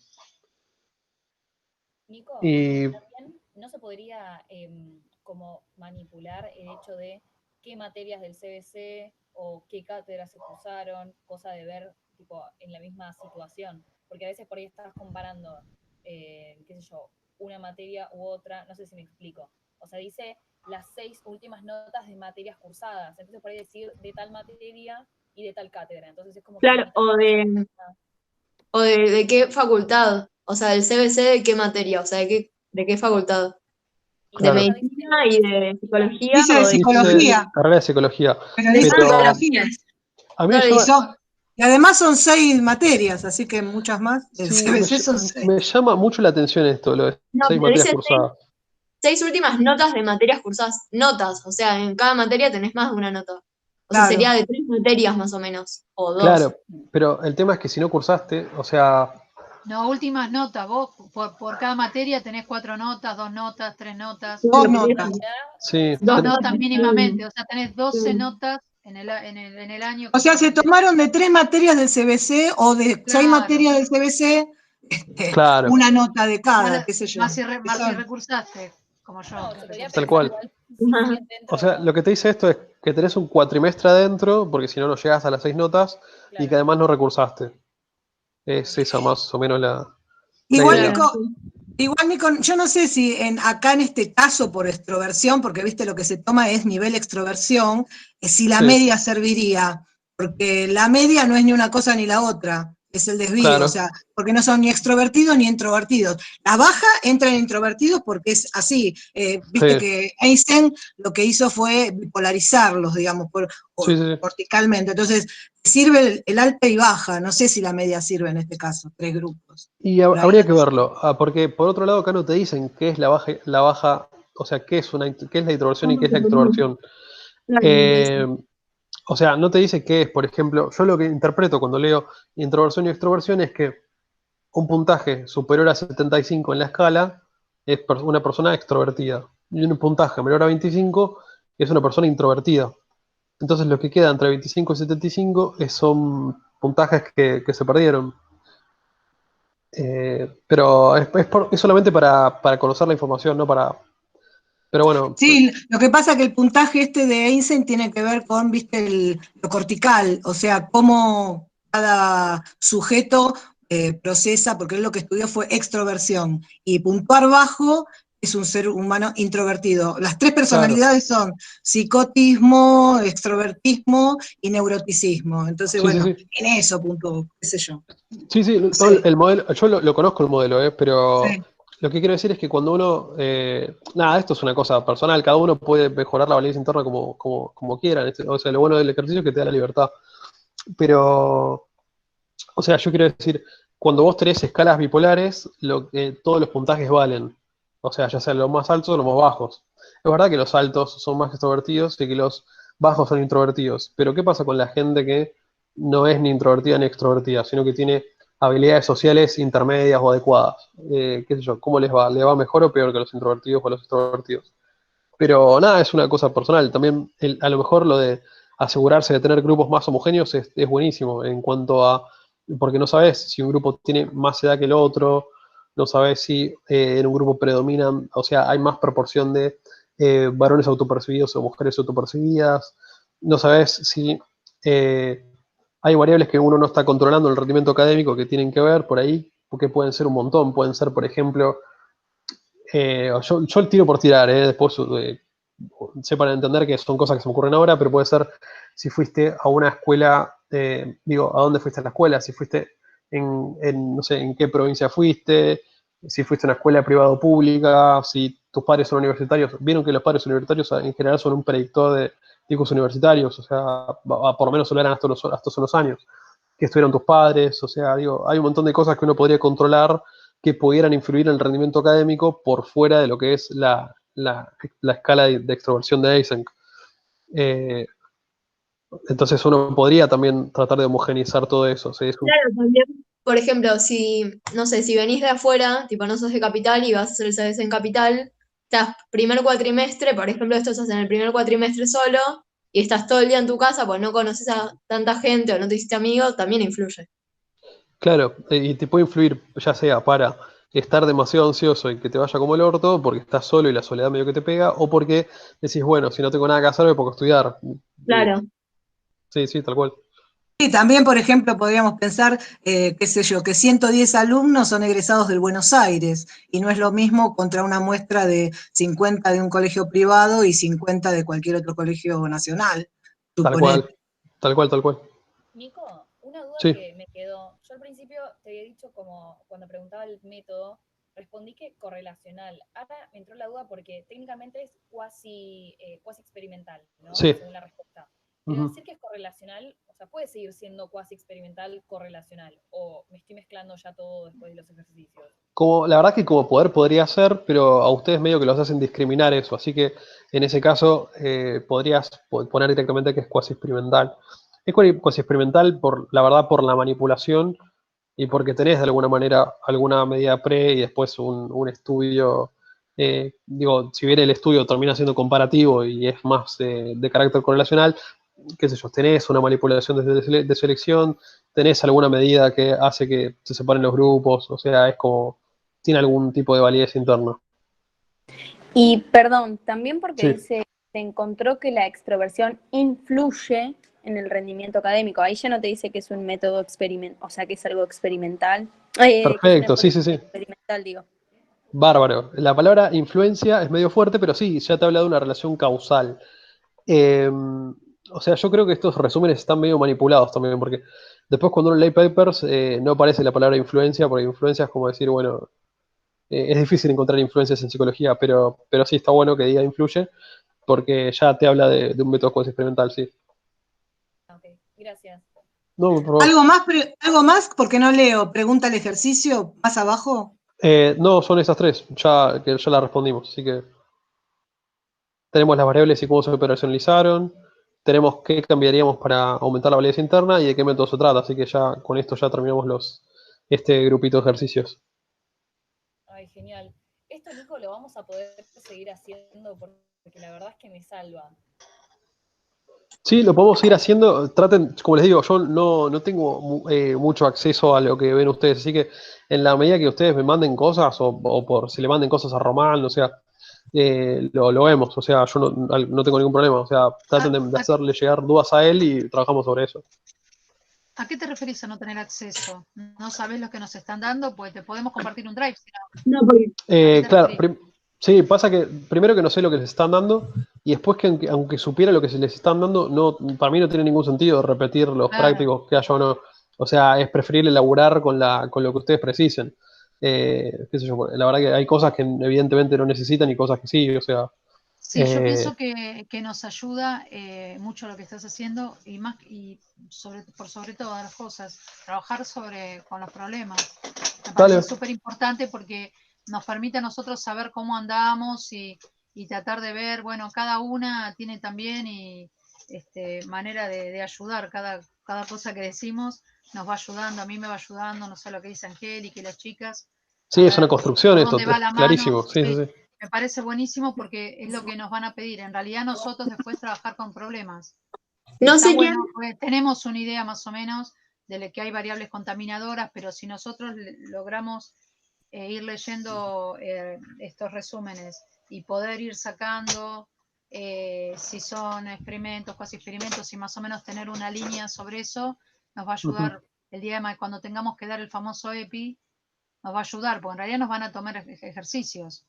Nico, y Y también no se podría como manipular el hecho de qué materias del CBC o qué cátedras se cursaron, cosa de ver tipo en la misma situación, porque a veces por ahí estás comparando, qué sé yo, una materia u otra, no sé si me explico. O sea, dice las 6 últimas notas de materias cursadas, entonces por ahí decir de tal materia y de tal cátedra, entonces es como que Claro, limitas mucho. o de qué facultad, o sea, del CBC de qué materia, o sea, de qué facultad. De Claro. medicina y de psicología Dice de o de... psicología, Carrera de psicología. pero dice Pero psicología. a mí No, me Y, llama, y además son 6 materias, así que muchas más. El sí, CBC son 6. me llama mucho la atención esto, lo de No, 6 pero materias dice cursadas. 6 últimas notas de materias cursadas. Notas, o sea, en cada materia tenés más de una nota. O sea, Claro. sería de 3 materias más o menos, o 2. Claro, pero el tema es que si no cursaste, o sea, No, últimas notas. Vos por cada materia tenés 4 notas, 2 notas, 3 notas. 2 notas. sí, 2 notas mínimamente. O sea, tenés 12 Sí. notas en el año. O sea, se tomaron de 3 materias del CBC o de 6 Claro. materias del CBC, claro, una nota de cada, qué sé yo. Más si Son- recursaste, como yo. No, se podría tal pensar cual. igual si siguen dentro O sea, de lo que te dice esto es que tenés un cuatrimestre adentro, porque si no, no llegas a las 6 notas, y Claro. que además no recursaste. Es esa más o menos la Igual, idea. Nico, yo no sé si acá en este caso por extroversión, porque viste lo que se toma es nivel extroversión, si la Sí, media serviría, porque la media no es ni una cosa ni la otra, es el desvío, claro. o sea, porque no son ni extrovertidos ni introvertidos. La baja entra en introvertidos porque es así. Viste Sí, que Einstein lo que hizo fue bipolarizarlos, digamos, sí, sí. verticalmente. Entonces, sirve el alta y baja, no sé si la media sirve en este caso, 3 grupos. Y Pero ahí habría no que te- verlo, porque por otro lado acá no te dicen qué es la baja, o sea, qué es qué es la introversión y qué es la extroversión. O sea, no te dice qué es, por ejemplo, yo lo que interpreto cuando leo introversión y extroversión es que un puntaje superior a 75 en la escala es una persona extrovertida, y un puntaje menor a 25 es una persona introvertida. Entonces lo que queda entre 25 y 75 son puntajes que se perdieron. Pero es solamente para conocer la información, no para... Pero bueno, Sí, lo que pasa es que el puntaje este de Einstein tiene que ver con, viste, lo cortical, o sea, cómo cada sujeto procesa, porque él lo que estudió fue extroversión, y puntuar bajo es un ser humano introvertido. Las 3 claro. personalidades son psicotismo, extrovertismo y neuroticismo. Entonces, Sí, sí, bueno, sí. en eso puntuó, qué sé yo. Sí, sí, No sé. el modelo, yo lo conozco el modelo, pero Sí. lo que quiero decir es que cuando uno, nada, esto es una cosa personal, cada uno puede mejorar la valencia interna como quiera, o sea, lo bueno del ejercicio es que te da la libertad, pero, o sea, yo quiero decir, cuando vos tenés escalas bipolares, todos los puntajes valen, o sea, ya sean los más altos o los más bajos. Es verdad que los altos son más extrovertidos y que los bajos son introvertidos, pero ¿qué pasa con la gente que no es ni introvertida ni extrovertida, sino que tiene habilidades sociales intermedias o adecuadas? ¿Qué sé yo? ¿Cómo les va? ¿Le va mejor o peor que los introvertidos o los extrovertidos? Pero nada, es una cosa personal. También a lo mejor lo de asegurarse de tener grupos más homogéneos es buenísimo en cuanto a, porque no sabes si un grupo tiene más edad que el otro, no sabes si en un grupo predominan, o sea, hay más proporción de varones autopercibidos o mujeres autopercibidas, no sabes si hay variables que uno no está controlando en el rendimiento académico que tienen que ver por ahí, porque pueden ser un montón, pueden ser, por ejemplo, yo el tiro por tirar, después sepan entender que son cosas que se me ocurren ahora, pero puede ser si fuiste a una escuela, digo, ¿a dónde fuiste a la escuela? Si fuiste no sé, en qué provincia fuiste, si fuiste a una escuela privada o pública, si tus padres son universitarios. Vieron que los padres universitarios en general son un predictor de hijos universitarios, o sea, por lo menos lo eran hasta hace unos años. Que estuvieron tus padres, o sea, digo, hay un montón de cosas que uno podría controlar que pudieran influir en el rendimiento académico por fuera de lo que es la escala de extroversión de Eysenck. Eh, entonces uno podría también tratar de homogeneizar todo eso. ¿Sí? Claro, también, por ejemplo, si, no sé, si venís de afuera, tipo no sos de capital y vas a hacer el CBC en capital, estás primer cuatrimestre, por ejemplo, esto estás en el primer cuatrimestre solo, y estás todo el día en tu casa, pues no conoces a tanta gente o no te hiciste amigo, también influye. Claro, y te puede influir ya sea para estar demasiado ansioso y que te vaya como el orto, porque estás solo y la soledad medio que te pega, o porque decís, bueno, si no tengo nada que hacer, me pongo a estudiar. Claro. Sí, sí, tal cual. Sí, también, por ejemplo, podríamos pensar, qué sé yo, que 110 alumnos son egresados del Buenos Aires y no es lo mismo contra una muestra de 50 de un colegio privado y 50 de cualquier otro colegio nacional, Tal suponete. cual, tal cual, tal cual. Nico, una duda Sí. que me quedó. Yo al principio te había dicho como cuando preguntaba el método, respondí que correlacional. Ahora me entró la duda porque técnicamente es cuasi experimental, ¿no? Sí. Según la respuesta. Pero decir que es correlacional, o sea, puede seguir siendo cuasi experimental correlacional, o me estoy mezclando ya todo después de los ejercicios. La verdad que como poder podría ser, pero a ustedes medio que los hacen discriminar eso, así que en ese caso podrías poner directamente que es cuasi experimental. Es cuasi experimental, la verdad, por la manipulación y porque tenés de alguna manera alguna medida pre y después un estudio. Si bien el estudio termina siendo comparativo y es más de carácter correlacional, qué sé yo, tenés una manipulación de selección, tenés alguna medida que hace que se separen los grupos, o sea, es como, tiene algún tipo de validez interna. Y perdón, también porque Sí. dice, se encontró que la extroversión influye en el rendimiento académico. Ahí ya no te dice que es un método experimental, o sea, que es algo experimental. Perfecto, sí. Experimental, digo. Bárbaro. La palabra influencia es medio fuerte, pero sí, ya te habla de una relación causal. O sea, yo creo que estos resúmenes están medio manipulados también, porque después cuando uno lee papers no aparece la palabra influencia, porque influencia es como decir, bueno, es difícil encontrar influencias en psicología, pero sí está bueno que diga influye, porque ya te habla de un método cuasi experimental, sí. Ok, gracias. No, por favor. ¿Algo más? Porque no leo. Pregunta el ejercicio, más abajo. No, son esas tres, ya la respondimos, así que tenemos las variables y cómo se operacionalizaron, tenemos qué cambiaríamos para aumentar la validez interna y de qué método se trata, así que ya con esto ya terminamos este grupito de ejercicios. Ay, genial. Esto, Nico, lo vamos a poder seguir haciendo porque la verdad es que me salva. Sí, lo podemos ir haciendo. Traten, como les digo, yo no tengo mucho acceso a lo que ven ustedes, así que en la medida que ustedes me manden cosas o por si le manden cosas a Román, o sea, lo vemos, o sea, yo no tengo ningún problema, o sea, traten de hacerle llegar dudas a él y trabajamos sobre eso. ¿A qué te referís a no tener acceso? ¿No sabés lo que nos están dando? Pues te podemos compartir un drive. No, porque Claro, sí, pasa que primero que no sé lo que les están dando y después que aunque supiera lo que se les están dando, para mí no tiene ningún sentido repetir los prácticos que haya o no. O sea, es preferible elaborar con lo que ustedes precisen. Qué sé yo, la verdad que hay cosas que evidentemente no necesitan y cosas que sí, o sea. Sí, yo pienso que nos ayuda mucho lo que estás haciendo y por sobre todas las cosas, trabajar con los problemas. Me parece súper importante porque nos permite a nosotros saber cómo andamos y tratar de ver, bueno, cada una tiene también manera de ayudar, cada cosa que decimos nos va ayudando, a mí me va ayudando, no sé lo que dice Angélica y las chicas. Sí, es una construcción esto, ¿Dónde va la clarísimo, mano? sí. Me parece buenísimo porque es lo que nos van a pedir. En realidad nosotros después trabajar con problemas. No Está sé quién. bueno, porque tenemos una idea más o menos de que hay variables contaminadoras, pero si nosotros logramos ir leyendo estos resúmenes y poder ir sacando si son experimentos, cuasi experimentos y más o menos tener una línea sobre eso, nos va a ayudar el día de mañana cuando tengamos que dar el famoso EPI, nos va a ayudar, porque en realidad nos van a tomar ejercicios.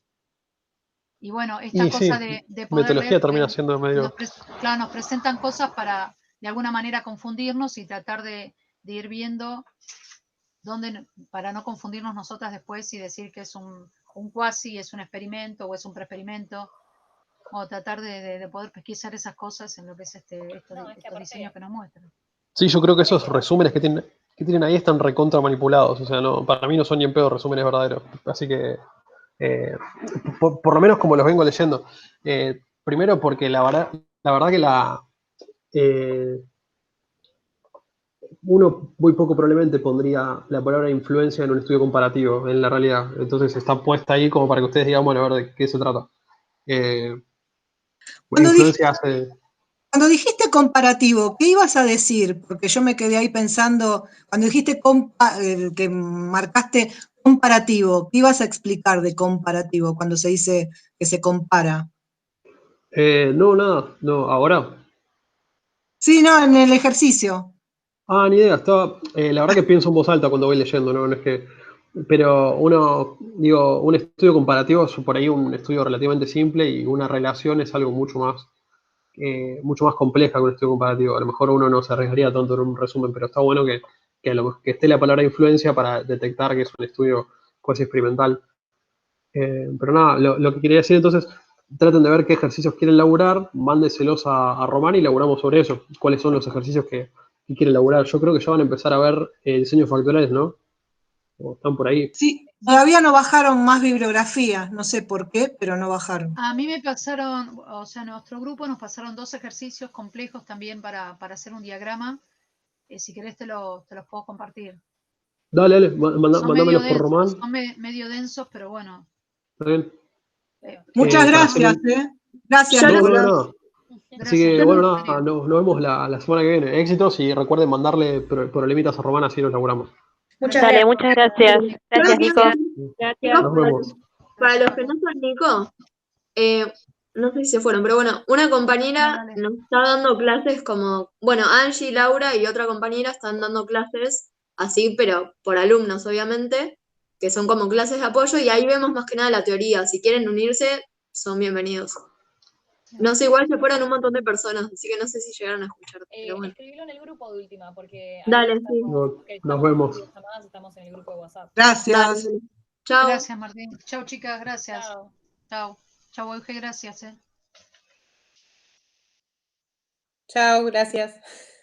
Y bueno, esta cosa de poder metodología leer, termina siendo medio. claro, nos presentan cosas para de alguna manera confundirnos y tratar de ir viendo para no confundirnos nosotras después y decir que es un cuasi, es un experimento o es un preexperimento, o tratar de poder pesquisar esas cosas en lo que es estos diseños que nos muestran. Sí, yo creo que esos resúmenes que tienen ahí están recontra manipulados, o sea, para mí no son ni en pedo resúmenes verdaderos, así que por lo menos como los vengo leyendo. Primero porque la verdad que uno muy poco probablemente pondría la palabra influencia en un estudio comparativo, en la realidad. Entonces está puesta ahí como para que ustedes digan, bueno, a ver de qué se trata. Cuando dijiste comparativo, ¿qué ibas a decir? Porque yo me quedé ahí pensando, cuando dijiste que marcaste comparativo, ¿qué ibas a explicar de comparativo cuando se dice que se compara? No, nada, no, ahora. Sí, no, en el ejercicio. Ni idea, la verdad que pienso en voz alta cuando voy leyendo, ¿no? No es que, pero un estudio comparativo es por ahí un estudio relativamente simple y una relación es algo mucho más compleja que un estudio comparativo. A lo mejor uno no se arriesgaría tanto en un resumen, pero está bueno que esté la palabra influencia para detectar que es un estudio cuasi experimental. Pero nada, lo que quería decir entonces, traten de ver qué ejercicios quieren laburar, mándeselos a Román y laburamos sobre eso. ¿Cuáles son los ejercicios que quieren laburar? Yo creo que ya van a empezar a ver diseños factoriales, ¿no? O están por ahí. Sí, todavía no bajaron más bibliografía, no sé por qué, pero no bajaron. A mí me pasaron, o sea, nuestro grupo nos pasaron 2 ejercicios complejos también para hacer un diagrama. Si querés te los puedo compartir. Dale, Son mandámelos por Román. Son medio densos, pero bueno. Está bien. Muchas para gracias, Gracias, No, Nicolás. no. Así que bueno, nada, nos vemos la semana que viene. Éxitos y recuerden mandarle problemitas a Román, así los laburamos. Muchas Dale, gracias. muchas gracias. Gracias, Nico. Chicos, Nos vemos. para los que no son Nico, no sé si se fueron, pero bueno, una compañera Dale. nos está dando clases como, bueno, Angie, Laura y otra compañera están dando clases así, pero por alumnos, obviamente, que son como clases de apoyo y ahí vemos más que nada la teoría. Si quieren unirse, son bienvenidos. No sé, igual se fueron un montón de personas, así que no sé si llegaron a escuchar, pero bueno. Escribilo en el grupo de última, porque ahí Dale, sí. estamos, Nos estamos vemos. en videollamadas, estamos en el grupo de WhatsApp. Gracias. Dale. Chao. Gracias, Martín. Chao, chicas, gracias. Chao. Chao. Chao, Euge, gracias. Chao, gracias.